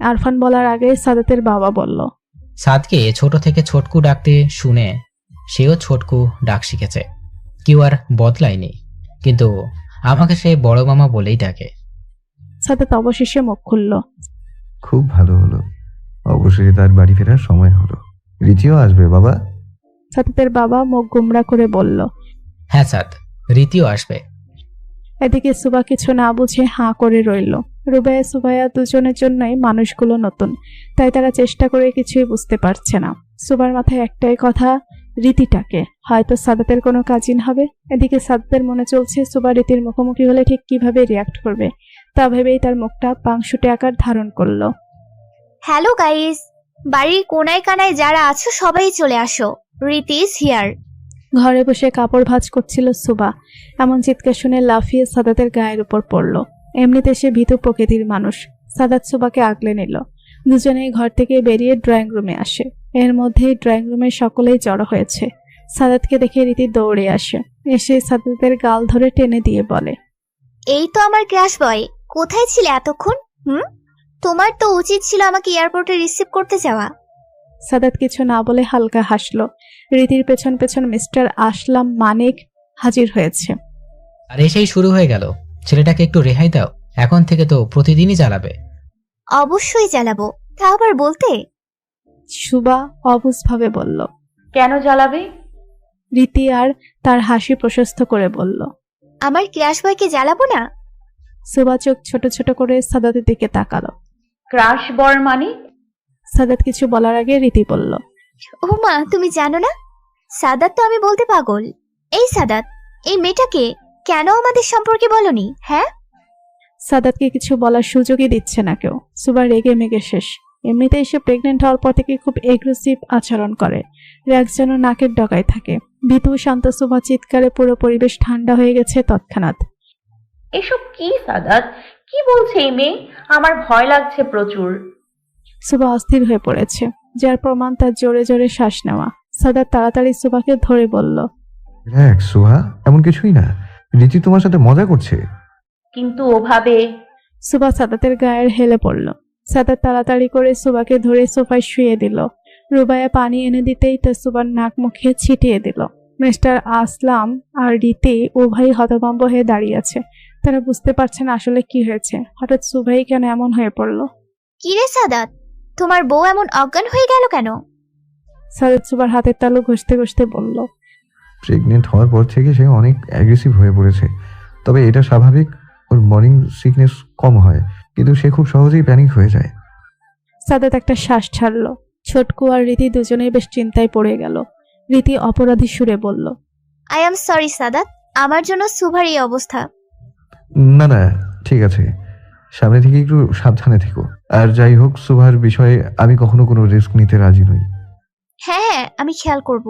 আরফান বলার আগে সাদাতের বাবা বলল, সাদকে ছোট থেকে ছোটকু ডাকতে শুনে সেও ছোটকু ডাক শিখেছে। কেউ আর বদলায়নি, কিন্তু আমাকে সে বড় মামা বলেই ডাকে। সাদাত অবশেষে মুখ খুলল। খুব ভালো হলো, অবশ্যই তার বাড়ি ফেরার সময় হলো। রীতিও আসবে বাবা। সাদাতের বাবা মুখ গুমরা করে বলল। হ্যাঁ সাদ, রীতিও আসবে। এদিকে সুবা কিছু না বুঝে হাঁ করে রইল। রুবাইয়া সুবাইয়া দুজনের জন্যই মানুষগুলো নতুন, তাই তারা চেষ্টা করে কিছুই বুঝতে পারছে না। সুবার মাথায় একটাই কথা, রীতিটাকে হয়তো সাদাতের কোনো কাজিন হবে। এদিকে সাদাতের মনে চলছে সুবা রীতির মুখোমুখি হলে ঠিক কিভাবে রিয়াক্ট করবে। তা ভেবেই তার মুখটা পাংশুটে আকার ধারণ করলো। হ্যালো গাইস, বাড়ির কোনায় কানায় যারা আছো সবাই চলে আসো, রীতি ইজ হিয়ার। ঘরে বসে কাপড় ভাঁজ করছিল সুবা। এমন চিৎকার শুনে লাফিয়ে সাদাতের গায়ের উপর পড়ল। এমনিতে সে ভীতু প্রকৃতির মানুষ। সাদাত সুবাকে আগলে নিল। দুজনেই ঘর থেকে বেরিয়ে ড্রয়িং রুমে আসে। এর মধ্যেই ড্রয়িং রুমে সকলেই জড়ো হয়েছে। সাদাতকে দেখে রীতি দৌড়ে আসে। এসে সাদাতের গাল ধরে টেনে দিয়ে বলে, এই তো আমার ক্রাশ বয়, কোথায় ছিলে এতক্ষণ? তোমার তো উচিত ছিল আমাকে এয়ারপোর্টে রিসিভ করতে যাওয়া। সাদাত কিছু না বলে হালকা হাসলো। রীতির পেছন পেছন মিস্টার আসলাম মানিক হাজির হয়েছে। আর এসেই শুরু হয়ে গেল। ছেলেটাকে একটু রেহাই দাও, এখন থেকে তো প্রতিদিনই জ্বালাবে। অবশ্যই জ্বালাবো, তা আবার বলতে। সুবা অবুঝভাবে বলল। কেন জ্বালাবে? রীতি আর তার হাসি প্রশস্ত করে বলল। আমার ক্রাশ বয়কে জ্বালাবো না? সুবা চোখ ছোট ছোট করে সাদাতের দিকে তাকালো। ক্রাশ বর মানে? সাদাত কিছু বলার আগে রীতি বলল, ও মা, তুমি জানো না? সাদাত তো আমি বলতে পাগল। এই সাদাত, এই মেয়েটাকে কেন আমাদের সম্পর্কে বলনি? হ্যাঁ, সাদাতকে কিছু বলার সুযোগই দিচ্ছে না কেউ। সুবা রেগে মেগে শেষ। এমনিতেই সে প্রেগনেন্ট হওয়ার পর থেকে খুব এগ্রেসিভ আচরণ করে। রাগ যেন নাকের ডগায় থাকে। ভীতু শান্ত সুবা চিৎকারে পুরো পরিবেশ ঠান্ডা হয়ে গেছে তৎক্ষণাৎ। এসব কি সাদাত? কি বলছে এই মেয়ে? আমার ভয় লাগছে প্রচুর। সুবা অস্থির হয়ে পড়েছে, যার প্রমাণ তার জোরে জোরে শ্বাস নেওয়া। সাদাত তাড়াতাড়ি সুবাকে ধরে বলল, রিল্যাক্স সোহা, এমন কিছুই না। রীতি তোমার সাথে মজা করছে। কিন্তু ওভাবে। সুবা সাদাতের গায়ের হেলে পড়ল। সাদাত তাড়াতাড়ি করে সুবাকে ধরে সোফায় শুয়ে দিল। রুবাইয়া পানি এনে দিতেই তা সুবার নাক মুখে ছিটিয়ে দিল। মিস্টার আসলাম আর রীতি উভয়ই হতভম্ব হয়ে দাঁড়িয়ে আছে। তারা বুঝতে পারছে না আসলে কি হয়েছে। হঠাৎ সুবাই কেন এমন হয়ে পড়ল। কি রে সাদাত, তোমার বউ এমন অজ্ঞান হয়ে গেল কেন? সাদাত সুবার হাতের তালু ঘষতে ঘষতে বলল, প্রেগনেন্ট হওয়ার পর থেকে সে অনেক অ্যাগ্রেসিভ হয়ে পড়েছে। তবে এটা স্বাভাবিক, ওর মর্নিং সিকনেস কম হয়, কিন্তু সে খুব সহজেই প্যানিক হয়ে যায়। সাদাত একটা শ্বাস ছাড়ল। ছোটকু আর রীতি দুজনেই বেশ চিন্তায় পড়ে গেল। রীতি অপরাধী সুরে বলল, আই এম সরি সাদাত, আমার জন্য সুভার এই অবস্থা। না না, ঠিক আছে, সামনে থেকে একটু সাবধানে থেকো। আর যাই হোক, সুভার বিষয়ে আমি কখনো কোনো রিস্ক নিতে রাজি নই। হ্যাঁ, আমি খেয়াল করব।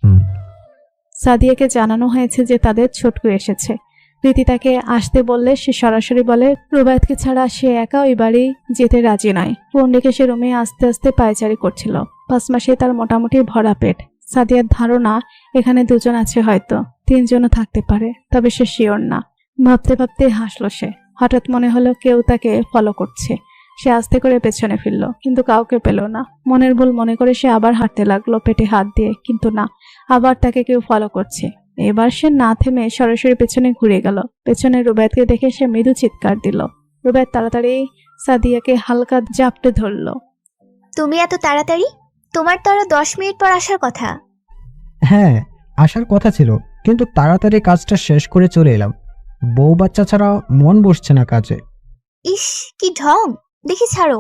হুম। সাদিয়াকে জানানো হয়েছে যে তাদের ছোটকু এসেছে। রীতি তাকে আসতে বললে সে সরাসরি বলে রুবায়েতকে ছাড়া সে একা ওই বাড়ি যেতে রাজি নয়। ফোন রেখে সে রুমে আস্তে আস্তে পায়চারি করছিল। 5 মাসে তার মোটামুটি ভরা পেট। সাদিয়ার ধারণা এখানে 2 জন আছে, হয়তো 3 জনও থাকতে পারে, তবে সে শিওর না। ভাবতে ভাবতে হাসলো সে। হঠাৎ মনে হলো কেউ তাকে ফলো করছে। সে আস্তে করে পেছনে ফিরল, কিন্তু কাউকে পেল না। মনের ভুল মনে করে সে আবার হাঁটতে লাগলো পেটে হাত দিয়ে, কিন্তু না, আবার তাকে কেউ ফলো করছে। এবার সে না থেমে সরাসরি পেছনে ঘুরে গেল। পেছনে রুবায়েতকে দেখে সে মৃদু চিৎকার দিল। রুবায়েত তাড়াতাড়ি সাদিয়াকে হালকা জাপটে ধরল। তুমি এত তাড়াতাড়ি? তোমার তো আরো 10 মিনিট পর আসার কথা। হ্যাঁ, আসার কথা ছিল, কিন্তু তাড়াতাড়ি কাজটা শেষ করে চলে এলাম। বউ বাচ্চা ছাড়া মন বসছে না কাজে। ইস, কি ঢং! দেখি ছাড়ো।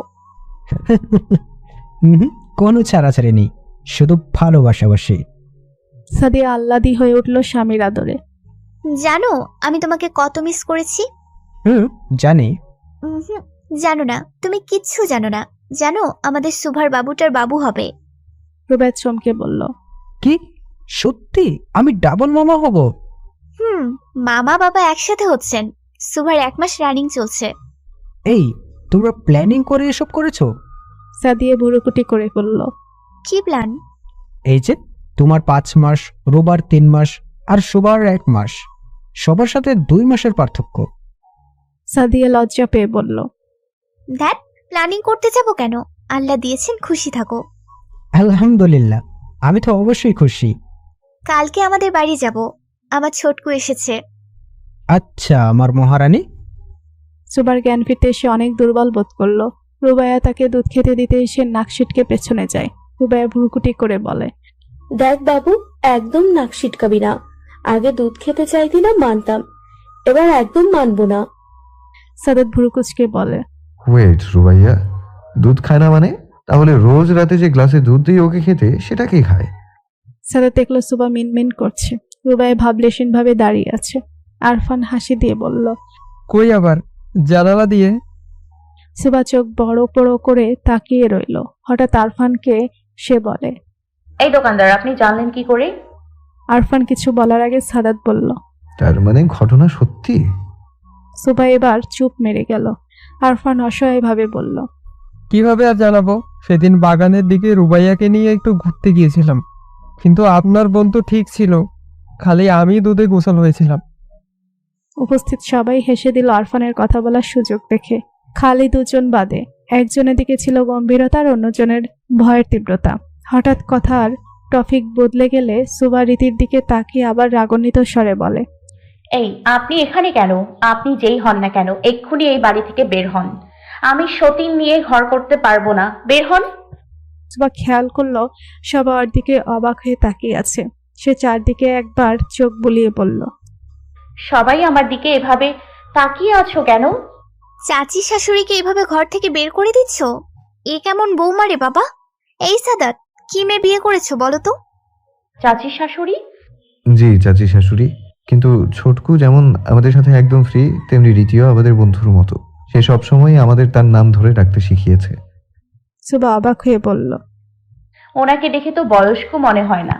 কোনো ছাড়াছাড়ি নেই, শুধু ভালোবাসাবাসি। সাদিয়া আহ্লাদি হয়ে উঠল স্বামীর আদরে। জানো আমি তোমাকে কত মিস করেছি? জানি। উহুম, জানো না, তুমি কিচ্ছু জানো না। জানো আমাদের সুভার বাবুটার বাবু হবে। রুবায়েত চমকে বলল, কি সত্যি? আমি ডাবল মামা হব? মামা বাবা একসাথে হচ্ছেন। সুভার 1 মাস রানিং চলছে। এই, তোমরা প্ল্যানিং করে এসব করেছো? সাদিয়া ভুরুকুটি করে বলল, কি প্ল্যান? এই যে তোমার 5 মাস, রোবার 3 মাস, আর সুবার 1 মাস, সবার সাথে 2 মাসের পার্থক্য। সাদিয়া লজ্জা পেয়ে বলল, দ্যাট প্ল্যানিং করতে যাব কেন? আল্লাহ দিয়েছেন, খুশি থাকো। আলহামদুলিল্লাহ, আমি তো অবশ্যই খুশি। কালকে আমাদের বাড়ি যাব। আমার ছোটকু এসেছে। আচ্ছা আমার মহারানী। সুবার জ্ঞান ফিরতে এসে অনেক দুর্বল বোধ করল। রুবাইয়া তাকে দুধ খেতে দিতে এসে নাক সিটকে পেছনে যায়। রুবাইয়া ভুরুকুটি করে বলে, দেখ বাবু, একদম নাক সিটকাবি না। আগে দুধ খেতে চাইতি না, মানতাম, এবার একদম মানবো না। সাদাত ভুরুকুচকে বলে, ওয়েট রুবাইয়া, দুধ খায় না মানে? তাহলে রোজ রাতে যে গ্লাসে দুধ দিই ওকে খেতে, সেটা কে খায়? সাদাত দেখলো সুবা মিনমিন করছে। রুবাইয়া ভাবলেশীন ভাবে দাঁড়িয়ে আছে। আরফান হাসি দিয়ে বলল, কই আবার জানালা দিয়ে? সুবা চোখ বড় বড় করে তাকিয়ে রইল। হঠাৎ আরফানকে সে বলে, এই দোকানদার, আপনি জানলেন কি করে? আরফান কিছু বলার আগে সাদাত বলল, তার মানে ঘটনা সত্যি? সুবা এবার চুপ মেরে গেল। আরফান অসহায়ভাবে বলল, কিভাবে আর জানাবো? সেদিন বাগানের দিকে রুবাইয়াকে নিয়ে একটু ঘুরতে গিয়েছিলাম, কিন্তু আপনার বোন তো ঠিক ছিল, খালি আমি দুধে গোসল হয়েছিলাম। উপস্থিত সবাই হেসে দিল আরফানের কথা বলার সুযোগ দেখে। খালি দুজন বাদে একজনের দিকে ছিল গম্ভীরতা আর অন্যজনের ভয়ের তীব্রতা। হঠাৎ কথার টপিক বদলে গেলে সুবা রীতির দিকে তাকিয়ে আবার রাগান্বিত স্বরে বলে, এই, আপনি এখানে কেন? আপনি যেই হন না কেন, এক্ষুনি এই বাড়ি থেকে বের হন। আমি সতীন নিয়ে ঘর করতে পারবো না, বের হন। সুবা খেয়াল করলো সবার দিকে অবাক হয়ে তাকিয়ে আছে। সে চারদিকে একবার চোখ বুলিয়ে বলল, সবাই আমার দিকে এভাবে তাকিয়ে আছো কেন? চাচি শাশুড়িকে এভাবে ঘর থেকে বের করে দিচ্ছ? এ কেমন বৌমা রে বাবা? এই সাদাত, কি মেয়ে বিয়ে করেছো বলো তো? চাচি শাশুড়ি? জি চাচি শাশুড়ি, কিন্তু ছোটকু যেমন আমাদের সাথে একদম ফ্রি, তেমনি রীতিও আমাদের বন্ধুর মতো। সে সবসময় আমাদের তার নাম ধরে ডাকতে শিখিয়েছে। সুবা অবাক হয়ে বলল। ওনাকে দেখে তো বয়স্ক মনে হয় না।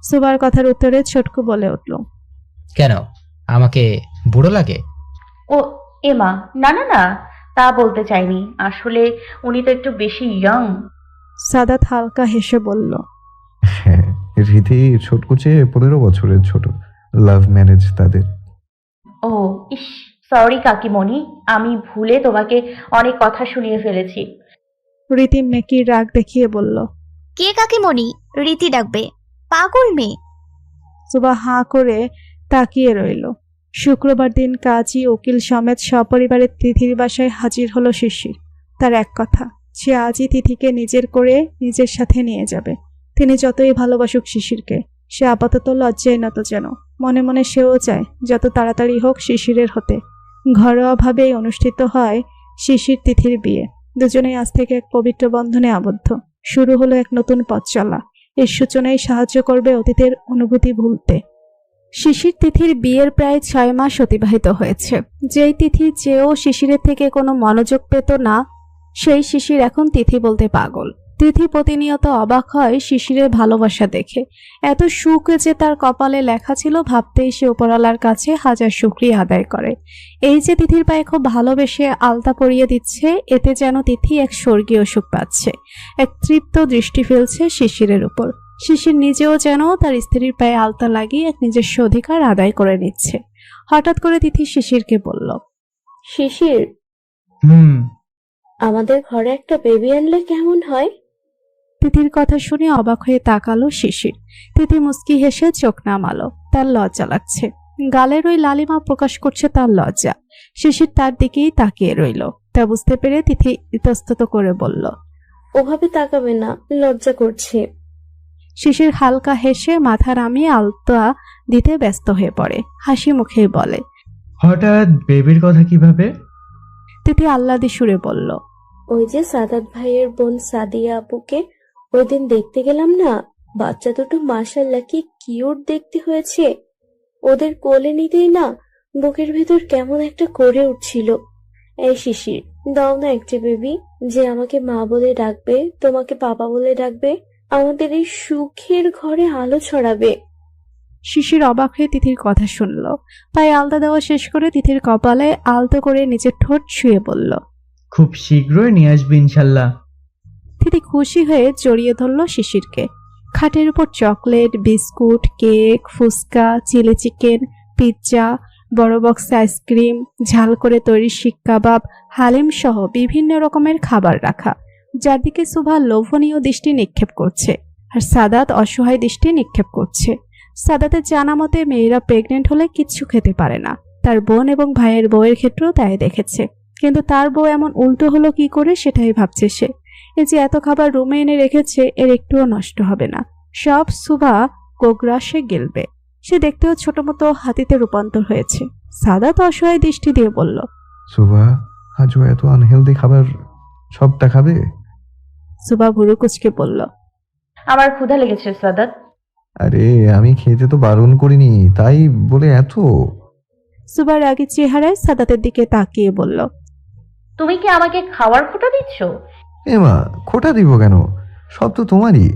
সুবার কথার উত্তরে ছোটকু বলে উঠল, কেন, আমাকে বুড়ো লাগে? ও এমা, না না না, তা বলতে চাইনি। আসলে উনি তো একটু বেশি ইয়ং। সাদাত হালকা হেসে বলল, হ্যাঁ, রীতি ছোটকু চেয়ে 15 বছরের ছোট। লাভ ম্যারেজ তাদের। ও ইস, সরি কাকিমণি, আমি ভুলে তোমাকে অনেক কথা শুনিয়ে ফেলেছি। রীতি মেকির রাগ দেখিয়ে বলল। কে কাকিমণি? রীতি ডাকবে? পাগল মেয়ে। সুবা হাঁ করে তাকিয়ে রইল। শুক্রবার দিন কাজী উকিল সমেত সপরিবারে তিথির বাসায় হাজির হলো শিশির। তার এক কথা, সে আজই তিথিকে নিজের করে নিজের সাথে নিয়ে যাবে। তিনি যতই ভালোবাসুক শিশিরকে, সে আপাতত লজ্জায় নত যেন। মনে মনে সেও চায় যত তাড়াতাড়ি হোক শিশিরের হতে। ঘরোয়াভাবেই অনুষ্ঠিত হয় শিশির তিথির বিয়ে। দুজনেই আজ থেকে এক পবিত্র বন্ধনে আবদ্ধ। শুরু হলো এক নতুন পথ চলা। এর সূচনায় সাহায্য করবে অতীতের অনুভূতি ভুলতে। শিশির তিথির বিয়ের প্রায় 6 মাস অতিবাহিত হয়েছে। যেই তিথি চেয়েও শিশিরের থেকে কোনো মনোযোগ পেত না, সেই শিশির এখন তিথি বলতে পাগল। তিথি প্রতিনিয়ত অবাক হয় শিশিরের ভালোবাসা দেখে। এত সুখ যে তার কপালে লেখা ছিল ভাবতেই সে উপরওয়ালার কাছে হাজার শুকরিয়া আদায় করে। এই যে তিথির পায়ে খুব ভালোবেসে আলতা পরিয়ে দিচ্ছে, এতে যেন তিথি এক স্বর্গীয় সুখ পাচ্ছে। এক তৃপ্ত দৃষ্টি ফেলছে শিশিরের উপর। শিশির নিজেও যেন তার স্ত্রীর পায়ে আলতা লাগিয়ে এক নিজস্ব অধিকার আদায় করে নিচ্ছে। হঠাৎ করে তিথি শিশিরকে বলল, শিশির, আমাদের ঘরে একটা বেবি আনলে কেমন হয়? তিথির কথা শুনে অবাক হয়ে তাকালো শিশির। তিথি মুচকি হেসে চোখ নামালো। তার লজ্জা লাগছে, গালের ওই লালিমা প্রকাশ করছে তার লজ্জা। শিশির তার দিকেই তাকিয়ে রইল। তা বুঝতে পেরে তিথি ইতস্তত করে বলল, ওভাবে তাকাবে না, লজ্জা করছে। শিশির হালকা হেসে মাথা নামিয়ে আলতা দিতে ব্যস্ত হয়ে পড়ে। হাসি মুখেই বলে, হঠাৎ বেবির কথা কিভাবে? তিথি আহ্লাদে সুরে বলল, ওই যে সাদাত ভাইয়ের বোন সাদিয়া আপুকে ওই দিন দেখতে গেলাম না, বাচ্চা দুটো মাশাআল্লাহ কি কিউট দেখতে হয়েছে। ওদের কোলে নিতেই না বুকের ভেতর কেমন একটা করে উঠছিল। এই শিশির, দাও না একটা বেবি, যে আমাকে মা বলে ডাকবে, তোমাকে বাবা বলে ডাকবে, আমাদের এই সুখের ঘরে আলো ছড়াবে। শিশির অবাক হয়ে তিথির কথা শুনল। পায়ে আলতা দেওয়া শেষ করে তিথির কপালে আলতো করে নিজের ঠোঁট ছুঁয়ে বলল। খুব শীঘ্রই নিয়ে আসবে ইনশাল্লাহ। তিথি খুশি হয়ে জড়িয়ে ধরল শিশিরকে। খাটের উপর chocolate, biscuit, cake, fuchka, chilli chicken, pizza, বড় বক্স আইসক্রিম, ঝাল করে তৈরি শিক কাবাব, হালিম সহ বিভিন্ন রকমের খাবার রাখা, যার দিকে সুভা লোভনীয় দৃষ্টি নিক্ষেপ করছে আর সাদাত অসহায় দৃষ্টি নিক্ষেপ করছে। সাদাতের জানা মতে মেয়েরা প্রেগনেন্ট হলে কিচ্ছু খেতে পারে না। তার বোন এবং ভাইয়ের বউয়ের ক্ষেত্রেও তাই দেখেছে। কিন্তু তার বউ এমন উল্টো হলো কি করে সেটাই ভাবছে সে। এই যে এত খাবার রুমে এনে রেখেছে, এর একটুও নষ্ট হবে না, সব সুভা কোগ্রাসে গেলবে। সে দেখতেও ছোট মতো হাতিতে রূপান্তর হয়েছে। সাদাত অসহায় দৃষ্টি দিয়ে বলল, সুভা, আজও এত আনহেলদি খাবার সবটা খাবে? সুভা ভুরু কুচকে বলল, আমার ক্ষুধা লেগেছে সাদাত। আরে আমি খেতে তো বারণ করিনি, তাই বলে এত? সুভা রাগী চেহারায় সাদাতের দিকে তাকিয়ে বলল, তুমি কি আমাকে খাওয়ার খোটা দিচ্ছ? এমা, খোটা দিব কেন? সব তো তোমারই,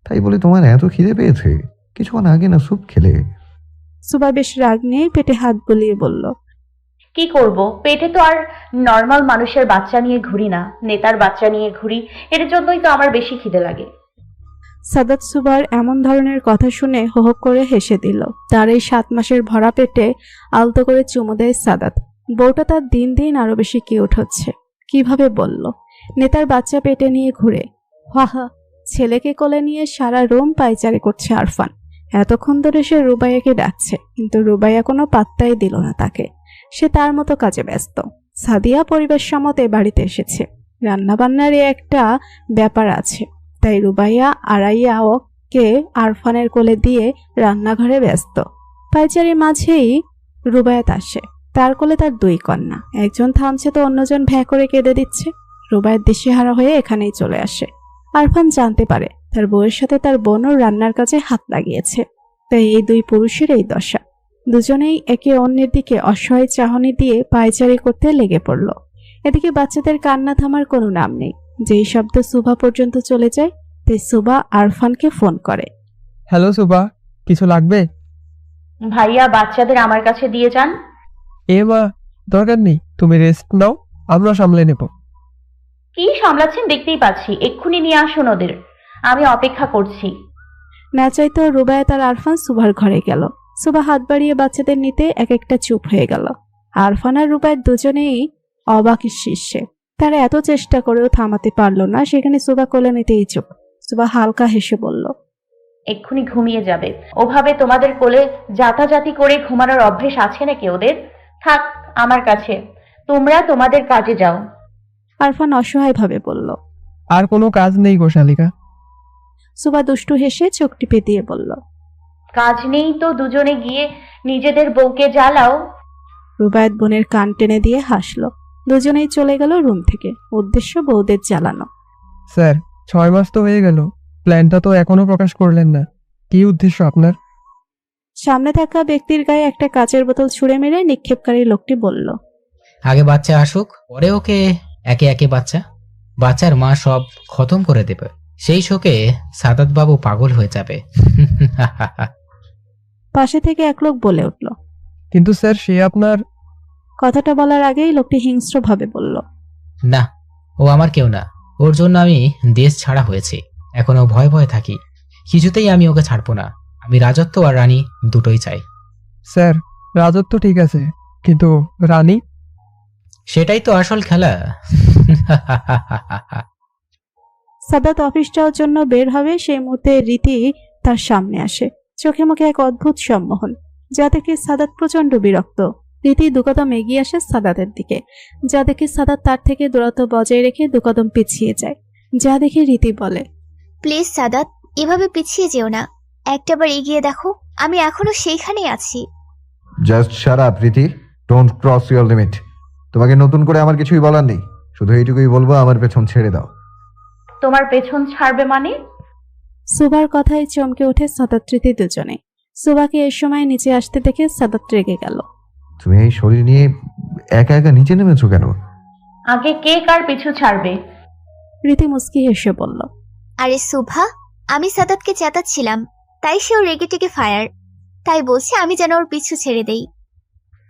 তাই বলে তোমার এত খিদে পেয়েছে? কিছুক্ষণ আগে না স্যুপ খেলে। সুভা বেশ রাগ নিয়ে পেটে হাত বুলিয়ে বলল, কি করব, পেটে তো আর নর্মাল মানুষের বাচ্চা নিয়ে ঘুরি না, নেতার বাচ্চা নিয়ে ঘুরি, এর জন্যই তো আমার বেশি খিদে লাগে। সাদাত সুভার এমন ধরনের কথা শুনে হো হো করে হেসে দিল। তার এই 7 মাসের ভরা পেটে আলতো করে চুমু দেয় সাদাত। বউটা তার দিন দিন আরো বেশি কিউট হচ্ছে। কিভাবে বলল, নেতার বাচ্চা পেটে নিয়ে ঘুরে। হাহা, ছেলেকে কোলে নিয়ে সারা রুম পায়চারি করছে আরফান। এতক্ষণ ধরে সে রুবাইয়াকে ডাকছে, কিন্তু রুবাইয়া কোনো পাত্তাই দিল না তাকে। সে তার মতো কাজে ব্যস্ত। সাদিয়া পরিবেশ সমতে বাড়িতে এসেছে। রান্নাবান্নার একটা ব্যাপার আছে, তাই রুবাইয়া আড়াইয়া ওকে আরফানের কোলে দিয়ে রান্নাঘরে ব্যস্ত। পায়চারির মাঝেই রুবায়াত আসে। তার কোলে তার 2 কন্যা, একজন থামছে তো অন্যজন ভ্যাঁ করে কেঁদে দিচ্ছে। রুবায়াত দিশেহারা হয়ে এখানেই চলে আসে। আরফান জানতে পারে তার বউয়ের সাথে তার বোনও রান্নার কাজে হাত লাগিয়েছে। তাই এই 2 পুরুষের এই দশা। দুজনেই একে অন্যের দিকে অসহায় চাহনি দিয়ে পায়চারি করতে লেগে পড়ল। এদিকে বাচ্চাদের কান্না থামার কোনো নাম নেই। যেই শব্দ সুভা পর্যন্ত চলে যায়, তাই সুভা আরফানকে ফোন করে। হ্যালো সুবা, কিছু লাগবে? ভাইয়া বাচ্চাদের আমার কাছে দিয়ে যান। মা, দরকার নেই, তুমি রেস্ট নাও, আমরা সামলে নেব। কি সামলাচ্ছেন দেখতেই পাচ্ছি, এক্ষুনি নিয়ে আসুন ওদের, আমি অপেক্ষা করছি। না চাইতো রুবায়াত আর আরফান সুভার ঘরে গেল। সুভা হাত বাড়িয়ে বাচ্চাদের নিতে এক একটা চুপ হয়ে গেল। আরফান আর রুবায়াত দুজনেই অবাকের শীর্ষে। তারা এত চেষ্টা করেও থামাতে পারল না, সেখানে সুভা কোলে নিতেই চুপ। সুভা হালকা হেসে বলল, এক্ষুনি ঘুমিয়ে যাবে। ওভাবে তোমাদের কোলে জাতাজাতি করে ঘুমানোর অভ্যেস আছে নাকি ওদের? থাক আমার কাছে, তোমরা তোমাদের কাজে যাও। আরফান অসহায়ভাবে বলল। আর কোনো কাজ নেই গো শালিকা। সুভা দুষ্টু হেসে চোখ টিপে দিয়ে বলল, কাজ নেই তো দুজনে গিয়ে নিজেদের বউকে জ্বালাও। রুবায়াত বোনের কান টেনে দিয়ে হাসলো। দুজনেই চলে গেল রুম থেকে। উদ্দেশ্য বউদের জ্বালানো। স্যার, 6 মাস তো হয়ে গেল, প্ল্যানটা তো এখনো প্রকাশ করলেন না। কি উদ্দেশ্য আপনার? সামনে থাকা ব্যক্তির গায়ে একটা কাচের বোতল ছুঁড়ে মেরে নিক্ষেপকারী লোকটি বলল, আগে বাচ্চা আসুক, পরে ওকে একে একে বাচ্চার মা সব খতম করে দেবে। সেই শোকে সাদাত বাবু পাগল হয়ে যাবে। পাশে থেকে এক লোক বলে উঠল। কিন্তু স্যার, সে আপনার... কথাটা বলার আগেই লোকটি হিংস্রভাবে বলল, না, ও আমার কেউ না, ওর জন্য আমি দেশ ছাড়া হয়েছি। এখনো ভয় ভয় থাকি, কিছুতেই আমি ওকে ছাড়বো না। আমি রাজত্ব আর রানী দুটোই চাই। স্যার, রাজত্ব ঠিক আছে, কিন্তু রানী? সেটাই তো আসল খেলা। সাদাত অফিস যাওয়ার জন্য বের হবে সেই মুহূর্তে রীতি তার সামনে আসে। চোখে মুখে এক অদ্ভুত সম্মোহন, যা দেখে সাদাত প্রচন্ড বিরক্ত। রীতি দুকদম এগিয়ে আসে সাদাতের দিকে, যা দেখে সাদাত তার থেকে দূরত্ব বজায় রেখে দুকদম পিছিয়ে যায়। যা দেখে রীতি বলে, প্লিজ সাদাত, এভাবে পিছিয়ে যেও না, একটাবার এগিয়ে দেখো, আমি এখনো সেইখানেই আছি। Just shut up Preeti, don't cross your limit. তোমাকে নতুন করে আমার কিছুই বলার নেই, শুধু এইটুকুই বলবো, আমার পেছন ছেড়ে দাও। তোমার পেছন ছাড়বে মানে? সুবার কথায় চমকে ওঠে সাদাত রীতি দুজনে। সুবাকে এই সময় নিচে আসতে দেখে সাদাত রেগে গেল। তুমি এই শরীর নিয়ে একা একা নিচে নেমেছো কেন? আগে কে কার পিছু ছাড়বে? রীতি মুস্কি হেসে বলল, আরে সুভা, আমি সাদাতকে চেতাচ্ছিলাম, তাই সেও রেগে টেগে ফায়ার, তাই বলছি আমি যেন ওর পিছু ছেড়ে দেই।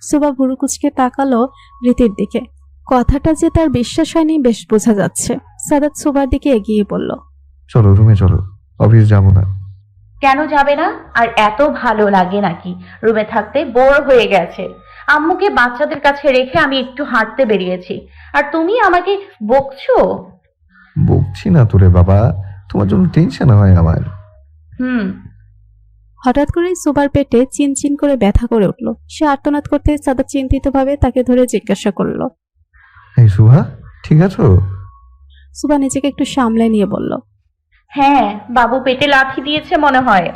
সুবা ভুরু কুচকে তাকালো রীতির দিকে। কথাটা যে তার বিশ্বাস হয়নি বেশ বোঝা যাচ্ছে। সাদাত সুবার দিকে এগিয়ে বলল, চলো রুমে চলো, অফিস যাবো না। কেন যাবে না? আর এত ভালো লাগে নাকি রুমে থাকতে? বোর হয়ে গেছে। আম্মুকে বাচ্চাদের কাছে রেখে আমি একটু হাঁটতে বেরিয়েছি, আর তুমি আমাকে বকছো। বকছি না তোরে বাবা, তোমার জন্য টেনশন হয় আমার। হুম। হঠাৎ করে সুবার পেটে চিনচিন করে ব্যথা করে উঠল। সে আর্তনাদ করতে সাদাত চিন্তিতভাবে তাকে ধরে জিজ্ঞাসা করল। এই সুভা, ঠিক আছো? সুবা নিজেকে একটু সামলে নিয়ে বলল, হ্যাঁ, বাবু পেটে লাথি দিয়েছে মনে হয়।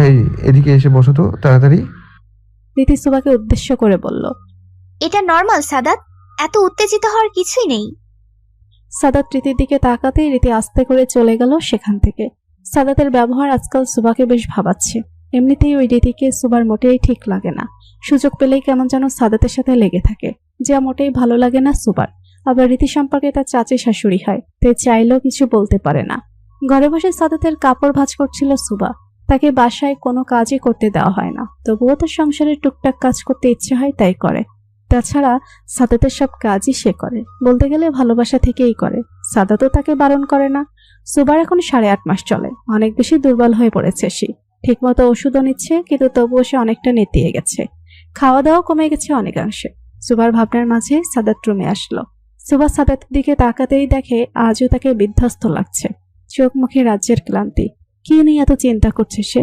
এই এদিকে এসে বসো তো তাড়াতাড়ি। রীতি সুবাকে উদ্দেশ্য করে বলল। এটা নর্মাল সাদাত, এত উত্তেজিত হওয়ার কিছুই নেই। সাদাত রীতির দিকে তাকাতেই রীতি আস্তে করে চলে গেল সেখান থেকে। সাদাতের ব্যবহার আজকাল সুবাকে বেশ ভাবাচ্ছে। এমনিতেই ওই রীতিকে সুবার মোটেই ঠিক লাগে না। সুযোগ পেলেই কেমন যেন সাদাতের সাথে লেগে থাকে, যা মোটেই ভালো লাগে না সুবার। আবার রীতি সম্পর্কে তার চাচি শাশুড়ি হয়, তাই চাইলেও কিছু বলতে পারে না। ঘরে বসে সাদাতের কাপড় ভাঁজ করছিল সুবা। তাকে বাসায় কোনো কাজই করতে দেওয়া হয় না, তবুও তার সংসারের টুকটাক কাজ করতে ইচ্ছে হয় তাই করে। তাছাড়া সাদাতের সব কাজই সে করে, বলতে গেলে ভালোবাসা থেকেই করে। সাদাতও তাকে বারণ করে না। সুবার এখন 8.5 মাস চলে। অনেক বেশি দুর্বল হয়ে পড়েছে সে। ঠিকমতো ওষুধও নিচ্ছে, কিন্তু তবুও সে অনেকটা নেতিয়ে গেছে। খাওয়া দাওয়া কমে গেছে অনেকাংশে। সুবার ভাবনার মাঝে সাদাত রুমে আসলো। সুবা সাদাতের দিকে তাকাতেই দেখে আজও তাকে বিধ্বস্ত লাগছে। চোখ মুখে রাজ্যের ক্লান্তি। কি নিয়ে এত চিন্তা করছে সে?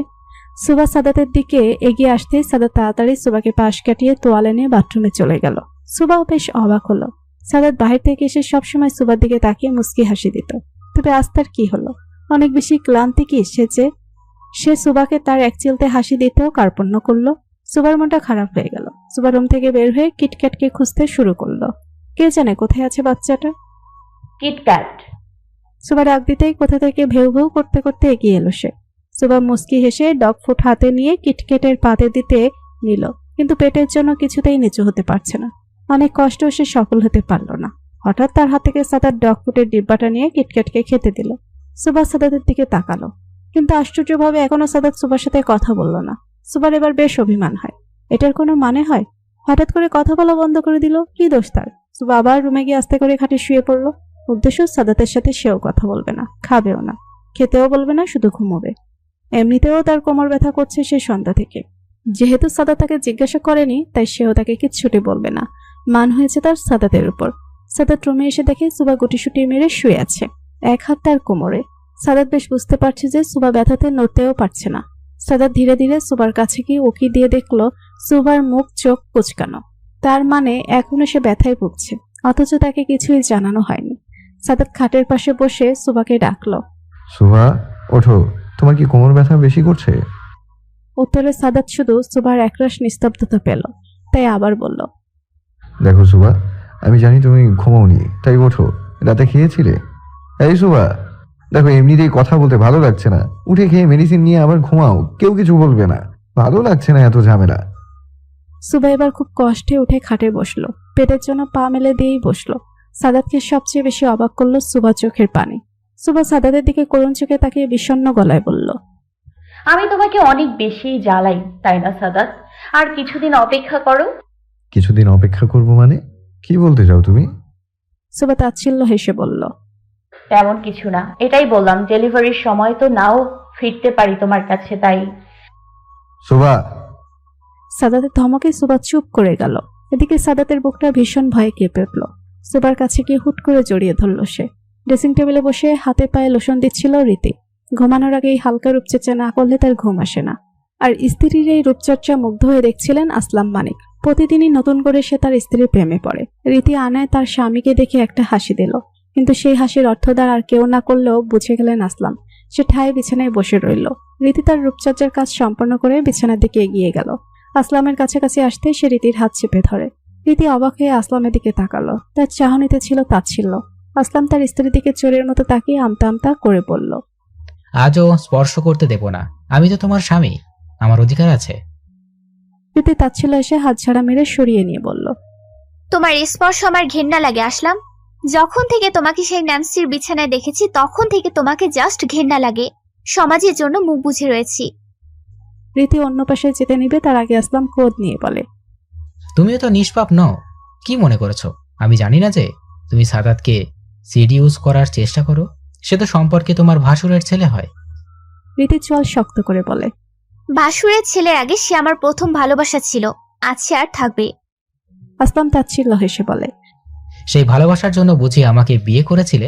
সুবা সাদাতের দিকে এগিয়ে আসতেই সাদাত তাড়াতাড়ি সুবাকে পাশ কাটিয়ে তোয়ালে নিয়ে বাথরুমে চলে গেল। সুবাও বেশ অবাক হলো। সাদাত বাহির থেকে এসে সবসময় সুবার দিকে তাকিয়ে মুস্কি হাসি দিত, তবে আজ তার কি হলো? অনেক বেশি ক্লান্তি কি এসেছে? সে সুবাকে তার এক চিলতে হাসি দিতেও কার্পণ্য করলো। সুবার মনটা খারাপ হয়ে গেল। সুবা রুম থেকে বের হয়ে কিটক্যাটকে খুঁজতে শুরু করলো। কে জানে কোথায় আছে বাচ্চাটা। কিটক্যাট। সুবা ডাক দিতেই কোথা থেকে ভেউ ভেউ করতে করতে এগিয়ে এলো সে। সুবা মুস্কি হেসে ডগ ফুড হাতে নিয়ে কিটক্যাটের পাতে দিতে নিল, কিন্তু পেটের জন্য কিছুতেই নিচু হতে পারছে না। অনেক কষ্টেও সে সফল হতে পারল না। হঠাৎ তার হাত থেকে সাদাত ডগ ফুডের ডিব্বাটা নিয়ে কিটক্যাটকে খেতে দিল। সুবা সাদাতের দিকে তাকালো, কিন্তু আশ্চর্যভাবে এখনো সাদাত সুবার সাথে কথা বলল না। সুবার এবার বেশ অভিমান হয়। এটার কোনো মানে হয়? হঠাৎ করে কথা বলা বন্ধ করে দিল, কি দোষ তার? সুবা আবার রুমে গিয়ে আস্তে করে খাটে শুয়ে পড়লো। উদ্দেশ্য সাদাতের সাথে সেও কথা বলবে না, খাবেও না, খেতেও বলবে না, শুধু ঘুমোবে। এমনিতেও তার কোমর ব্যথা করছে সে সন্ধ্যা থেকে। যেহেতু সাদাত তাকে জিজ্ঞাসা করেনি, তাই সেও তাকে কিচ্ছুটি বলবে না। মান হয়েছে তার সাদাতের উপর। সাদাত রুমে এসে দেখে সুবা গুটিসুটি মেরে শুয়ে আছে, এক হাত তার কোমরে। সাদাত বেশ বুঝতে পারছে যে সুবা ব্যথাতে নড়তেও পারছে না। সাদাত ধীরে ধীরে সুবার কাছে গিয়ে উকি দিয়ে দেখলো সুবার মুখ চোখ কুচকানো। তার মানে এখনো সে ব্যথায় ভুগছে, অথচ তাকে কিছুই জানানো হয়নি। সাদাত খাটের পাশে বসে সুবাকে ডাকলো, সুভা ওঠো, তোমার কি কোমর ব্যথা বেশি করছে? উত্তরে সাদাত শুধু সুবার একরাশ নিস্তব্ধতা পেল, তাই আবার বলল, দেখো সুভা, আমি জানি তুমি ঘুমাওনি, তাই ওঠো। রাতে খেয়েছিলে? এই সুভা, দেখো এমনিতেই কথা বলতে ভালো লাগছে না, উঠে খেয়ে মেডিসিন নিয়ে আবার ঘুমাও, কেউ কিছু বলবে না। ভালো লাগছে না এত ঝামেলা। সুবা এবার খুব কষ্টে উঠে খাটে বসলো, পেটের জন্য পা মেলে দিয়েই বসলো। সাদাতকে সবচেয়ে বেশি অবাক করলো সুবা চোখের পানি। সুবা সাদাতের দিকে করুণ চোখে তাকিয়ে বিষণ্ণ গলায় বলল, আমি তোমাকে অনেক বেশি জ্বালাই, তাই না সাদাত? আর কিছুদিন অপেক্ষা করো। কিছুদিন অপেক্ষা করবো মানে? কি বলতে চাও তুমি? সুবা তাচ্ছিল্য হেসে বলল, তেমন কিছু না, এটাই বললাম, ডেলিভারির সময় তো নাও ফিরতে পারি তোমার কাছে, তাই। সুভা! সাদাতের ধমকে সুবা চুপ করে গেল। এদিকে সাদাতের বুকটা ভীষণ ভয়ে কেঁপে উঠল। সুবার কাছে গিয়ে হুট করে জড়িয়ে ধরল সে। ড্রেসিং টেবিলে বসে হাতে পায়ে লোশন দিচ্ছিল রীতি। ঘুমানোর আগেই হালকা রূপচর্চা না করলে তার ঘুম আসে না। আর স্ত্রীর এই রূপচর্চা মুগ্ধ হয়ে দেখছিলেন আসলাম মানিক। প্রতিদিনই নতুন করে সে তার স্ত্রীর প্রেমে পড়ে। রীতি আনায় তার স্বামীকে দেখে একটা হাসি দিল, কিন্তু সেই হাসির অর্থদ্বার আর কেউ না করলেও বুঝে গেলেন আসলাম। সে ঠায় বিছানায় বসে রইল। রীতি তার রূপচর্চার কাজ সম্পন্ন করে বিছানার দিকে এগিয়ে গেল। আসলামের কাছাকাছি আসতে সে রীতির হাত চেপে ধরে। রীতি অবাক হয়ে আসলামের দিকে তাকালো। তার চাহনিতে ছিল তাচ্ছিল্য। আসলাম তার স্ত্রীর দিকে চোরের মতো তাকিয়ে আমতা আমতা করে বলল, আজও স্পর্শ করতে দেব না। আমি তো তোমার স্বামী, আমার অধিকার আছে। রীতি তাচ্ছিল্য এসে হাত ঝাড়া মেরে সরিয়ে নিয়ে বলল, তোমার স্পর্শ আমার ঘেন্না লাগে আসলাম। যখন থেকে তোমাকে সেই ন্যান্সির বিছানায় দেখেছি তখন থেকে তোমাকে জাস্ট ঘেন্না লাগে। সমাজের জন্য মুখ বুঝে রয়েছি। রীতি অন্য পাশে যেতে নিবে তার আগে আসলাম ক্রোধ নিয়ে বলে, তুমিও তো নিষ্পাপ নও। কি মনে করেছো আমি জানি না যে তুমি সাদাতকে সিডিউস করার চেষ্টা করো? সে তো সম্পর্কে তোমার ভাসুরের ছেলে হয়। রীতি চোয়াল শক্ত করে বলে, ভাসুরের ছেলের আগে সে আমার প্রথম ভালোবাসা ছিল, আছে আর থাকবে। আসলাম তাচ্ছিল্য হেসে বলে, সেই ভালোবাসার জন্য বুঝি আমাকে বিয়ে করেছিলে?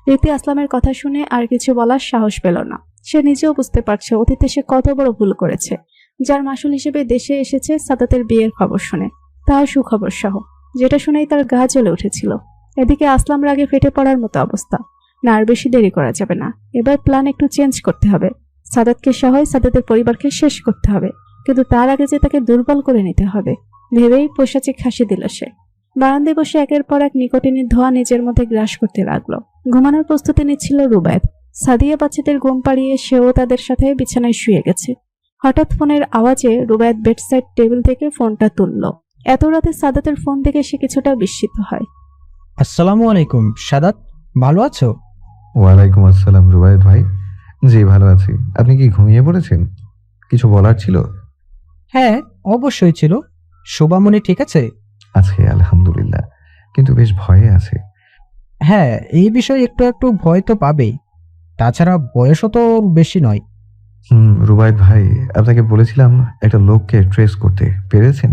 রীতি আসলামের কথা শুনে আর কিছু বলার সাহস পেল না। সে নিজেও বুঝতে পারছে অতীতে সে কত বড় ভুল করেছে, যার মাসুল হিসেবে দেশে এসেছে সাদাতের বিয়ের খবর শুনে, তাও সুখবর সহ, যেটা শুনেই তার গা জ্বলে উঠেছিল। এদিকে আসলাম রাগে ফেটে পড়ার মতো অবস্থা। না আর বেশি দেরি করা যাবে না, এবার প্ল্যান একটু চেঞ্জ করতে হবে। সাদাতকে সহ সাদাতের পরিবারকে শেষ করতে হবে, কিন্তু তার আগে যে তাকে দুর্বল করে নিতে হবে ভেবেই পৈশাচিক হাসি দিল সে। বারান্দায় বসে একের পর এক নিকোটিনের ধোঁয়া নিজের মধ্যে গ্রাস করতে লাগলো। ঘুমানোর প্রস্তুতি নিচ্ছিল রুবায়েত। সাদিয়া বাচ্চাদের ঘুম পাড়িয়ে সেও তাদের সাথে বিছানায় শুয়ে গেছে। হঠাৎ ফোনের আওয়াজে রুবায়েত বেডসাইড টেবিল থেকে ফোনটা তুলল। এত রাতে সাদাতের ফোন দেখে সে কিছুটা বিস্মিত হয়। আসসালামু আলাইকুম সাদাত, ভালো আছো? ওয়ালাইকুম আসসালাম রুবায়েত ভাই। জি ভালো আছি। আপনি কি ঘুমিয়ে পড়েছেন? কিছু বলার ছিল? হ্যাঁ অবশ্যই ছিল। শোভামণি ঠিক আছে? আছে আলহামদুলিল্লাহ, কিন্তু বেশ ভয়ে আছে। হ্যাঁ, এই বিষয়ে একটু একটু ভয় তো পাবেই। তাছাড়া বয়সও তো ওর বেশি নয়। রুবায়েত ভাই, আপনাকে বলেছিলাম একটা লোককে ট্রেস করতে, পেরেছেন?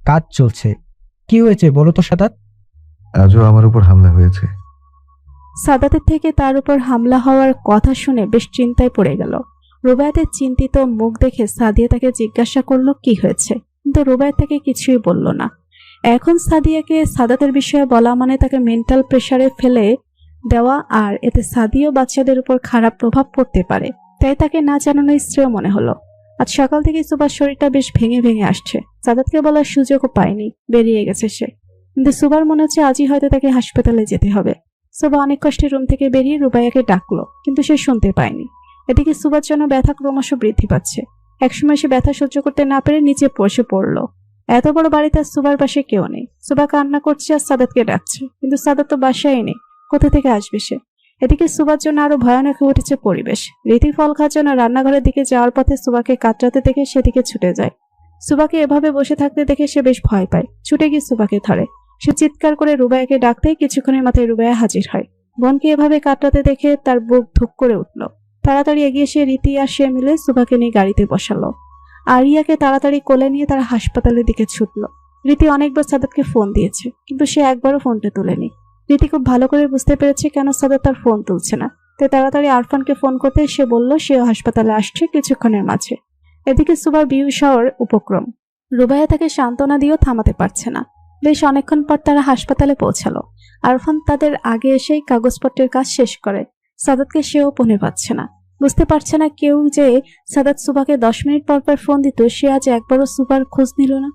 কাজ চলছে। কি হয়েছে বলো তো সাদাত? আজও আমার উপর হামলা হয়েছে। সাদাতের থেকে তার উপর হামলা হওয়ার কথা শুনে বেশ চিন্তায় পড়ে গেল। রুবায়েতের চিন্তিত মুখ দেখে সাদিয়া তাকে জিজ্ঞাসা করলো কি হয়েছে, কিন্তু রুবায়েত তাকে কিছুই বলল না। এখন সাদিয়াকে সাদাতের বিষয়ে বলা মানে তাকে মেন্টাল প্রেসারে ফেলে দেওয়া, আর এতে সাদিয়া বাচ্চাদের উপর খারাপ প্রভাব পড়তে পারে। তাই তাকে না জানানোই শ্রেয় মনে হলো। আজ সকাল থেকে সুবার শরীরটা বেশ ভেঙে ভেঙে আসছে। সাদাতকে বলার সুযোগও পায়নি, বেরিয়ে গেছে সে। কিন্তু সুবার মনে হচ্ছে আজই হয়তো তাকে হাসপাতালে যেতে হবে। সুবা অনেক কষ্টে রুম থেকে বেরিয়ে রুবাইয়াকে ডাকলো, কিন্তু সে শুনতে পায়নি। এদিকে সুবার জন্য ব্যথা ক্রমশ বৃদ্ধি পাচ্ছে। একসময় সে ব্যথা সহ্য করতে না পেরে নিচে বসে পড়লো। এত বড় বাড়িতে আর সুবার পাশে কেউ নেই। সুবা কান্না করছে আর সাদাতকে ডাকছে, কিন্তু সাদাত তো বাসায় নেই, কোথা থেকে আসবে সে? এদিকে সুবার জন্য আরো ভয়ানক হয়ে উঠেছে পরিবেশ। রীতি ফল খাওয়ার জন্য রান্নাঘরের দিকে যাওয়ার পথে সুবাকে কাতরাতে দেখে সেদিকে ছুটে যায়। সুবাকে এভাবে বসে থাকতে দেখে সে বেশ ভয় পায়, ছুটে গিয়ে সুবাকে ধরে। সে চিৎকার করে রুবাইয়াকে ডাকতেই কিছুক্ষণের মাথায় রুবাইয়া হাজির হয়। বোনকে এভাবে কাতরাতে দেখে তার বুক ধুক করে উঠল। তাড়াতাড়ি এগিয়ে সে রীতি আর সে মিলে সুবাকে নিয়ে গাড়িতে বসালো। আরিয়াকে তাড়াতাড়ি কোলে নিয়ে তারা হাসপাতালের দিকে ছুটল। রীতি অনেকবার সাদাতকে ফোন দিয়েছে, কিন্তু সে একবারও ফোনটা তুলেনি। রীতি খুব ভালো করে বুঝতে পেরেছে কেন সাদাত তার ফোন তুলছে না। তাই তাড়াতাড়ি আরফানকে ফোন করতে সে বলল সেও হাসপাতালে আসছে কিছুক্ষণের মাঝে। এদিকে সুবার বিউস হওয়ার উপক্রম। রুবাইয়া তাকে সান্ত্বনা দিয়েও থামাতে পারছে না। বেশ অনেকক্ষণ পর তারা হাসপাতালে পৌঁছালো। আরফান তাদের আগে এসেই কাগজপত্রের কাজ শেষ করে। সাদাতকে সেও পৌঁছে পাচ্ছে না। বুঝতে পারছে না কেউ যে সাদাত সুবাকে 10 মিনিট পর পর ফোন দিত, সে আজ একবারও সুবার খোঁজ নিল না।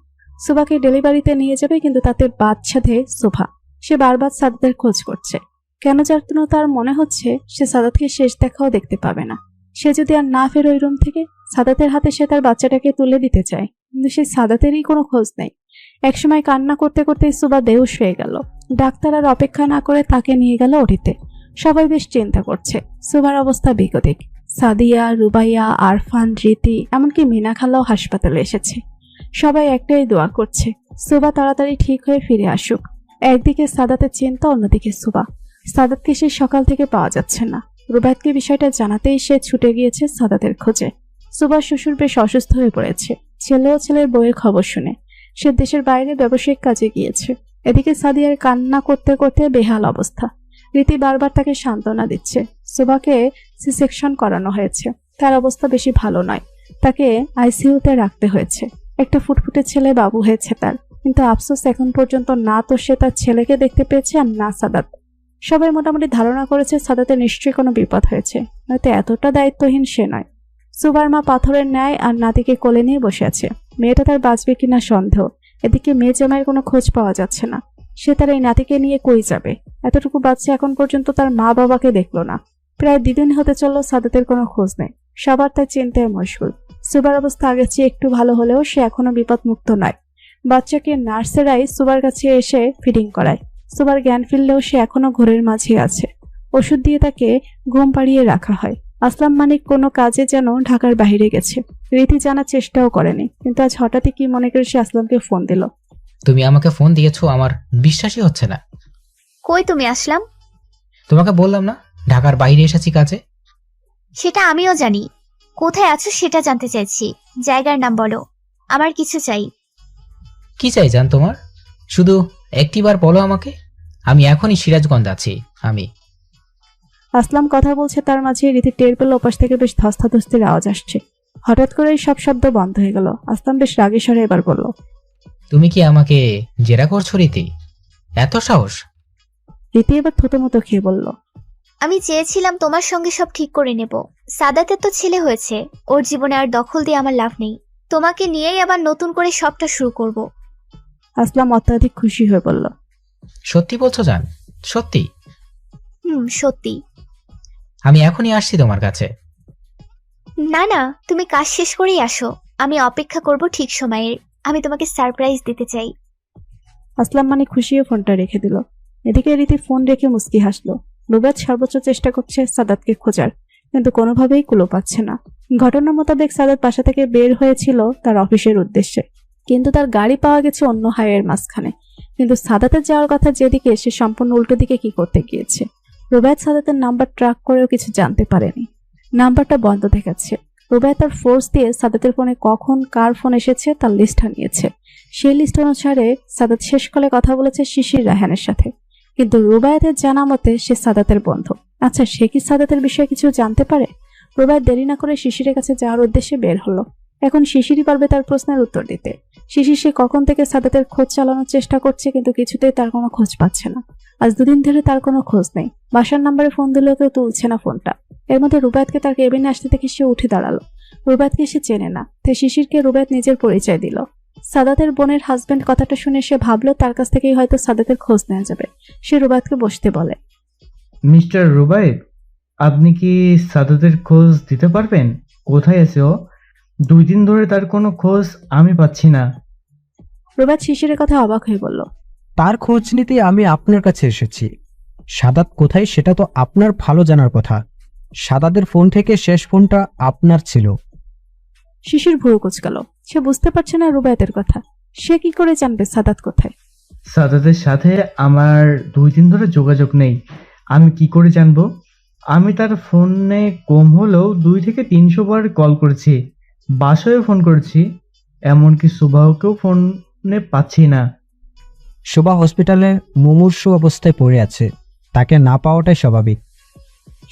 সুবাকে ডেলিভারিতে নিয়ে যাবে, কিন্তু তাতে বাচ্চাধে সুভা। সে বারবার সাদাতের খোঁজ করছে। কেন যেন তার মনে হচ্ছে সে সাদাতকে শেষ দেখাও দেখতে পাবে না। সে যদি আর না ফের ওই রুম থেকে, সাদাতের হাতে সে তার বাচ্চাটাকে তুলে দিতে চায়, কিন্তু সেই সাদাতেরই কোনো খোঁজ নেই। একসময় কান্না করতে করতে সুবা বেহুশ হয়ে গেল। ডাক্তার আর অপেক্ষা না করে তাকে নিয়ে গেল ওটিতে। সবাই বেশ চিন্তা করছে। সুবার অবস্থা বিকটিক। সাদিয়া, রুবাইয়া, আরফান, রীতি, এমনকি মিনা খালাও হাসপাতালে এসেছে। সবাই একটাই দোয়া করছে, সুবা তাড়াতাড়ি ঠিক হয়ে ফিরে আসুক। একদিকে সাদাতের চিন্তা, অন্যদিকে সুবা। সাদাতকে সে সকাল থেকে পাওয়া যাচ্ছে না। রুবায়েতকে বিষয়টা জানাতেই সে ছুটে গিয়েছে সাদাতের খোঁজে। সুবার শ্বশুর বেশ অসুস্থ হয়ে পড়েছে। ছেলেও ছেলের বউয়ের খবর শুনে সে দেশের বাইরে ব্যবসায়িক কাজে গিয়েছে। এদিকে সাদিয়ার কান্না করতে করতে বেহাল অবস্থা। রীতি বারবার তাকে সান্ত্বনা দিচ্ছে। সুভাকে সি সেকশন করানো হয়েছে, তার অবস্থা বেশি ভালো নয়, তাকে আইসিইউতে রাখতে হয়েছে। একটা ফুটফুটে ছেলে বাবু হয়েছে তার, কিন্তু আফসোস এখন পর্যন্ত না তো সে তার ছেলেকে দেখতে পেয়েছে আর না সাদাত। সবাই মোটামুটি ধারণা করেছে সাদাতের নিশ্চয়ই কোনো বিপদ হয়েছে, নয়তো এতটা দায়িত্বহীন সে নয়। সুভার মা পাথরের ন্যায় আর নাতিকে কোলে নিয়ে বসে আছে। মেয়েটা তার বাঁচবে কিনা সন্দেহ। এদিকে মেয়ে জামাইয়ের কোনো খোঁজ পাওয়া যাচ্ছে না। সে তার এই নাতিকে নিয়ে কই যাবে? এতটুকু বাচ্চা এখন পর্যন্ত তার মা বাবাকে দেখলো না। প্রায় 2 দিন হতে চলল, সাদাতের কোনো খোঁজ নেই। সবার তার চিন্তায় মশগুল। সুবার অবস্থা আগের চেয়ে একটু ভালো হলেও সে এখনো বিপদমুক্ত নয়। বাচ্চাকে নার্সেরাই সুবার কাছে এসে ফিডিং করায়। সুবার জ্ঞান ফিরলেও সে এখনো ঘোরের মাঝে আছে। ওষুধ দিয়ে তাকে ঘুম পাড়িয়ে রাখা হয়। আসলাম মানিক কোনো কাজে যেন ঢাকার বাইরে গেছে। রীতি জানার চেষ্টাও করেনি, কিন্তু আজ হঠাৎই কি মনে করে সে আসলামকে ফোন দিল। তুমি আমাকে ফোন দিয়েছো, আমার বিশ্বাসই হচ্ছে না। কই তুমি আসলাম? তোমাকে বললাম না ঢাকার বাইরে এসেছি কাজে। সেটা আমিও জানি। কোথায় আছো সেটা জানতে চাইছি। জায়গার নাম বলো, আমার কিছু চাই। কি চাই জান তোমার? শুধু একটিবার বলো আমাকে। আমি এখনই সিরাজগঞ্জ আছি। আমি আসলাম কথা বলছে, তার মাঝে রীতি টের পেল ওপাশ থেকে বেশ ধস্তাধস্তির আওয়াজ আসছে। হঠাৎ করেই সব শব্দ বন্ধ হয়ে গেল। আসলাম বেশ রাগে স্বরে এবার বলল, তুমি কি আমাকে জেরা করছো রীতি? এত সাহস? রীতি এবার থতমতো খেয়ে বলল, আমি চেয়েছিলাম তোমার সঙ্গে সব ঠিক করে নেব। সাদাতের তো ছেলে হয়েছে, ওর জীবনে আর দখল দিয়ে আমার লাভ নেই। তোমাকে নিয়েই আবার নতুন করে সবটা শুরু করব। আসলাম অত্যাধিক খুশি হয়ে বলল, সত্যি বলছো জান? সত্যি? সত্যি। আমি এখনই আসছি তোমার কাছে। না না, তুমি কাজ শেষ করেই আসো। আমি অপেক্ষা করব ঠিক সময়ের। আমি তোমাকে সারপ্রাইজ দিতে চাই। আসলাম মানে খুশি হয়ে ফোনটা রেখে দিল। এদিকে রীতি ফোন রেখে মুস্কি হাসলো। রুবাত সর্বোচ্চ চেষ্টা করছে সাদাতকে খোঁজার, কিন্তু কোনোভাবেই কুলো পাচ্ছে না। ঘটনা মোতাবেক সাদাত বাসা থেকে বের হয়েছিল তার অফিসের উদ্দেশ্যে, কিন্তু তার গাড়ি পাওয়া গেছে অন্য হাইওয়ের মাঝখানে। কিন্তু সাদাতের যাওয়ার কথা যেদিকে, সে সম্পূর্ণ উল্টো দিকে কি করতে গিয়েছে। রুবাত সাদাতের নাম্বার ট্র্যাক করেও কিছু জানতে পারেনি। নাম্বারটা বন্ধ দেখাচ্ছে। রুবাত তার ফোর্স দিয়ে সাদাতের ফোনে কখন কার ফোন এসেছে তার লিস্ট আনিয়েছে। সেই লিস্ট অনুসারে সাদাত শেষকালে কথা বলেছে শিশির রায়হানের সাথে, কিন্তু রুবায়েতের জানা মতে সে সাদাতের বন্ধু। আচ্ছা, সে কি সাদাতের বিষয়ে কিছু জানতে পারে? রুবায়েত দেরি না করে শিশিরের কাছে যাওয়ার উদ্দেশ্যে বের হলো। এখন শিশিরই পারবে তার প্রশ্নের উত্তর দিতে। শিশির সে কখন থেকে সাদাতের খোঁজ চালানোর চেষ্টা করছে, কিন্তু কিছুতেই তার কোনো খোঁজ পাচ্ছে না। আজ 2 দিন ধরে তার কোনো খোঁজ নেই। বাসার নাম্বারে ফোন দিলেও কেউ তুলছে না ফোনটা। এর মধ্যে রুবায়েতকে তার কেবিনে আসতে দেখে সে উঠে দাঁড়ালো। রুবায়েতকে সে চেনে না, তাই শিশিরকে রুবায়েত নিজের পরিচয় দিল। সাদাতের বোনের হাজবেন্ড কথাটা শুনে সে ভাবলো তার কাছ থেকেই হয়তো সাদাতের খোঁজ নেওয়া যাবে। সে রুবায়েতকে বসতে বলে, মিস্টার রুবায়েত, আপনি কি সাদাতের খোঁজ দিতে পারবেন? কোথায় আছে ও? 2 দিন ধরে তার কোনো খোঁজ আমি পাচ্ছি না। রুবায়েত শিশিরের কথা অবাক হয়ে বলল, তার খোঁজ নিতে আমি আপনার কাছে এসেছি। সাদাত কোথায় সেটা তো আপনার ভালো জানার কথা। সাদাতের ফোন থেকে শেষ ফোনটা আপনার ছিল। শিশির ভুরু কুঁচকালো। সে বুঝতে পারছে না রুবায়েতের কথা। সে কি করে জানবে সাদাত কোথায়? সাদাতের সাথে আমার 2 দিন ধরে যোগাযোগ নেই, আমি কি করে জানবো? আমি তার ফোনে কম হলেও 2 থেকে 300 বার কল করেছি, বাসায়ও ফোন করেছি, এমনকি সুবাহকেও ফোনে পাচ্ছি না। শোভা হসপিটালে মুমূর্ষু অবস্থায় পড়ে আছে, তাকে না পাওয়াটাই স্বাভাবিক।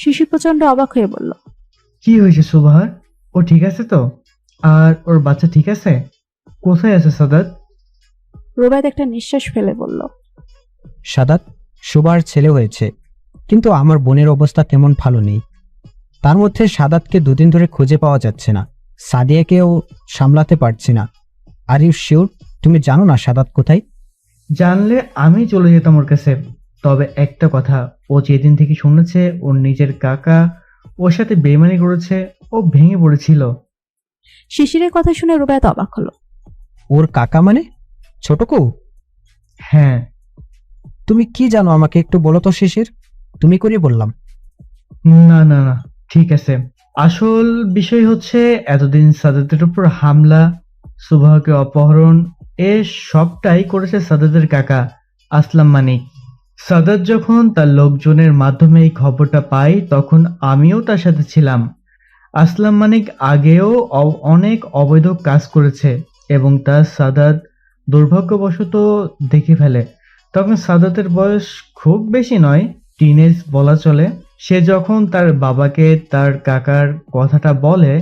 শিশির প্রচন্ড অবাক হয়ে বলল, কি হয়েছে সুবাহার? ও ঠিক আছে তো? আর ওর বাচ্চা ঠিক আছে? কোথায় আছে সাদাত? রুবায়েত একটা নিঃশ্বাস ফেলে বলল, সাদাত শোভার ছেলে হয়েছে, কিন্তু আমার বোনের অবস্থা তেমন ভালো নেই। তার মধ্যে সাদাতকে 2 দিন ধরে খুঁজে পাওয়া যাচ্ছে না, সাদিয়াকেও সামলাতে পারছি না। আর ইউ শিওর তুমি জানো না সাদাত কোথায়? জানলে আমি চলে যেতাম ওর কাছে। তবে একটা কথা, ও যেদিন থেকে শুনেছে ওর নিজের কাকা ওর সাথে বেইমানি করেছে, ও ভেঙে পড়েছিল। শিশিরের কথা শুনে রুবায়েত অবাক হলো। ওর কাকা মানে ছোটকু? হ্যাঁ। তুমি কি জানো আমাকে একটু বলো তো শিশির। তুমি করে বললাম। না না না, ঠিক আছে। আসল বিষয় হচ্ছে এতদিন সাদাতের উপর হামলা, সুবাহকে অপহরণ, এ সবটাই করেছে সাদাতের কাকা আসলাম মানিক। সাদাত যখন তার লোকজনের মাধ্যমে এই খবরটা পায় তখন আমিও তার সাথে ছিলাম। আসলাম মানিক আগেও অনেক অবৈধ কাজ করেছে এবং তার সাদাত দুর্ভাগ্যবশত দেখে ফেলে। তখন সাদাতের বয়স খুব বেশি নয়, টিনেজ বলা চলে। সে যখন তার বাবাকে তার কাকার কথাটা বলে,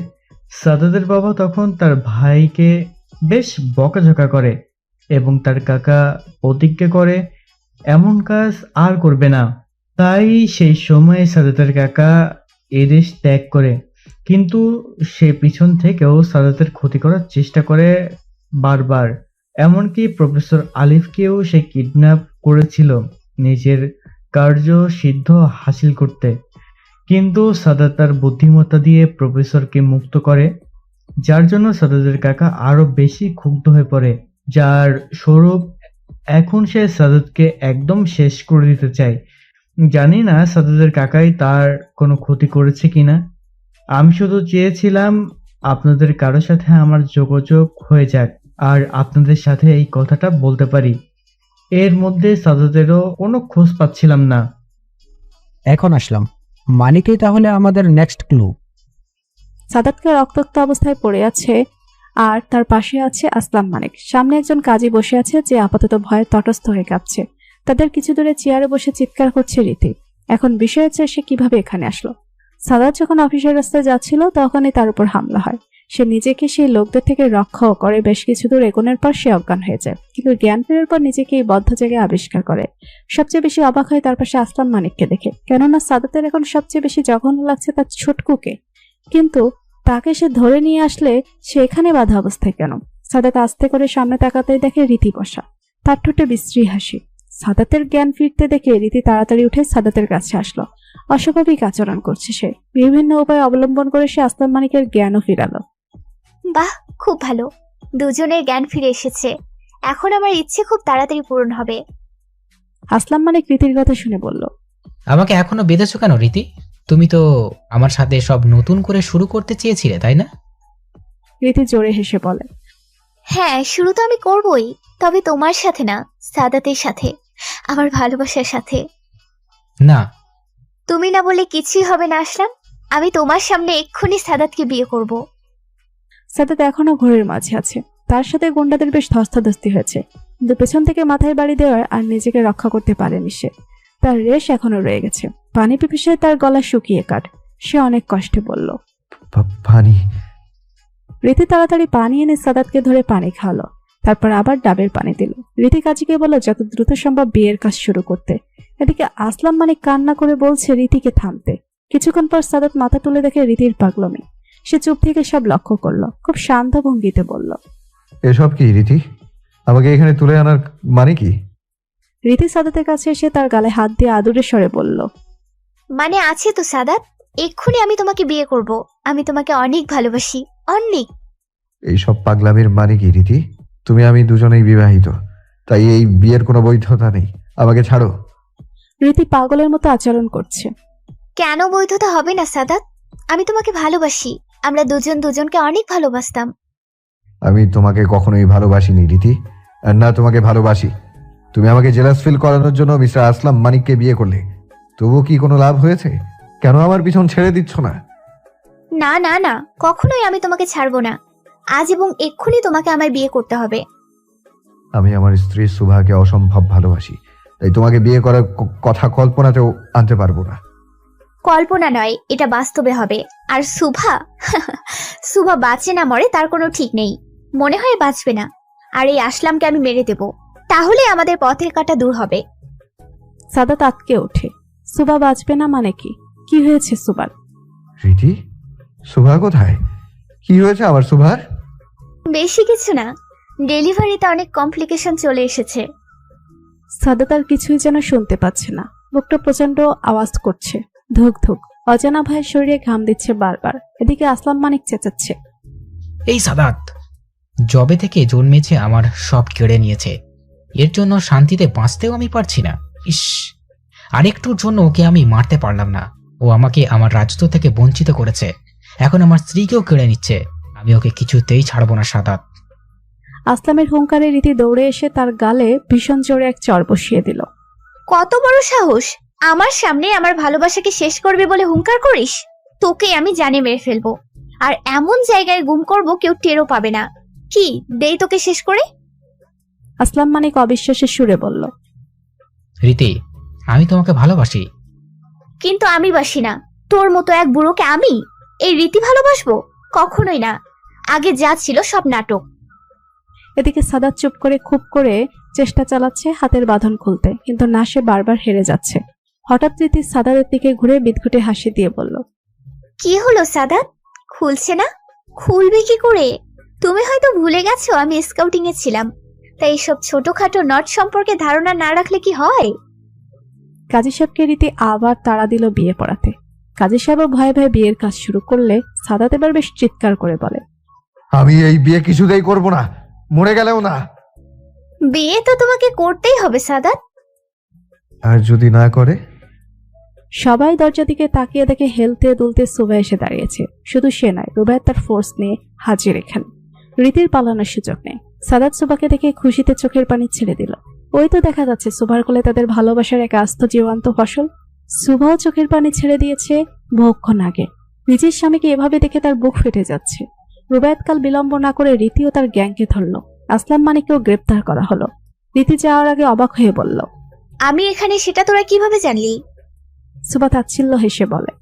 সাদাতের বাবা তখন তার ভাইকে বেশ বকাঝকা করে এবং তার কাকা প্রতিজ্ঞা করে এমন কাজ আর করবে না। তাই সেই সময় সাদাতের কাকা এদেশ ত্যাগ করে, কিন্তু সে পিছন থেকেও সাদাতের ক্ষতি করার চেষ্টা করে বারবার। এমনকি প্রফেসর আলিফকেও সে কিডন্যাপ করেছিল নিজের কার্য সিদ্ধ হাসিল করতে, কিন্তু সাদাত তার বুদ্ধিমত্তা দিয়ে প্রফেসরকে মুক্ত করে, যার জন্য সাদাতের কাকা আরো বেশি ক্ষুব্ধ হয়ে পড়ে, যার স্বরূপ এখন সে সাদাতকে একদম শেষ করে দিতে চায়। জানি না সাদাতের কাকাই তার কোনো ক্ষতি করেছে কিনা। আমি শুধু চেয়েছিলাম আপনাদের কারোর সাথে আমার যোগাযোগ হয়ে যাক আর আপনাদের সাথে এই কথাটা বলতে পারি। এর মধ্যে সাদাতেরও কোনো খোঁজ পাচ্ছিলাম না। এখন আসলাম, মানিকই তাহলে আমাদের নেক্সট ক্লু। সাদাতকে রক্তাক্ত অবস্থায় পড়ে আছে আর তার পাশে আছে আসলাম মানিক। সামনে একজন কাজী বসে আছে যে আপাতত ভয়ে তটস্থ হয়ে কাঁপছে। তাদের কিছু দূরে চেয়ারে বসে চিৎকার করছে রীতি। এখন বিষয় হচ্ছে সে কিভাবে এখানে আসলো। সাদাত যখন অফিসের রাস্তায় যাচ্ছিল তখনই তার উপর হামলা হয়। সে নিজেকে সেই লোকদের থেকে রক্ষাও করে। বেশ কিছু দূর এগোনোর পর সে অজ্ঞান হয়ে যায়, কিন্তু জ্ঞান ফেরার পর নিজেকে এই বদ্ধ জায়গায় আবিষ্কার করে। সবচেয়ে বেশি অবাক হয় তার পাশে আসলাম মানিককে দেখে, কেননা সাদাতের এখন সবচেয়ে বেশি জঘন্য লাগছে তার ছোটকুকে। কিন্তু তাকে সে ধরে নিয়ে আসলে সে এখানে বাধা অবস্থায় কেন? সাদাত আস্তে করে সামনে তাকাতেই দেখে রীতি বসা, তার ঠোঁটে বিশ্রী হাসি। সাদাতের জ্ঞান ফিরতে দেখে রীতি তাড়াতাড়ি উঠে সাদাতের কাছে আসলো। অস্বাভাবিক আচরণ করছে সে। বিভিন্ন উপায় অবলম্বন করে সে আসলাম মানিকের জ্ঞানও ফিরালো। বাহ, খুব ভালো, দুজনের জ্ঞান ফিরে এসেছে। এখন আমার ইচ্ছে খুব তাড়াতাড়ি পূরণ হবে। আসলাম মানিক রীতির কথা শুনে বলল, আমাকে এখনো বেঁধেছো কেন রীতি? তুমি তো আমার সাথে সব নতুন করে শুরু করতে চেয়েছিলে, তাই না? রীতি জোরে হেসে বলে, হ্যাঁ, শুরু তো আমি করবই, তবে তোমার সাথে না, সাদাতের সাথে, আমার ভালোবাসার সাথে। না, তুমি না বলে কিছুই হবে না আসলাম। আমি তোমার সামনে এক্ষুনি সাদাতকে বিয়ে করব। সাদাত এখনো ঘোরের মাঝে আছে। তার সাথে গুন্ডাদের বেশ ধস্তাধস্তি হয়েছে, কিন্তু পেছন থেকে মাথায় বাড়ি দেওয়ার আর নিজেকে রক্ষা করতে পারেনি সে। তার রেশ এখনো রয়ে গেছে। পানি পিপাসায় তার গলা শুকিয়ে কাট। সে অনেক কষ্টে বলল, পানি। রীতি তাড়াতাড়ি পানি এনে সাদাতকে ধরে পানি খাওয়ালো, তারপর আবার ডাবের পানি দিল। রীতি কাজীকে বলল যত দ্রুত সম্ভব বিয়ের কাজ শুরু করতে। এদিকে আসলাম মানিক কান্না করে বলছে রীতিকে থামতে। কিছুক্ষণ পর সাদাত মাথা তুলে দেখে রীতির পাগলামি। সে চুপ থেকে সব লক্ষ্য করলো, খুব শান্ত ভঙ্গিতে বলল, এসব কি রীতি? আমাকে এখানে তুলে আনার মানে কি? রীতি সাদাতের কাছে এসে তার গালে হাত দিয়ে আদুরে স্বরে বলল, মানে আছে তো সাদাত, এক্ষুনি আমি তোমাকে বিয়ে করব। আমি তোমাকে অনেক ভালোবাসি, অনেক। এইসব পাগলামির মানে কি রীতি? তুমি আমি দুজনেই বিবাহিত, তাই এই বিয়ের কোনো বৈধতা নেই। আমাকে ছাড়ো। রীতি পাগলের মতো আচরণ করছে। কেন বৈধতা হবে না সাদাত? আমি তোমাকে ভালোবাসি। আমরা দুজন দুজনকে অনেক ভালোবাসতাম। আমি তোমাকে কখনোই ভালোবাসিনি রীতি, আর না তোমাকে ভালোবাসি। তুমি আমাকে জেলাস ফিল করানোর জন্য মিস্টার আসলাম মানিককে বিয়ে করলে। তবু কি কোনো লাভ হয়েছে? কেন আমার পিছন ছেড়ে দিচ্ছ না? না না না, কখনোই আমি তোমাকে ছাড়বো না। আজ এবং এক্ষুনি তোমাকে আমায় বিয়ে করতে হবে। আমি আমার স্ত্রী সুভাকে অসম্ভব ভালোবাসি, তাই তোমাকে বিয়ে করার কথা কল্পনাতেও আনতে পারবো না। কল্পনা নয়, এটা বাস্তবে হবে। আর সুভা সুভা বাঁচে না মরে তার কোনো ঠিক নেই। মনে হয় বাঁচবে না। আর এই আসলামকে আমি মেরে দেব, তাহলে আমাদের পথের কাঁটা দূর হবে। সাদাত আটকে ওঠে। সুবা বাঁচবে না মানে কি? কি হয়েছে সুবার? রীতি, সুভা কোথায়? কি হয়েছে আমার সুভার? বেশি কিছু না, ডেলিভারিতে অনেক কমপ্লিকেশন চলে এসেছে। সাদাত আর কিছুই যেন শুনতে পাচ্ছে না। বুকটা প্রচন্ড আওয়াজ করছে, ধুক ধুক। অজানা ভাইয়ের শরীরে ঘাম দিচ্ছে বারবার। এদিকে আসলাম মানিক চেঁচাচ্ছে, এই সাদাত জবে থেকে জন্মেছে আমার সব কেড়ে নিয়েছে। এর জন্য শান্তিতে বাঁচতেও আমি পারছি না। ইস, আরেকটুর জন্য ওকে আমি মারতে পারলাম না। ও আমাকে আমার রাজত্ব থেকে বঞ্চিত করেছে। এখন আমার স্ত্রীকেও কেড়ে নিচ্ছে। আমি ওকে কিছুতেই ছাড়বো না সাদাত। আসলামের হুঙ্কারে রীতি দৌড়ে এসে তার গালে ভীষণ জোরে এক চড় বসিয়ে দিল। কত বড় সাহস! আমার সামনে আমার ভালোবাসাকে শেষ করবে বলে হুঙ্কার করিস? তোকে আমি জানে মেরে ফেলবো, আর এমন জায়গায় গুম করব কেউ টেরও পাবে না। কি দেই তোকে শেষ করে? আসলাম মানিক অবিশ্বাসের সুরে বলল, রীতি, আমি তোমাকে ভালোবাসি, কিন্তু আমি বাসি না। তোর মতো এক বুড়োকে আমি এই রীতি ভালোবাসবো? কখনোই না। আগে যা ছিল সব নাটক। এদিকে সাদাত চুপ করে খুব করে চেষ্টা চালাচ্ছে হাতের বাঁধন খুলতে, কিন্তু না, সে বারবার হেরে যাচ্ছে। হঠাৎ রীতি সাদাতের দিকে ঘুরে বিদঘুটে হাসি দিয়ে বলল, কি হলো সাদাত, খুলছে না? খুলবে কি করে? তুমি হয়তো ভুলে গেছো আমি স্কাউটিং এ ছিলাম, তাই এইসব ছোটখাটো নট সম্পর্কে ধারণা না রাখলে কি হয়? কাজী সাহেবকে রীতি আবার তাড়া দিল বিয়ে পড়াতে। কাজী সাহেবও ভয়ে ভয়ে বিয়ের কাজ শুরু করলে সাদাত এবার বেশ চিৎকার করে বলে, আমি এই বিয়ে কিছুতেই করব না, মরে গেলেও না। বিয়ে তো তোমাকে করতেই হবে সাদাত। আর যদি না করে? সবাই দরজা দিকে তাকিয়ে দেখে হেলতে দুলতে সুবা এসে দাঁড়িয়েছে। শুধু সে নয়, রুবাইয়া তার ফোর্স নিয়ে হাজির এখানে। রীতির পালানোর সুযোগ নেই। সাদাত সুবাকে দেখে খুশিতে চোখের পানি ছেড়ে দিল। ওই তো দেখা যাচ্ছে সুবার কোলে তাদের ভালোবাসার এক আস্ত জীবন্ত ফসল। সুবাও চোখের পানি ছেড়ে দিয়েছে বহুক্ষণ আগে। নিজের স্বামীকে এভাবে দেখে তার বুক ফেটে যাচ্ছে। রুবায়াত কাল বিলম্ব না করে রীতি ও তার গ্যাংকে ধরল। আসলাম মানিককেও গ্রেপ্তার করা হলো। রীতি যাওয়ার আগে অবাক হয়ে বলল, আমি এখানে সেটা তোরা কিভাবে জানলি? সুবা তাচ্ছিল্য হেসে বলে,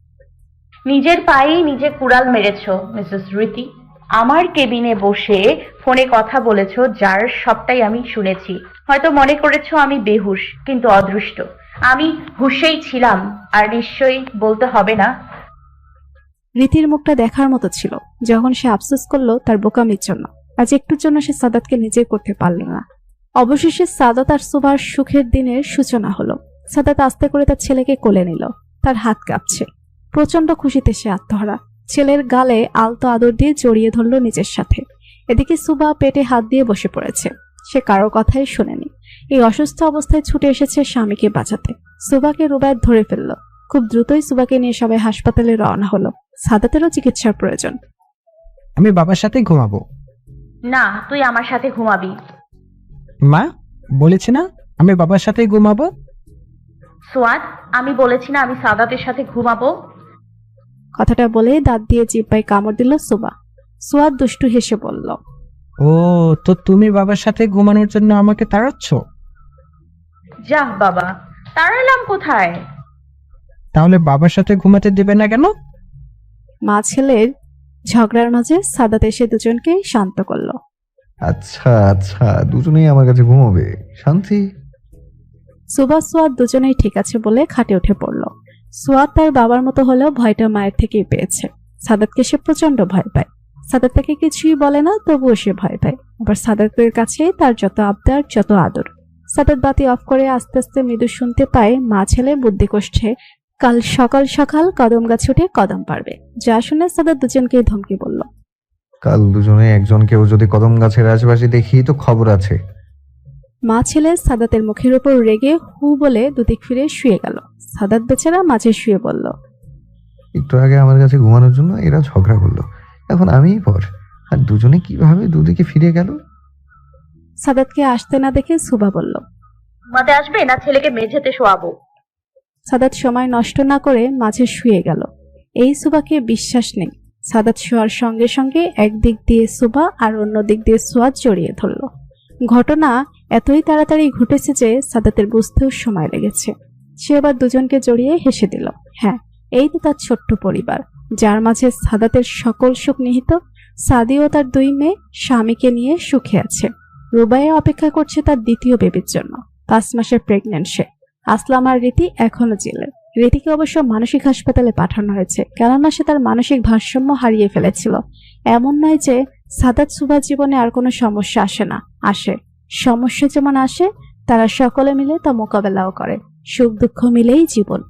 নিজের পায়েই নিজে কুড়াল মেরেছো মিসেস রীতি। আমার কেবিনে বসে ফোনে কথা বলেছো, যার সবটাই আমি শুনেছি। হয়তো মনে করেছো আমি বেহুশ, কিন্তু অদৃষ্ট। আমি হুশেই ছিলাম। আর নিশ্চয়ই বলতে হবে না, রীতির মুখটা দেখার মতো ছিল যখন সে আফসোস করলো তার বোকামির জন্য। আজ একটুর জন্য সে সাদাতকে নিজে করতে পারল না। অবশেষে সাদাত আর সুবার সুখের দিনের সূচনা হলো। সাদাত আস্তে করে তার ছেলেকে কোলে নিল। তার হাত কাঁপছে। প্রচন্ড খুশিতে সে আত্মহারা। ছেলের গালে আলতো আদর দিয়ে জড়িয়ে ধরল নিজের সাথে। এদিকে সুবা পেটে হাত দিয়ে বসে পড়েছে। সে কারো কথাই শোনেনি। এই অসুস্থ অবস্থায় ছুটে এসেছে স্বামীকে বাঁচাতে। সুবাকে রুবায়াত ধরে ফেলল। খুব দ্রুতই সুবাকে নিয়ে সবাই হাসপাতালে রওনা হলো। সাদাতেরও চিকিৎসার প্রয়োজন। আমি বাবার সাথে ঘুমাবো। না, তুই আমার সাথে ঘুমাবি। মা, বলেছি না আমি বাবার সাথেই ঘুমাবো। সোয়াদ, আমি বলেছি না আমি সাদাতের সাথে ঘুমাবো। কথাটা বলে দাঁত দিয়ে জিহ্বায় কামড় দিল সুবা। সুয়াদ দুষ্টু হেসে বলল, ও, তো তুমি বাবার সাথে ঘুমানোর জন্য আমাকে তাড়াচ্ছ? যাহ বাবা, তাড়ালাম কোথায়? তাহলে বাবার সাথে ঘুমাতে দেবে না কেন? মা ছেলের ঝগড়ার মাঝে সাদাত এসে দুজনকে শান্ত করলো। আচ্ছা আচ্ছা, দুজনেই আমার কাছে ঘুমাবে, শান্তি। সুবা সুয়াদ দুজনেই ঠিক আছে বলে খাটে উঠে পড়ল। সুয়াদ তার বাবার মতো হলেও ভয়টা মায়ের থেকেই পেয়েছে। সাদাতকে সে প্রচন্ড ভয় পায়। সাদাত তাকে কিছুই বলে না, তবুও সে ভয় পায়। আবার সাদাতের কাছে তার যত আবদার, যত আদর। সাদাত বাতি অফ করে আস্তে আস্তে মৃদু শুনতে পায় মা ছেলে বুদ্ধি কোষ্ঠে কাল সকাল সকাল কদম গাছ উঠে কদম পারবে। যা শুনে সাদাত দুজনকেই ধমকে বলল, কাল দুজনে একজনকেও যদি কদম গাছের আশেপাশে দেখি তো খবর আছে। মা ছেলে সাদাতের মুখের উপর রেগে হু বলে দুদিক ফিরে শুয়ে গেল। সাদাত বেচারা মাঝে শুয়ে বলল, একটু আগে আমার কাছে ঘুমানোর জন্য এরা ঝগড়া করলো, এখন আমিই পর। আর দুজনে কিভাবে দুদিকে ফিরে গেল। সাদাতকে আসতে না দেখে সুবা বলল, ঘুমাতে আসবে না ছেলেকে মেঝেতে শোয়াবো? সাদাত সময় নষ্ট না করে মাঝে শুয়ে গেল। এই সুবাকে বিশ্বাস নেই। সাদাত শোয়ার সঙ্গে সঙ্গে একদিক দিয়ে সুবা আর অন্য দিক দিয়ে সুয়াদ জড়িয়ে ধরল। ঘটনা এতই তাড়াতাড়ি ঘটেছে যে সাদাতের বুঝতেও সময় লেগেছে। সে আবার দুজনকে জড়িয়ে হেসে দিল। হ্যাঁ, এই তো তার ছোট্ট পরিবার, যার মাঝে সাদাতের সকল সুখ নিহিত। সাদি ও তার দুই মেয়ে স্বামীকে নিয়ে সুখে আছে। রুবাইয়া অপেক্ষা করছে তার দ্বিতীয় বেবির জন্য। 5 মাসের প্রেগনেন্ট সে। আসলাম আর রীতি এখনো জেলে। রীতিকে অবশ্য মানসিক হাসপাতালে পাঠানো হয়েছে, কেননা সে তার মানসিক ভারসাম্য হারিয়ে ফেলেছিল। এমন নয় যে সাদাত সুবার জীবনে আর কোনো সমস্যা আসে না, আসে। সমস্যা যেমন আসে, তারা সকলে মিলে তা মোকাবেলাও করে। সুখ দুঃখ মিলেই জীবন।